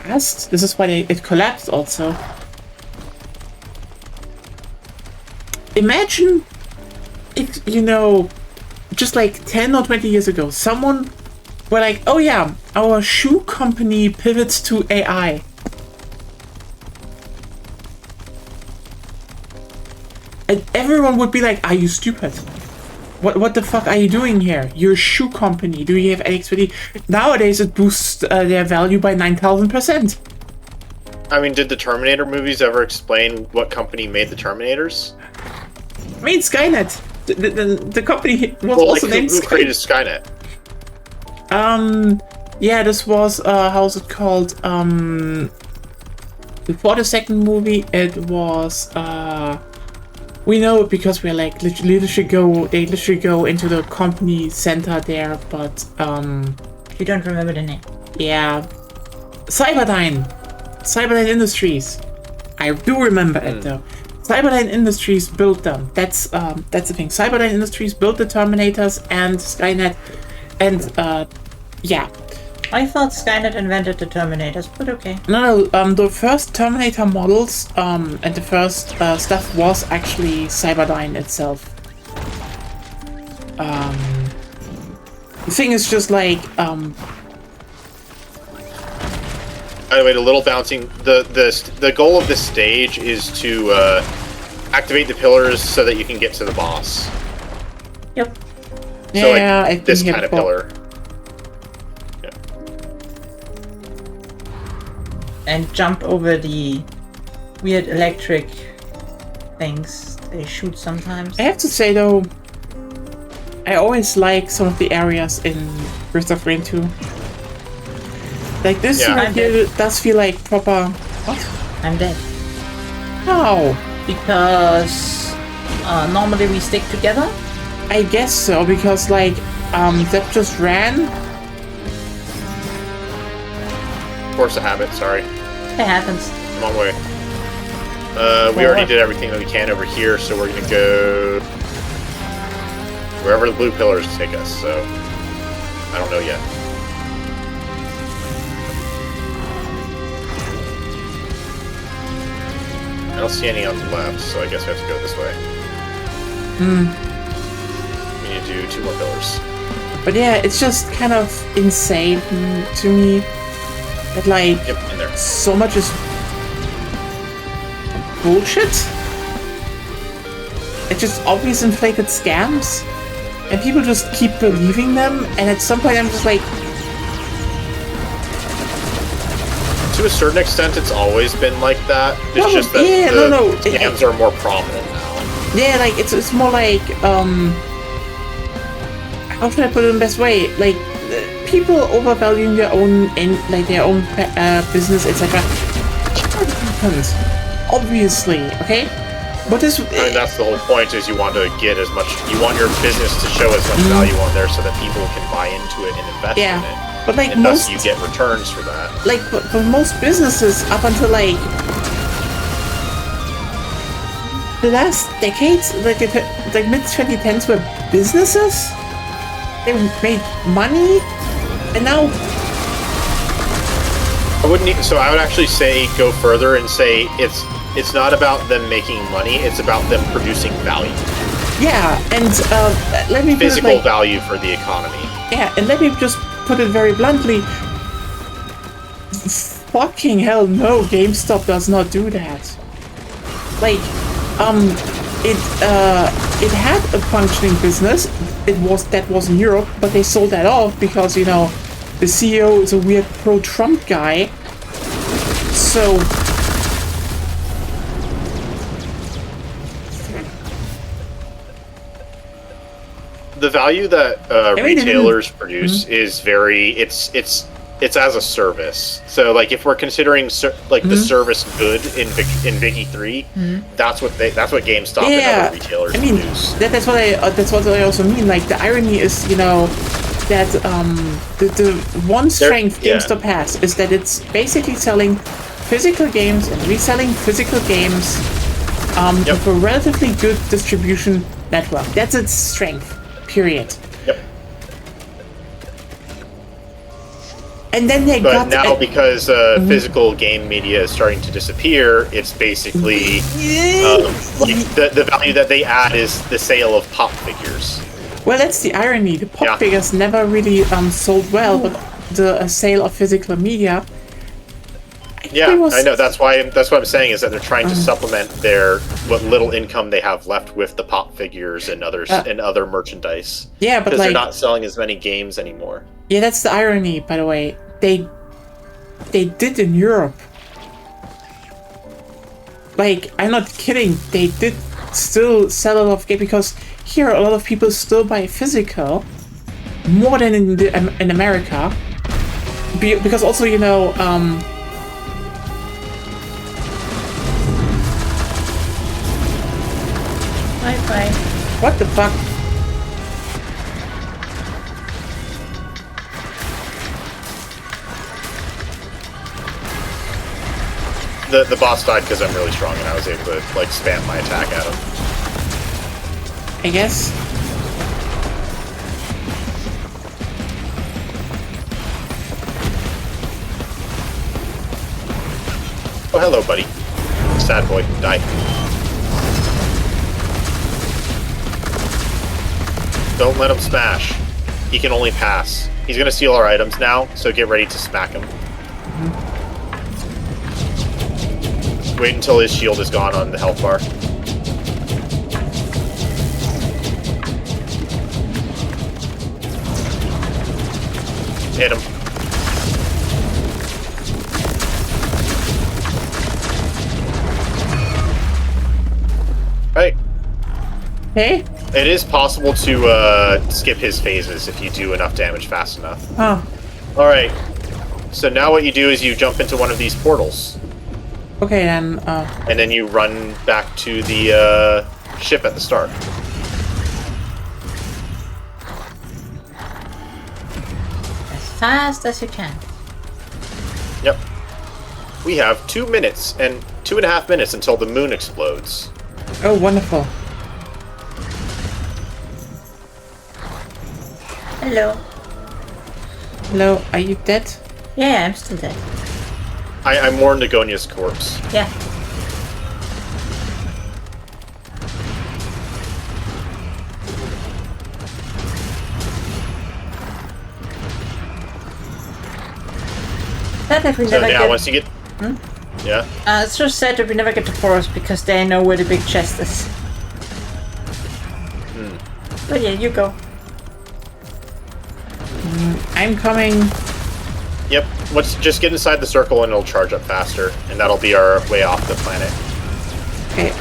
fast. This is why it collapsed also. Imagine if, you know, just like 10 or 20 years ago, someone were like, oh yeah, our shoe company pivots to AI. And everyone would be like, are you stupid? What the fuck are you doing here? You're a shoe company. Do you have any expertise? Nowadays, it boosts their value by 9,000%. I mean, did the Terminator movies ever explain what company made the Terminators? I mean, Skynet. The company was also named who created Skynet? Yeah, this was, how's it called? Before the second movie, it was, we know it because we're like, they literally go into the company center there, but, You don't remember the name? Yeah. Cyberdyne Industries. I do remember it, though. Cyberdyne Industries built them. That's the thing. Cyberdyne Industries built the Terminators and Skynet, and yeah. I thought Skynet invented the Terminators, but okay. No, the first Terminator models and the first stuff was actually Cyberdyne itself. The thing is just like By the way, the little bouncing. The goal of this stage is to activate the pillars so that you can get to the boss. Yep. So yeah, like this kind of pillar. Yeah. And jump over the weird electric things they shoot sometimes. I have to say though, I always like some of the areas in Breath of Rain 2. Like this right here does feel like proper. What? I'm dead. How? Because normally we stick together. I guess so, because like that just ran. Force of habit. Sorry. It happens. Wrong way. We already did everything that we can over here, so we're gonna go wherever the blue pillars take us. So I don't know yet. I don't see any on the left, so I guess we have to go this way. We need to do 2 more pillars. But yeah, it's just kind of insane to me that like Yep, in there. so much is bullshit. It's just obvious inflated scams, and people just keep believing them. And at some point, I'm just like, To a certain extent, it's always been like that. It's No, just that yeah, the no. scams are more prominent now. yeah, like it's more like how should I put it in the best way? Like people overvaluing their own business, etc. It happens, obviously. Okay, but this. I mean, that's the whole point. Is you want to get as much. You want your business to show as much value on there, so that people can buy into it and invest in it. But like And most, thus, you get returns for that. like for most businesses up until like the last decades, like mid 2010s were businesses. They made money, and now I wouldn't. So I would actually say go further and say it's not about them making money. It's about them producing value, yeah. And let me put it physical like, value for the economy. yeah, and let me just put it very bluntly. Fucking hell no, GameStop does not do that. Like, it had a functioning business. That was in Europe, but they sold that off because, you know, the CEO is a weird pro-Trump guy. So The value that retailers produce Mm-hmm. is very. It's as a service. So like if we're considering the Mm-hmm. service good in Vicky 3, that's what GameStop and other retailers I mean, produce. that's what I also mean. Like the irony is, you know, that the one strength GameStop has is that it's basically selling physical games and reselling physical games with a relatively good distribution network. That's its strength. Period. Yep. And then they But got now because physical game media is starting to disappear, it's basically the value that they add is the sale of pop figures. well, that's the irony. The pop figures never really sold well, but the sale of physical media. Yeah, I know. That's what I'm saying is that they're trying to supplement what little income they have left with the pop figures and other merchandise. Yeah, but because like, they're not selling as many games anymore. Yeah, that's the irony, by the way. They did in Europe. Like, I'm not kidding. They did still sell a lot of games because here a lot of people still buy physical more than in America. Because also, you know, Bye. what the fuck? The boss died because I'm really strong and I was able to like spam my attack at him. I guess. Oh, hello, buddy. Sad boy. Die. Don't let him smash. He can only pass. He's gonna steal our items now, so get ready to smack him. Wait until his shield is gone on the health bar. Hit him. Right. Hey? It is possible to skip his phases if you do enough damage fast enough. Oh. Alright. So now what you do is you jump into one of these portals. Okay, then, And then you run back to the ship at the start. As fast as you can. Yep. We have 2 minutes and 2.5 minutes until the moon explodes. oh, wonderful. Hello. Hello, are you dead? Yeah, I'm still dead. I mourn Nagonia's corpse. Yeah. sad that we So never now get. once you get, yeah, It's just sad that we never get to forest because they know where the big chest is. But yeah, you go. I'm coming. yep. Let's just get inside the circle and it'll charge up faster, and that'll be our way off the planet. Okay,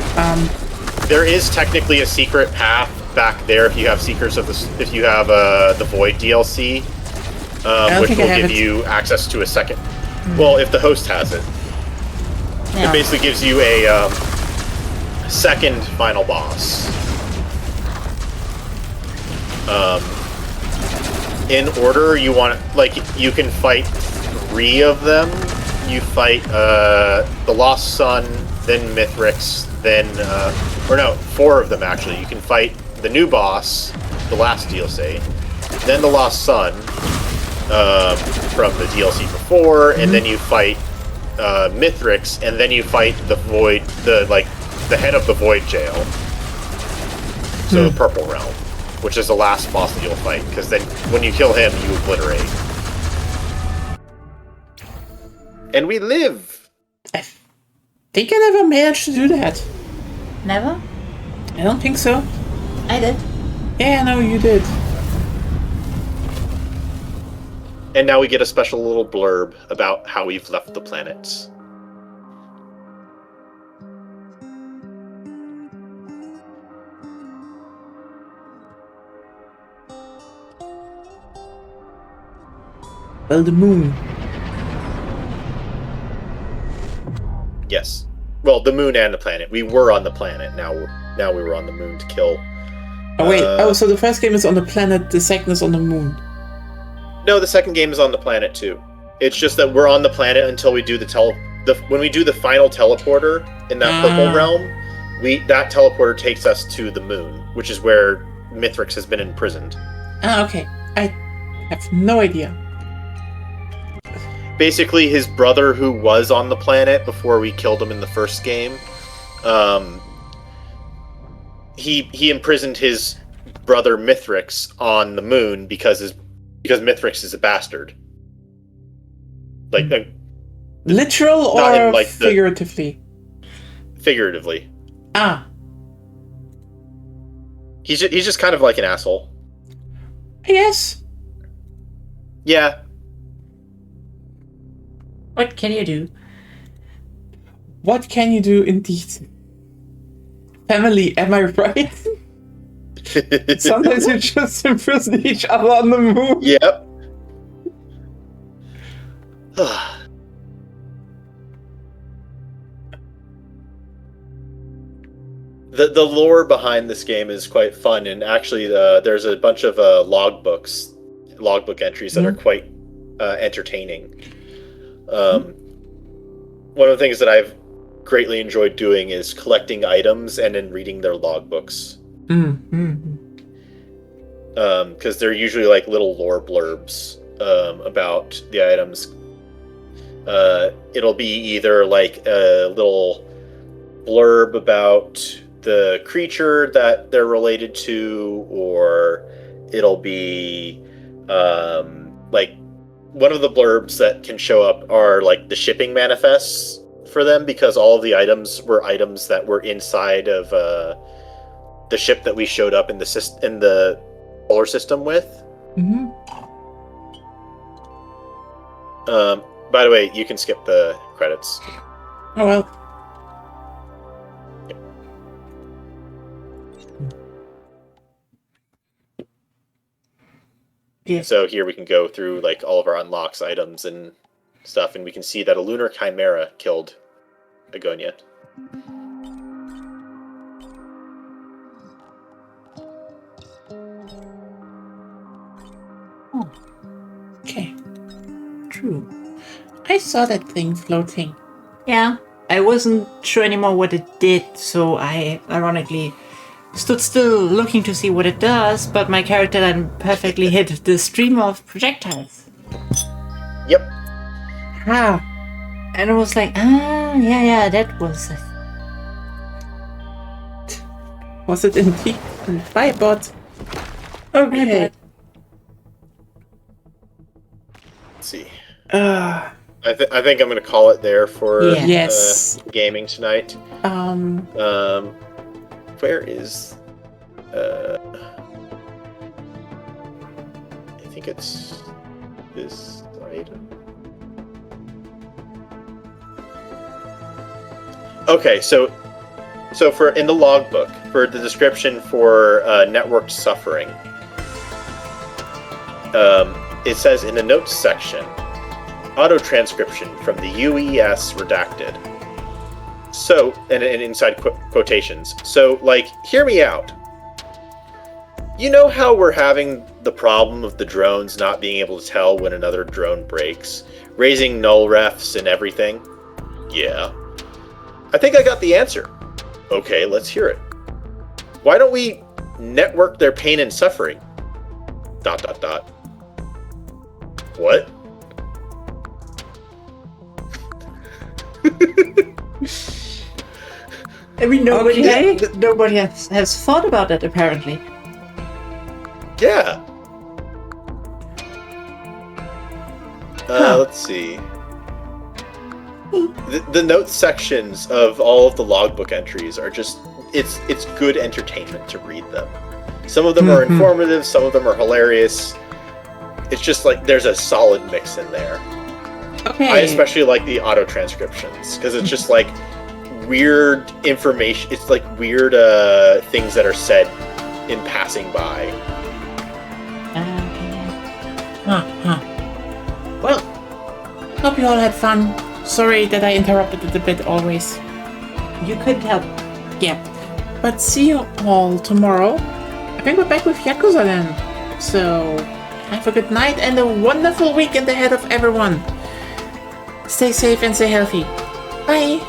There is technically a secret path back there if you have Seekers of the if you have the Void DLC, which will give you access to a second. Well, if the host has it, Yeah. it basically gives you a second final boss. In order, you want you can fight 3 of them. You fight the Lost Sun, then Mithrix, then or no, 4 of them actually. You can fight the new boss, the last DLC, then the Lost Sun from the DLC before, and then you fight Mithrix, and then you fight the Void, the head of the Void Jail. So the Purple Realm, which is the last boss that you'll fight, because then when you kill him, you obliterate. And we live! I think I never managed to do that. Never? I don't think so. I did. Yeah, no, you did. And now we get a special little blurb about how we've left the planets. Well, the moon. Yes. Well, the moon and the planet. We were on the planet. Now we were on the moon to kill. Oh wait. So the first game is on the planet. The second is on the moon. No, the second game is on the planet too. It's just that we're on the planet until we do when we do the final teleporter in that purple realm. That teleporter takes us to the moon, which is where Mithrix has been imprisoned. Okay. I have no idea. Basically, his brother, who was on the planet before we killed him in the first game, he imprisoned his brother Mithrix on the moon because Mithrix is a bastard. Literal or figuratively? Figuratively. Ah. He's just kind of like an asshole. Yes. Yeah. What can you do? What can you do indeed? Family, am I right? Sometimes you just imprison each other on the moon. Yep. The lore behind this game is quite fun, and actually there's a bunch of logbook entries that are quite entertaining. One of the things that I've greatly enjoyed doing is collecting items and then reading their logbooks. Because they're usually like little lore blurbs about the items. It'll be either like a little blurb about the creature that they're related to, or it'll be like one of the blurbs that can show up are like the shipping manifests for them, because all of the items were items that were inside of the ship that we showed up in the solar system with. By the way, you can skip the credits. Oh well. Yeah. So here we can go through like all of our unlocks, items, and stuff, and we can see that a lunar chimera killed Agonia. Oh. Okay. True. I saw that thing floating. Yeah. I wasn't sure anymore what it did, so I ironically stood still looking to see what it does, but my character then perfectly hit the stream of projectiles. Yep. Ah. And it was like, yeah, that was it. Was it indeed? Bye, bot. Okay. Let's see. I think I'm going to call it there for Yeah. Yes. gaming tonight. Where is? I think it's this item. Okay, so for in the logbook for the description for networked suffering, it says in the notes section, auto transcription from the UES redacted. So, and inside quotations. So, like, hear me out. You know how we're having the problem of the drones not being able to tell when another drone breaks, raising null refs and everything? Yeah. I think I got the answer. Okay, let's hear it. Why don't we network their pain and suffering? ... What? I mean, nobody, Okay. nobody has thought about that, apparently. Yeah. Huh. Let's see. The notes sections of all of the logbook entries are just it's good entertainment to read them. Some of them are informative, some of them are hilarious. It's just like there's a solid mix in there. Okay. I especially like the auto transcriptions because it's just like weird information. It's like weird things that are said in passing by. Well, hope you all had fun. Sorry that I interrupted it a bit always. You couldn't help. Yeah. But see you all tomorrow. I think we're back with Yakuza then. So, have a good night and a wonderful weekend ahead of everyone. Stay safe and stay healthy. Bye.